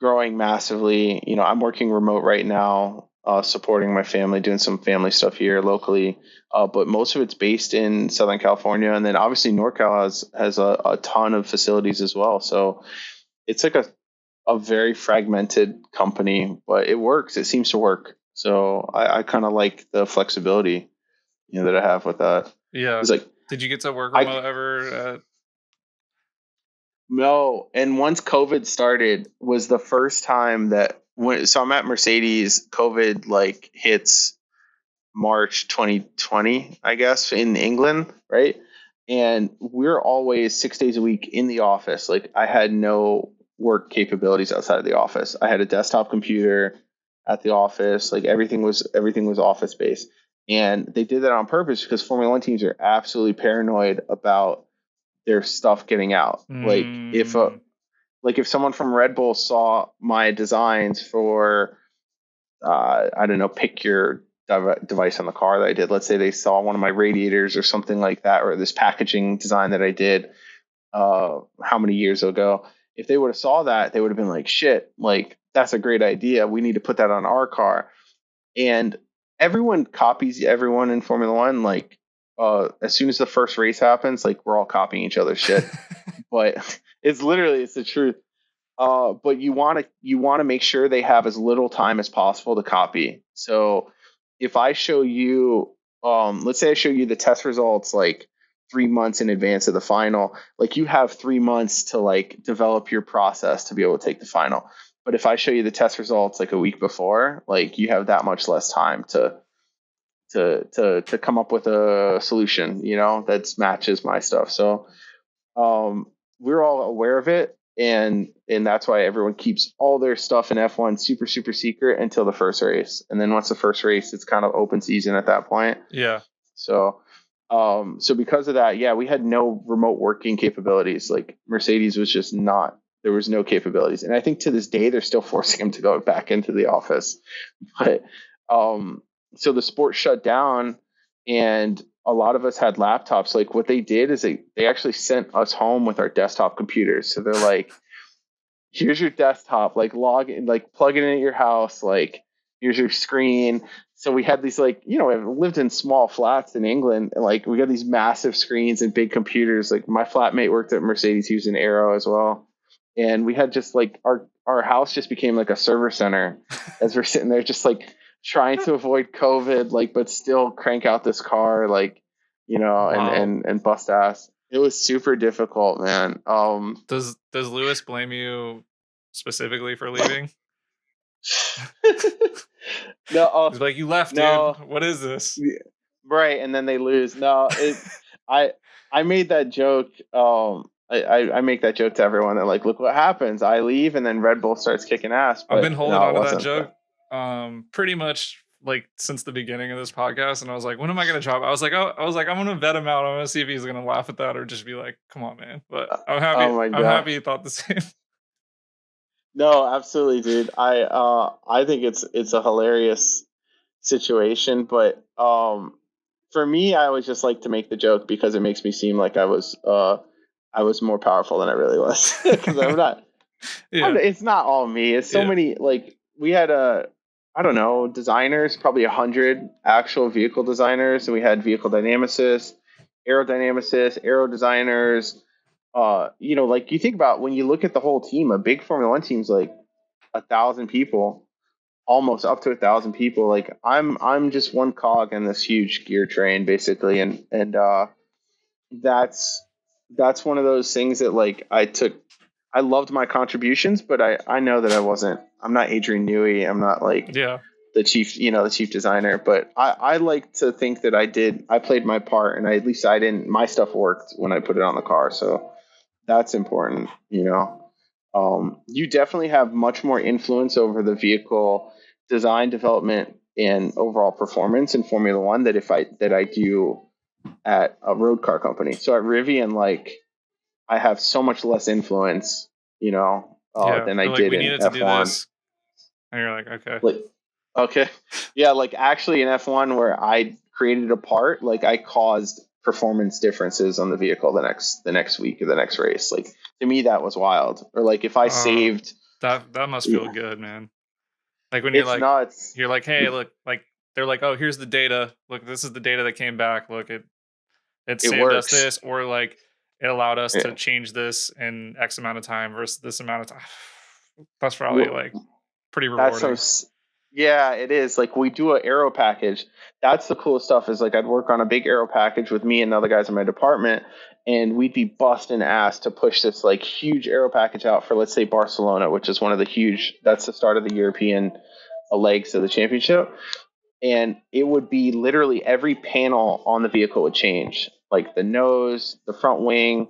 growing massively. I'm working remote right now, supporting my family, doing some family stuff here locally. But most of it's based in Southern California. And then obviously NorCal has a ton of facilities as well. So it's like a very fragmented company, but it works. It seems to work. So I kind of like the flexibility, that I have with that. Yeah. It's like, did you get to work remote ever? No. And once COVID started was the first time so I'm at Mercedes, COVID like hits March 2020, I guess, in England, right? And we're always 6 days a week in the office. Like I had no work capabilities outside of the office. I had a desktop computer at the office. Like everything was office based. And they did that on purpose because Formula One teams are absolutely paranoid about their stuff getting out. If someone from Red Bull saw my designs for I don't know, pick your device on the car that I did. Let's say they saw one of my radiators or something like that, or this packaging design that I did how many years ago. If they would have saw that, they would have been like, shit, like that's a great idea. We need to put that on our car. And everyone copies everyone in Formula One. Like as soon as the first race happens, like we're all copying each other's shit. But it's the truth. But you want to make sure they have as little time as possible to copy. So if I show you, let's say I show you the test results like 3 months in advance of the final, like you have 3 months to like develop your process to be able to take the final. But if I show you the test results like a week before, like you have that much less time to come up with a solution, that matches my stuff. So we're all aware of it, and that's why everyone keeps all their stuff in F1 super super secret until the first race, and then once the first race, it's kind of open season at that point. Yeah. So because of that, yeah, we had no remote working capabilities. Like Mercedes was just not. There was no capabilities, and I think to this day they're still forcing them to go back into the office. But so the sport shut down, and a lot of us had laptops. Like what they did is they actually sent us home with our desktop computers. So they're like, here's your desktop, like log in, like plug it in at your house, like here's your screen. So we had these like, we lived in small flats in England, and like we got these massive screens and big computers. Like my flatmate worked at Mercedes, he was in Aero as well. And we had just like our house just became like a server center as we're sitting there just like trying to avoid COVID, like, but still crank out this car, like, Wow. and bust ass. It was super difficult, man. Does Lewis blame you specifically for leaving? No, he's like, you left, no, dude. What is this? Right, and then they lose. No, I made that joke. I make that joke to everyone that like, look what happens. I leave, and then Red Bull starts kicking ass. But I've been holding on to that wasn't. joke pretty much like since the beginning of this podcast, and I was like, when am I gonna drop? I was like, I'm gonna vet him out. I'm gonna see if he's gonna laugh at that or just be like, come on, man. But I'm happy. Oh my God. I'm happy he thought the same. No, absolutely, dude. I think it's a hilarious situation, but for me, I always just like to make the joke because it makes me seem like I was more powerful than I really was, because I'm not. Yeah. It's not all me. It's so many. Like we had I don't know, designers, probably 100 actual vehicle designers, and we had vehicle dynamicists, aerodynamicists, aero designers. Like you think about when you look at the whole team, a big Formula One team's like 1,000 people, almost up to 1,000 people. Like I'm just one cog in this huge gear train, basically, and that's one of those things that like I loved my contributions, but I know that I'm not Adrian Newey. I'm not like the chief designer, but I like to think that I played my part, and at least my stuff worked when I put it on the car. So that's important. You definitely have much more influence over the vehicle design, development, and overall performance in Formula One that I do at a road car company. So at Rivian, like I have so much less influence, than I did we in needed F1. To do this. And you're like, okay. Okay. Yeah, like actually in F1 where I created a part, like I caused performance differences on the vehicle the next week or the next race. Like to me, that was wild. Or like if I saved, that must feel good, man. Like when it's nuts. you're like, hey, look, like they're like, oh, here's the data. Look, this is the data that came back. Look, it It saved us works. this, or like it allowed us to Yeah. change this in X amount of time versus this amount of time. That's probably like pretty That's rewarding. yeah, it is. Like we do an aero package. That's the coolest stuff is like I'd work on a big aero package with me and the other guys in my department, and we'd be busting ass to push this like huge aero package out for, let's say, Barcelona, which is one of the huge, that's the start of the European legs of the championship. And it would be literally every panel on the vehicle would change, like the nose, the front wing,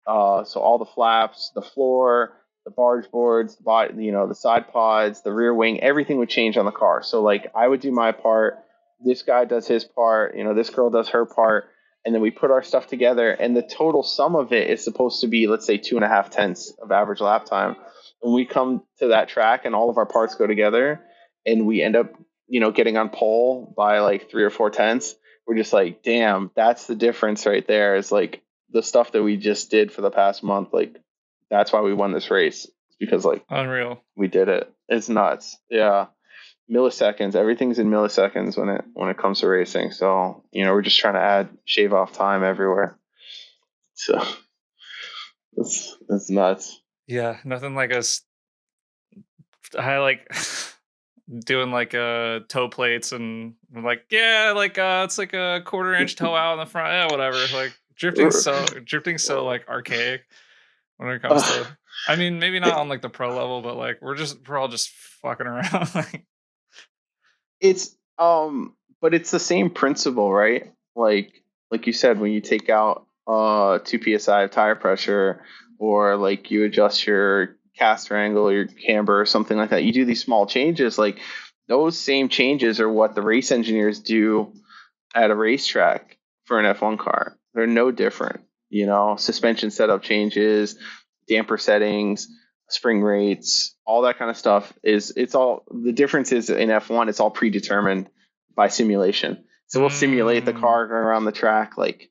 so all the flaps, the floor, the barge boards, the body, the side pods, the rear wing, everything would change on the car. So like I would do my part, this guy does his part, this girl does her part, and then we put our stuff together, and the total sum of it is supposed to be, let's say, 2.5 tenths of average lap time. When we come to that track and all of our parts go together, and we end up, getting on pole by like 3 or 4 tenths, we're just like, damn, that's the difference right there. Is like the stuff that we just did for the past month. Like that's why we won this race. It's because like Unreal. we did it. It's nuts. Yeah. Milliseconds. Everything's in milliseconds when it comes to racing. So, we're just trying to shave off time everywhere. So it's nuts. Yeah, nothing like us. I like doing like toe plates and I'm like, yeah, like it's like a 1/4 inch toe out in the front, yeah, whatever. Like drifting so like archaic when it comes to, I mean, maybe not on like the pro level, but like we're all just fucking around. Like It's but it's the same principle, right? Like you said, when you take out 2 psi of tire pressure, or like you adjust your caster angle, your camber, or something like that, you do these small changes. Like those same changes are what the race engineers do at a racetrack for an F1 car. They're no different. Suspension setup changes, damper settings, spring rates, all that kind of stuff it's all, the difference is in F1, it's all predetermined by simulation. So we'll simulate the car going around the track like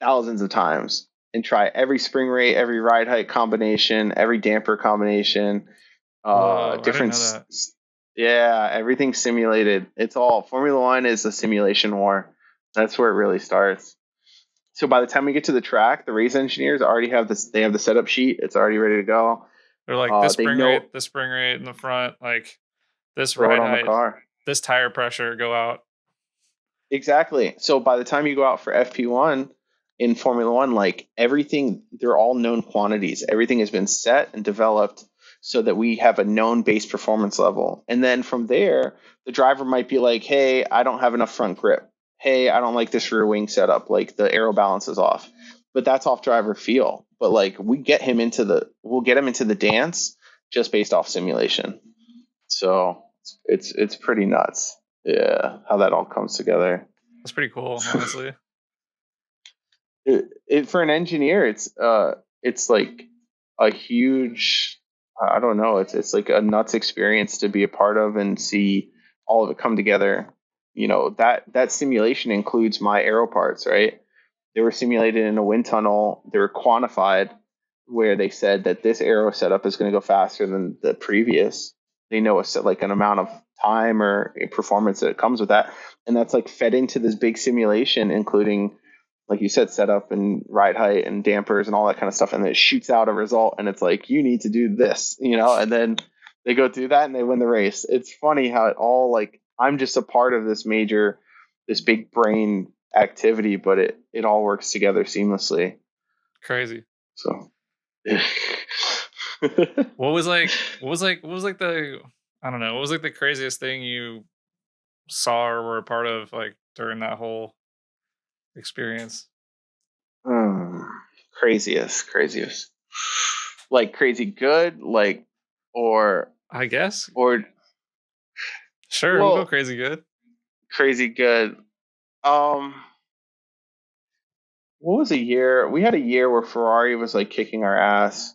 thousands of times and try every spring rate, every ride height combination, every damper combination, whoa, I didn't different. know that. Yeah, everything's simulated. It's all, Formula One is a simulation war. That's where it really starts. So by the time we get to the track, the race engineers already have this. They have the setup sheet. It's already ready to go. They're like this They spring know, rate in the front, like this throw it ride on the height, car. this tire pressure, go out. Exactly. So by the time you go out for FP1 in Formula One, like everything, they're all known quantities. Everything has been set and developed so that we have a known base performance level. And then from there, the driver might be like, hey, I don't have enough front grip. Hey, I don't like this rear wing setup. Like the aero balance is off. But that's off driver feel. But like we'll get him into the dance just based off simulation. So it's pretty nuts. Yeah, how that all comes together. That's pretty cool, honestly. For an engineer, it's like a huge, I don't know, it's like a nuts experience to be a part of and see all of it come together. That simulation includes my aero parts, right? They were simulated in a wind tunnel. They were quantified where they said that this aero setup is going to go faster than the previous. They know like an amount of time or performance that comes with that, and that's like fed into this big simulation, including, like you said, setup and ride height and dampers and all that kind of stuff, and then it shoots out a result, and it's like, you need to do this, and then they go do that and they win the race. It's funny how it all, like, I'm just a part of this big brain activity, but it all works together seamlessly. Crazy. So what was like the, I don't know, what was like the craziest thing you saw or were a part of like during that whole experience? Craziest, like crazy good, like, or I guess. or Sure, we'll go crazy good. Crazy good. What was a year? We had a year where Ferrari was like kicking our ass.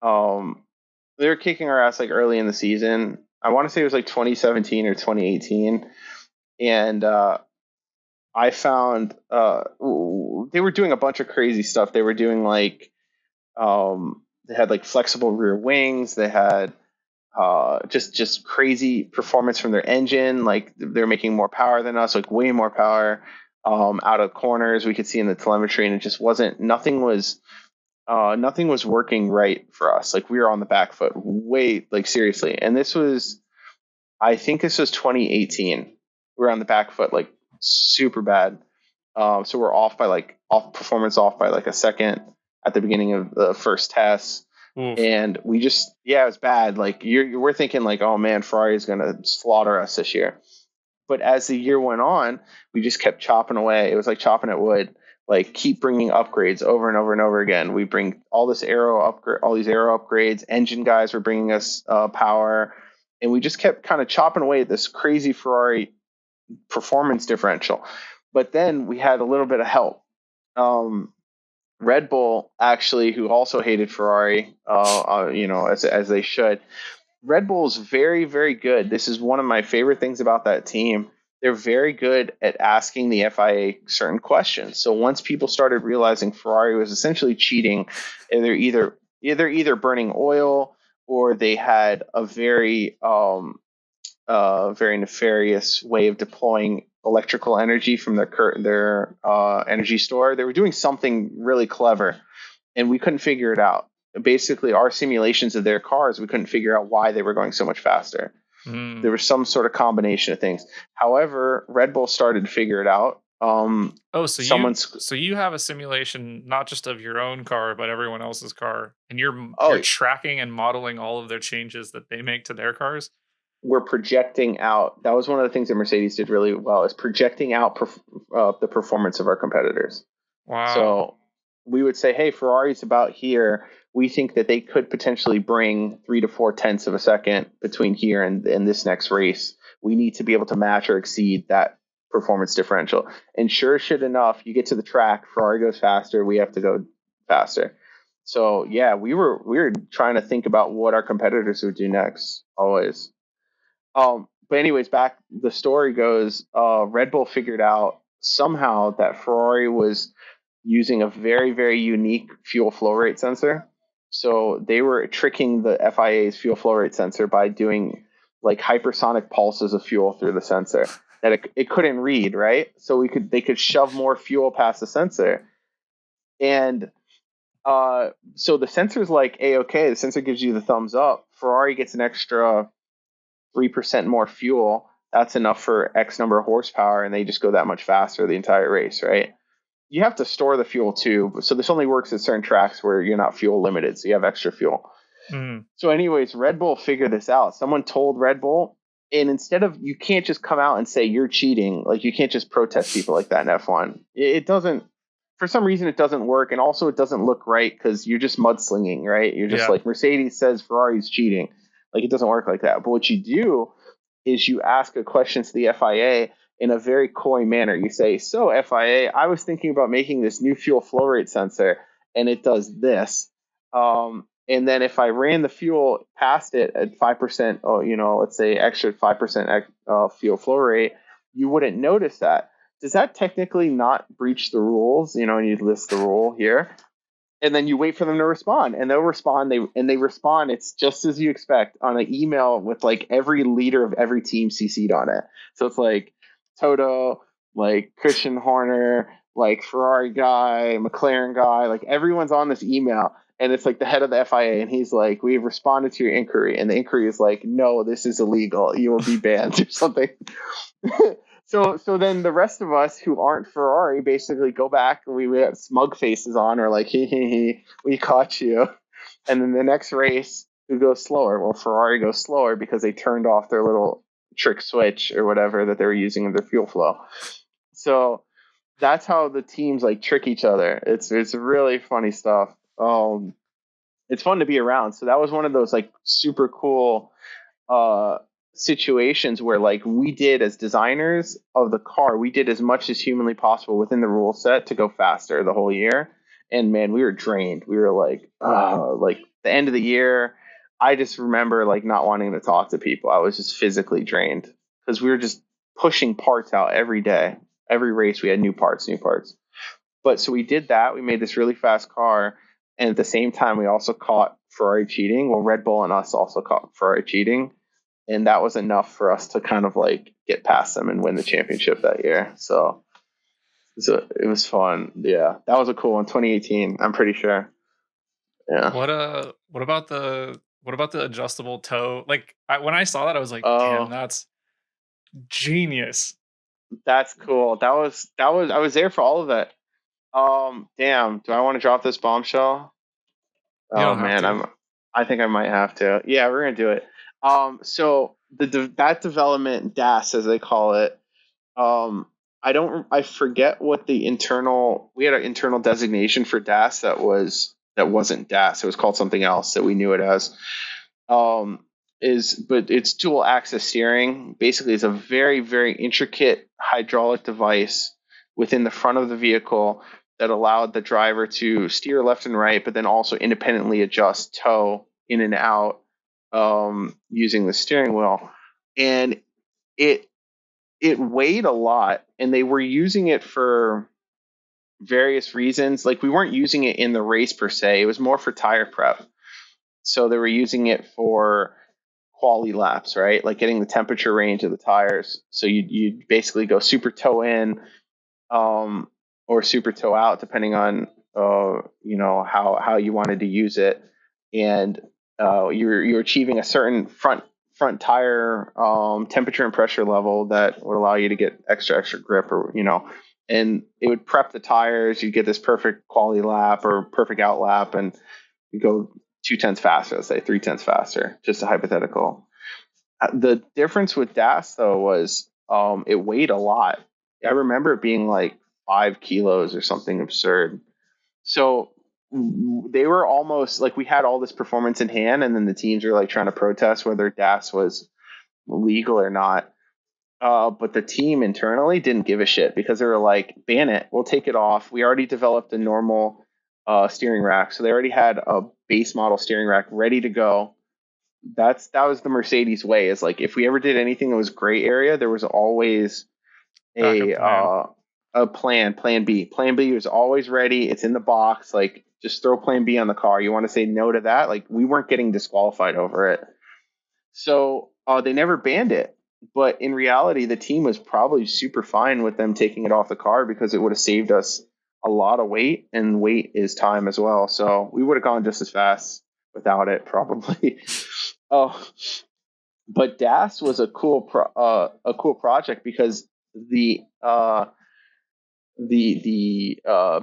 They were kicking our ass like early in the season. I want to say it was like 2017 or 2018, and I found they were doing a bunch of crazy stuff. They were doing like they had like flexible rear wings. They had just crazy performance from their engine. Like they're making more power than us, like way more power out of corners. We could see in the telemetry, and it just wasn't. Nothing was working right for us. Like we were on the back foot, way like seriously. And I think this was 2018. We were on the back foot, like super bad. So we're off by like a second at the beginning of the first test. Oof. And we just, yeah, it was bad. Like we're thinking like, oh man, Ferrari is going to slaughter us this year. But as the year went on, we just kept chopping away. It was like chopping at wood. Like keep bringing upgrades over and over and over again. We bring all these aero upgrades. Engine guys were bringing us power, and we just kept kind of chopping away at this crazy Ferrari performance differential. But then we had a little bit of help. Red Bull, actually, who also hated Ferrari, as they should. Red Bull is very, very good. This is one of my favorite things about that team. They're very good at asking the FIA certain questions. So once people started realizing Ferrari was essentially cheating, and they're either burning oil, or they had a very very nefarious way of deploying electrical energy from their energy store. They were doing something really clever, and we couldn't figure it out. Basically, our simulations of their cars, we couldn't figure out why they were going so much faster. There was some sort of combination of things. However, Red Bull started to figure it out. So you have a simulation not just of your own car but everyone else's car, and you're tracking and modeling all of their changes that they make to their cars. We're projecting out. That was one of the things that Mercedes did really well, is projecting out the performance of our competitors. Wow. So we would say, hey, Ferrari's about here. We think that they could potentially bring 3 to 4 tenths of a second between here and this next race. We need to be able to match or exceed that performance differential. And sure shit enough, you get to the track, Ferrari goes faster, we have to go faster. So yeah, we were trying to think about what our competitors would do next, always. But anyways, the story goes, Red Bull figured out somehow that Ferrari was using a very, very unique fuel flow rate sensor. So they were tricking the FIA's fuel flow rate sensor by doing like hypersonic pulses of fuel through the sensor that it couldn't read, right? So they could shove more fuel past the sensor. And so the sensor's like A-OK. The sensor gives you the thumbs up. Ferrari gets an extra 3% more fuel. That's enough for X number of horsepower, and they just go that much faster the entire race, right? You have to store the fuel too. So this only works at certain tracks where you're not fuel limited, so you have extra fuel. So anyways, Red Bull figured this out. Someone told Red Bull, and instead of, you can't just come out and say you're cheating. Like you can't just protest people like that in F1. It doesn't, for some reason it doesn't work. And also it doesn't look right because you're just mudslinging, right? You're just like, Mercedes says Ferrari's cheating. Like it doesn't work like that. But what you do is you ask a question to the FIA in a very coy manner. You say, so FIA, I was thinking about making this new fuel flow rate sensor, and it does this. And then if I ran the fuel past it at 5%, let's say extra 5% fuel flow rate, you wouldn't notice that. Does that technically not breach the rules? And you list the rule here. And then you wait for them to respond, and they'll respond. They respond. It's just as you expect on an email with like every leader of every team CC'd on it. So it's like Toto, like Christian Horner, like Ferrari guy, McLaren guy, like everyone's on this email. And it's like the head of the FIA, and he's like, we've responded to your inquiry. And the inquiry is like, no, this is illegal. You will be banned or something. So then the rest of us who aren't Ferrari basically go back, and we have smug faces on, or like, he, we caught you. And then the next race, who goes slower? Well, Ferrari goes slower because they turned off their little trick switch or whatever that they were using in their fuel flow. So that's how the teams like trick each other. It's really funny stuff. It's fun to be around. So that was one of those like super cool situations where like we did, as designers of the car, we did as much as humanly possible within the rule set to go faster the whole year. And man, we were drained. We were like the end of the year, I just remember like not wanting to talk to people. I was just physically drained because we were just pushing parts out every day. Every race we had new parts. But so we did that. We made this really fast car, and at the same time, we also caught Ferrari cheating. Well, Red Bull and us also caught Ferrari cheating, and that was enough for us to kind of like get past them and win the championship that year. So it was fun. Yeah, that was a cool one. 2018, I'm pretty sure. Yeah. What about the adjustable toe? Like when I saw that, I was like, damn, Oh, that's genius. that's cool. That was. I was there for all of it. Damn. Do I want to drop this bombshell? You Oh don't have man, to. I think I might have to. Yeah, we're gonna do it. So that development DAS, as they call it. I forget what the internal. We had an internal designation for DAS that wasn't DAS. It was called something else that we knew it as. But it's dual axis steering. Basically, it's a very, very intricate hydraulic device within the front of the vehicle that allowed the driver to steer left and right, but then also independently adjust toe in and out using the steering wheel. And it weighed a lot, and they were using it for various reasons. Like, we weren't using it in the race per se. It was more for tire prep. So they were using it for quality laps, right? Like getting the temperature range of the tires. So you basically go super toe in, or super toe out, depending on how you wanted to use it, and you're achieving a certain front tire temperature and pressure level that would allow you to get extra grip, or and it would prep the tires. You get this perfect quality lap or perfect out lap, and you go 2/10 faster, let's say 3/10 faster, just a hypothetical. The difference with DAS though was it weighed a lot. I remember it being like 5 kilos or something absurd. So they were almost like, we had all this performance in hand, and then the teams were like trying to protest whether DAS was legal or not. But the team internally didn't give a shit, because they were like, ban it, we'll take it off. We already developed a normal steering rack. So they already had a base model steering rack ready to go. That was the Mercedes way, is like, if we ever did anything that was gray area, there was always Backup plan. a plan B. Plan B was always ready. It's in the box. Like, just throw plan B on the car. You want to say no to that? Like, we weren't getting disqualified over it. So they never banned it. But in reality, the team was probably super fine with them taking it off the car, because it would have saved us a lot of weight, and weight is time as well. So we would have gone just as fast without it, probably. Oh, but DAS was a cool project, because the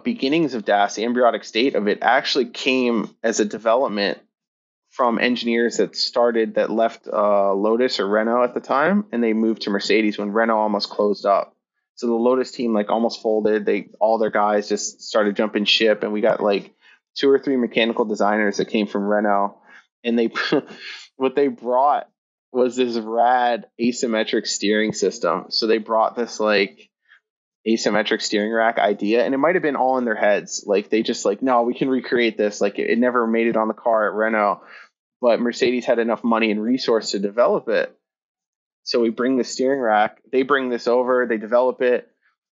beginnings of DAS, the embryonic state of it, actually came as a development from engineers that left Lotus or Renault at the time, and they moved to Mercedes when Renault almost closed up. So the Lotus team like almost folded. All their guys just started jumping ship, and we got like 2 or 3 mechanical designers that came from Renault, and they what they brought was this rad asymmetric steering system. So they brought this like asymmetric steering rack idea, and it might have been all in their heads. Like, they just like, no, we can recreate this. Like, it never made it on the car at Renault, but Mercedes had enough money and resource to develop it. So we bring the steering rack, they bring this over, they develop it.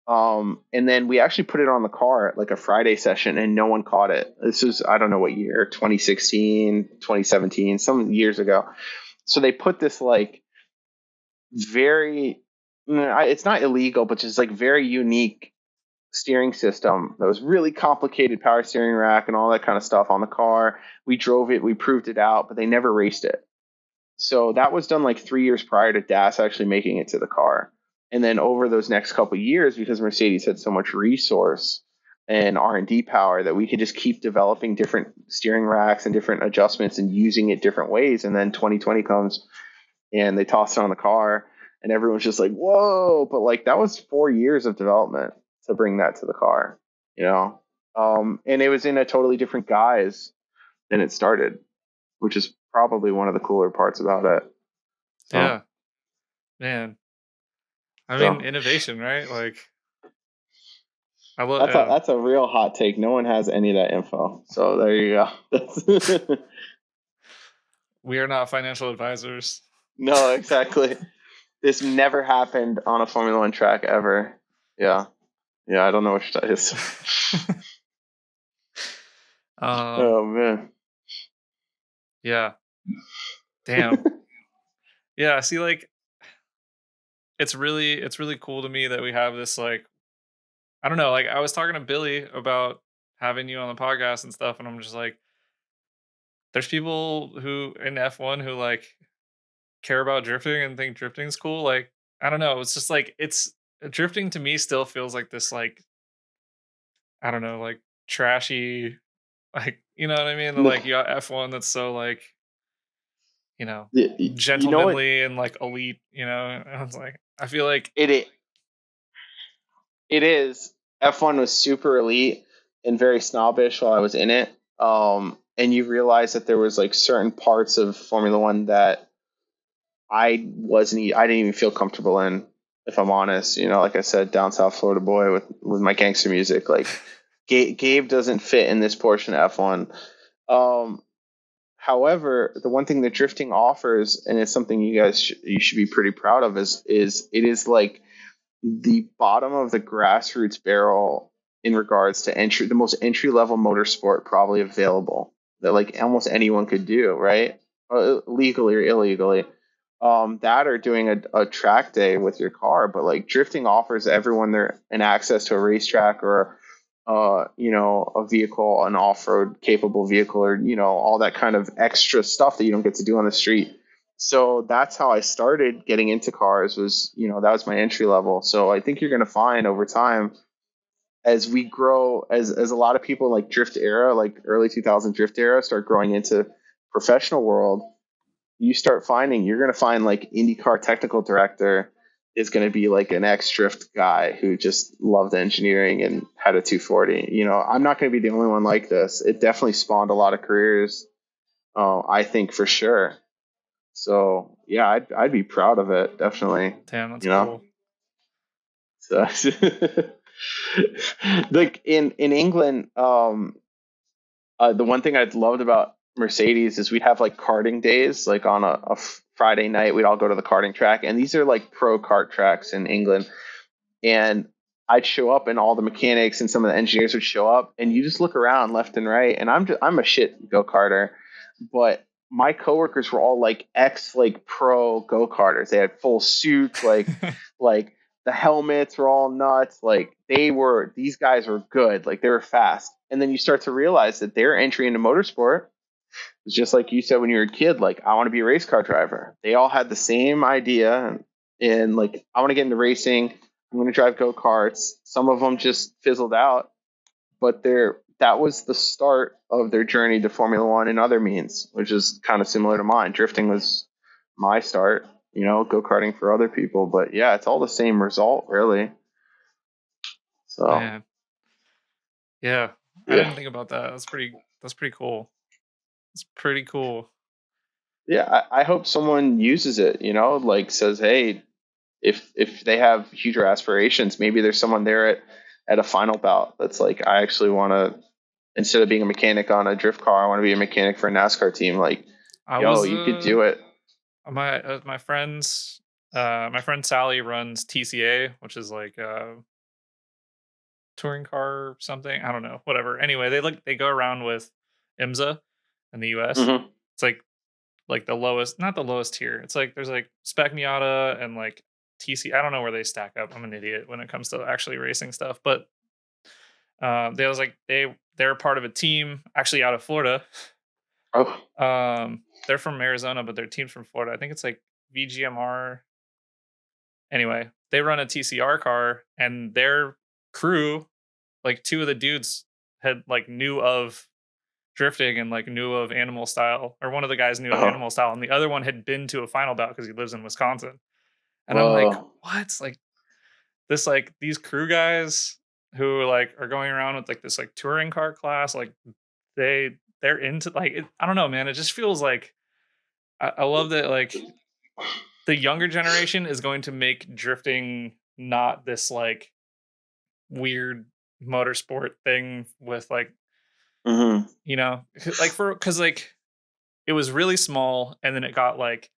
And then we actually put it on the car at like a Friday session, and no one caught it. This was, I don't know what year, 2016, 2017, some years ago. So they put this like it's not illegal, but just like very unique steering system that was really complicated, power steering rack and all that kind of stuff on the car. We drove it, we proved it out, but they never raced it. So that was done like 3 years prior to DAS actually making it to the car. And then over those next couple of years, because Mercedes had so much resource and R&D power, that we could just keep developing different steering racks and different adjustments and using it different ways. And then 2020 comes, and they tossed it on the car, and everyone's just like, whoa. But like, that was 4 years of development to bring that to the car, and it was in a totally different guise than it started, which is probably one of the cooler parts about it. So, Yeah, man. I mean, so innovation, right? Like, I love. that's a real hot take. No one has any of that info. So there you go. We are not financial advisors. No, exactly. This never happened on a Formula One track ever. Yeah. Yeah, I don't know which that is. Oh man. Yeah. Damn. Yeah. See, like, it's really cool to me that we have this, like, I don't know, like, I was talking to Billy about having you on the podcast and stuff, and I'm just like, there's people who in F1 who like care about drifting and think drifting's cool. Like, I don't know. It's just like it's drifting to me still feels like this, like, I don't know, like trashy, like, you know what I mean? No, Like, you got F1 that's so like, you know, you know what gentlemanly and like elite, you know? And I was like, I feel like it it is. F1 was super elite and very snobbish while I was in it. And you realize that there was like certain parts of Formula One that I didn't even feel comfortable in, if I'm honest. You know, like I said, down South Florida boy with my gangster music. Like Gabe doesn't fit in this portion of F1. Um, However, the one thing that drifting offers, and it's something you should be pretty proud of, is it is like the bottom of the grassroots barrel in regards to the most entry level motorsport probably available that like almost anyone could do, right? Legally or illegally. That or doing a track day with your car, but like drifting offers everyone an access to a racetrack or a vehicle, an off-road capable vehicle, or all that kind of extra stuff that you don't get to do on the street. So that's how I started getting into cars. That was my entry level. So I think you're going to find over time, as we grow, as a lot of people like drift era, like early 2000 drift era, start growing into professional world, you're going to find like IndyCar technical director is going to be like an ex-drift guy who just loved engineering and had a 240. I'm not going to be the only one like this. It definitely spawned a lot of careers, I think, for sure. So yeah, I'd be proud of it, definitely. damn, that's You know, cool. so like in England, the one thing I loved about Mercedes is we'd have like karting days, like on a Friday night, we'd all go to the karting track, and these are like pro kart tracks in England. And I'd show up, and all the mechanics and some of the engineers would show up, and you just look around left and right, and I'm a shit go karter, but my coworkers were all like ex like pro go karters. They had full suits, like the helmets were all nuts. Like these guys were good, like they were fast. And then you start to realize that their entry into motorsport was just like you said when you were a kid. Like, I want to be a race car driver. They all had the same idea, and like, I want to get into racing. I'm going to drive go karts. Some of them just fizzled out, but that was the start of their journey to Formula One and other means, which is kind of similar to mine. Drifting was my start, go karting for other people. But yeah, it's all the same result, really. So Man. Yeah. I yeah, didn't think about that. That's pretty cool. It's pretty cool. yeah. I hope someone uses it. Like says, hey, if they have huger aspirations, maybe there's someone there at a final bout that's like, I actually want to, instead of being a mechanic on a drift car, I want to be a mechanic for a NASCAR team. Like, I yo, was you could do it. my friends my friend Sally runs TCA, which is like touring car or something. I don't know, whatever. Anyway, they go around with IMSA in the US. Mm-hmm. It's like the lowest, not the lowest tier. It's like there's like Spec Miata and like TC. I don't know where they stack up. I'm an idiot when it comes to actually racing stuff. But they was like they're part of a team actually out of Florida. Oh, They're from Arizona, but their team's from Florida. I think it's like VGMR. Anyway, they run a TCR car, and their crew, like two of the dudes, had like knew of drifting and like knew of animal style, or one of the guys knew of oh, animal style, and the other one had been to a final bout because he lives in Wisconsin. And I'm like, whoa. what? Like this, like these crew guys who like are going around with like this like touring car class, like they're into like I don't know, man. It just feels like I love that like the younger generation is going to make drifting not this like weird motorsport thing with like, Mm-hmm. like because like it was really small and then it got like,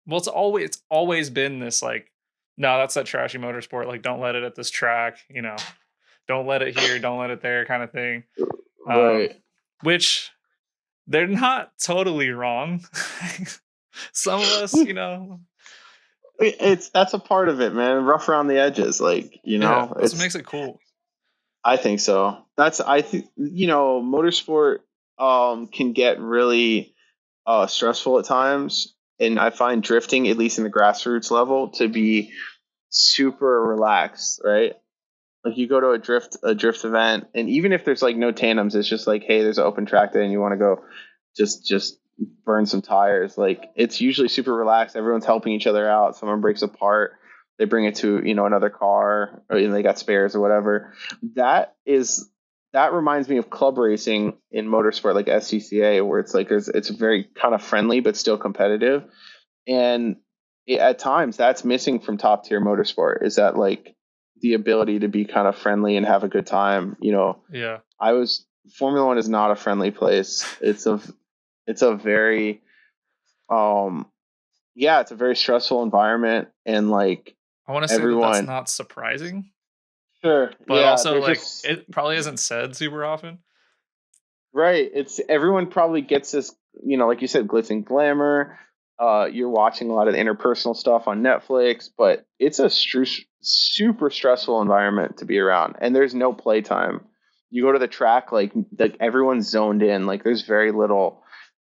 well, it's always been this like no, that's that trashy motorsport. Like, don't let it at this track. Don't let it here. Don't let it there, kind of thing. Right. Which they're not totally wrong. Some of us, That's a part of it, man. Rough around the edges, like yeah, that's what it's. makes it cool. I think so. I think motorsport can get really stressful at times, and I find drifting, at least in the grassroots level, to be super relaxed, right? Like you go to a drift event, and even if there's like no tandems, it's just like, hey, there's an open track there, and you want to go, just burn some tires. Like it's usually super relaxed. Everyone's helping each other out. Someone breaks a part, they bring it to another car, or they got spares or whatever. That reminds me of club racing in motorsport, like SCCA, where it's like it's very kind of friendly but still competitive, and at times that's missing from top tier motorsport. Is that like the ability to be kind of friendly and have a good time? Yeah. Formula One is not a friendly place. It's a very it's a very stressful environment, and like I want to say that that's everyone. not surprising, Sure, but yeah, also they're like just it probably isn't said super often. right. It's Everyone probably gets this, like you said, glitz and glamour. You're watching a lot of interpersonal stuff on Netflix, but it's a super stressful environment to be around, and there's no playtime. You go to the track, like everyone's zoned in. Like there's very little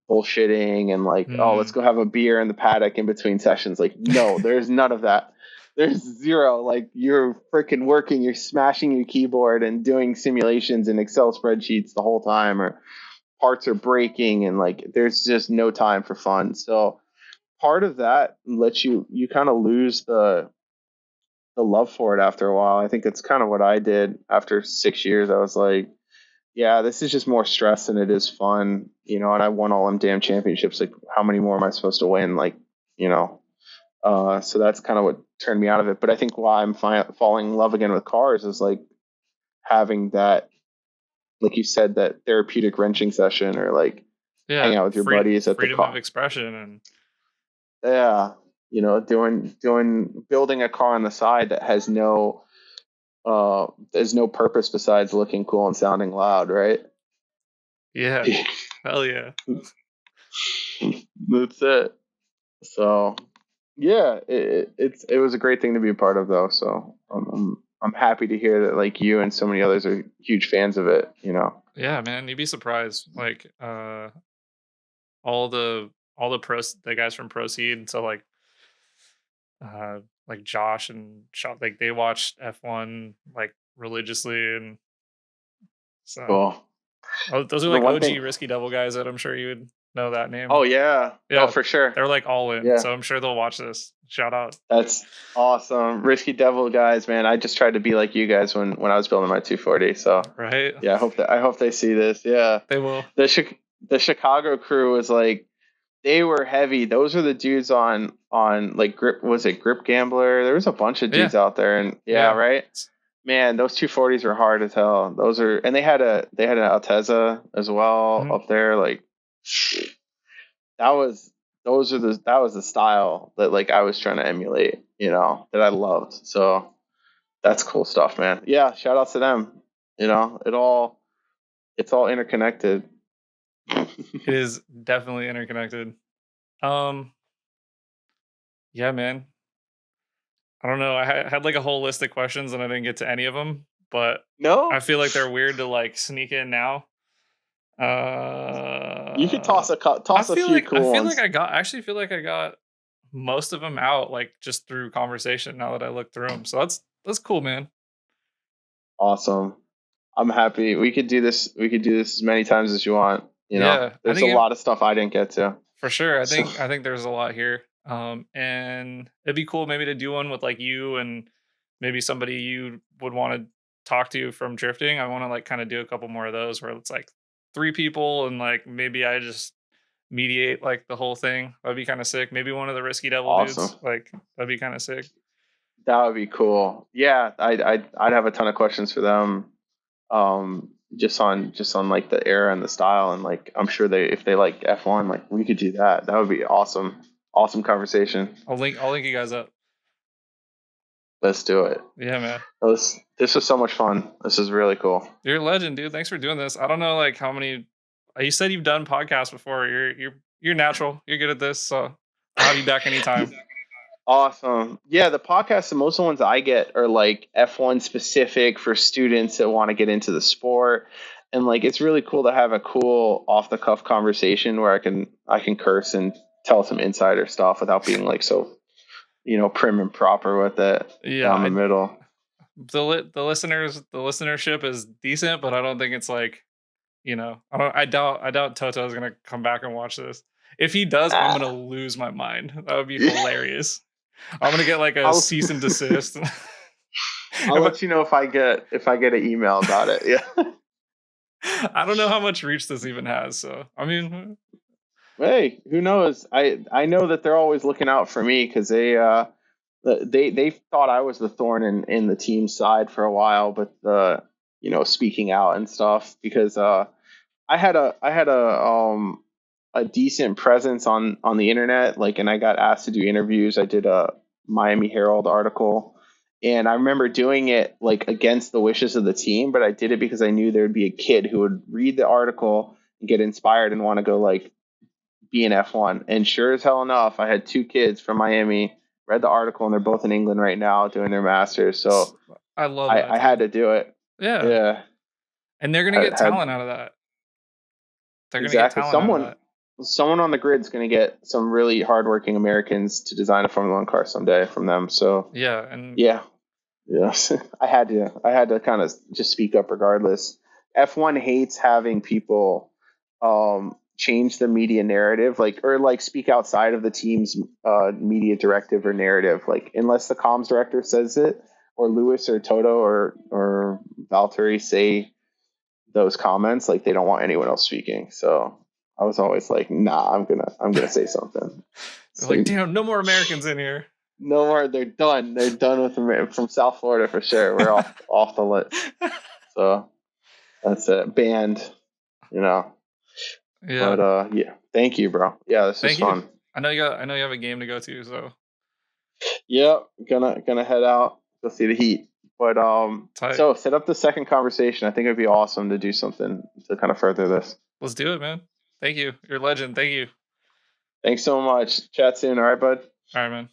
bullshitting and like, oh, let's Mm. go have a beer in the paddock in between sessions. Like, no, there's none of that. There's zero. Like you're freaking working, you're smashing your keyboard and doing simulations in Excel spreadsheets the whole time, or parts are breaking, and like there's just no time for fun. So part of that lets you kind of lose the love for it after a while. I think it's kind of what I did after 6 years. I was like, yeah, this is just more stress than it is fun, and I won all them damn championships. Like, how many more am I supposed to win? Like, so that's kind of what turned me out of it. But I think why I'm falling in love again with cars is like having that, like you said, that therapeutic wrenching session, or like hang Yeah, out with your buddies at the freedom of car. expression, and Yeah, doing building a car on the side that has there's no purpose besides looking cool and sounding loud, right? yeah, hell yeah. That's it. So yeah, it was a great thing to be a part of, though. So I'm happy to hear that like you and so many others are huge fans of it. Yeah, man, you'd be surprised. Like, all the pros, the guys from Proceed, so uh, like Josh and Shot, like they watched F1 like religiously, and so Cool. those are The like one OG thing. Risky Devil guys that I'm sure you would know that Oh name. yeah. Oh, Yeah, for sure. they're like all in, Yeah. so I'm sure they'll watch this. Shout out. That's awesome. Risky Devil guys, man. I just tried to be like you guys when I was building my 240. So Right? yeah, I hope they see this. Yeah. They will. The Chicago crew was like, they were heavy. Those are the dudes on like Grip. Was it Grip Gambler? There was a bunch of Yeah, dudes out there, and yeah, yeah. right. Man, those 240s were hard as hell. And they had an Altezza as well Mhm. up there. Like that was that was the style that like I was trying to emulate. That I loved. So that's cool stuff, man. Yeah, shout out to them. It's all interconnected. It is definitely interconnected. Um, yeah, man. I don't know. I had like a whole list of questions and I didn't get to any of them, but I No, feel like they're weird to like sneak in now. you could I toss a feel few like I cool feel like ones. I got I actually feel like I got most of them out like just through conversation now that I look through them. So that's cool, man. Awesome. I'm happy. We could do this. We could do this as many times as you want. Yeah, I There's a think lot of stuff I didn't get to. for sure. So I think there's a lot here. And it'd be cool maybe to do one with like you and maybe somebody you would want to talk to from drifting. I want to like kind of do a couple more of those where it's like three people and like maybe I just mediate like the whole thing. That'd be kind of sick. Maybe one of the Risky Devil awesome. dudes. Like that'd be kind of sick. That would be cool. Yeah, I'd have a ton of questions for them. Just on like the era and the style, and like I'm sure if they like F1, like we could do that. That would be awesome. Awesome conversation. I'll link you guys up. Let's do it. Yeah, man. This was so much fun. This is really cool. You're a legend, dude. Thanks for doing this. I don't know like how many. You said you've done podcasts before. You're natural. You're good at this. So I'll have you back anytime. Awesome. Yeah, the podcasts, the most of the ones I get are like F1 specific for students that want to get into the sport. And like it's really cool to have a cool off the cuff conversation where I can curse and tell some insider stuff without being like so, prim and proper with it down the middle. The listenership is decent, but I don't think it's like, I doubt Toto's gonna come back and watch this. If he does, I'm gonna lose my mind. That would be hilarious. I'm gonna get like a cease and desist. I'll let you know if I get an email about it. Yeah. I don't know how much reach this even has. So I mean, hey, who knows? I know that they're always looking out for me because they thought I was the thorn in the team side for a while, but speaking out and stuff because I had a decent presence on the internet, and I got asked to do interviews. I did a Miami Herald article, and I remember doing it against the wishes of the team, but I did it because I knew there would be a kid who would read the article and get inspired and want to go be an F1. And sure as hell enough, I had 2 kids from Miami read the article, and they're both in England right now doing their masters. So I love I had to do it. Yeah. And they're gonna get talent out of that. They're gonna get talent out of that. Someone on the grid is going to get some really hardworking Americans to design a Formula 1 car someday from them. So yeah, and I had to kind of just speak up regardless. F1 hates having people change the media narrative, or speak outside of the team's media directive or narrative, unless the comms director says it, or Lewis or Toto or Valtteri say those comments, they don't want anyone else speaking. So I was always like, nah, I'm gonna say something. So, damn, no more Americans in here. No more. They're done. They're done with them from South Florida for sure. We're off the list. So that's it. Banned. Yeah. But yeah. Thank you, bro. Yeah, this is fun. I know you have a game to go to. So. Yep. Gonna head out. Go see the Heat. But so set up the second conversation. I think it'd be awesome to do something to kind of further this. Let's do it, man. Thank you. You're a legend. Thank you. Thanks so much. Chat soon. All right, bud. All right, man.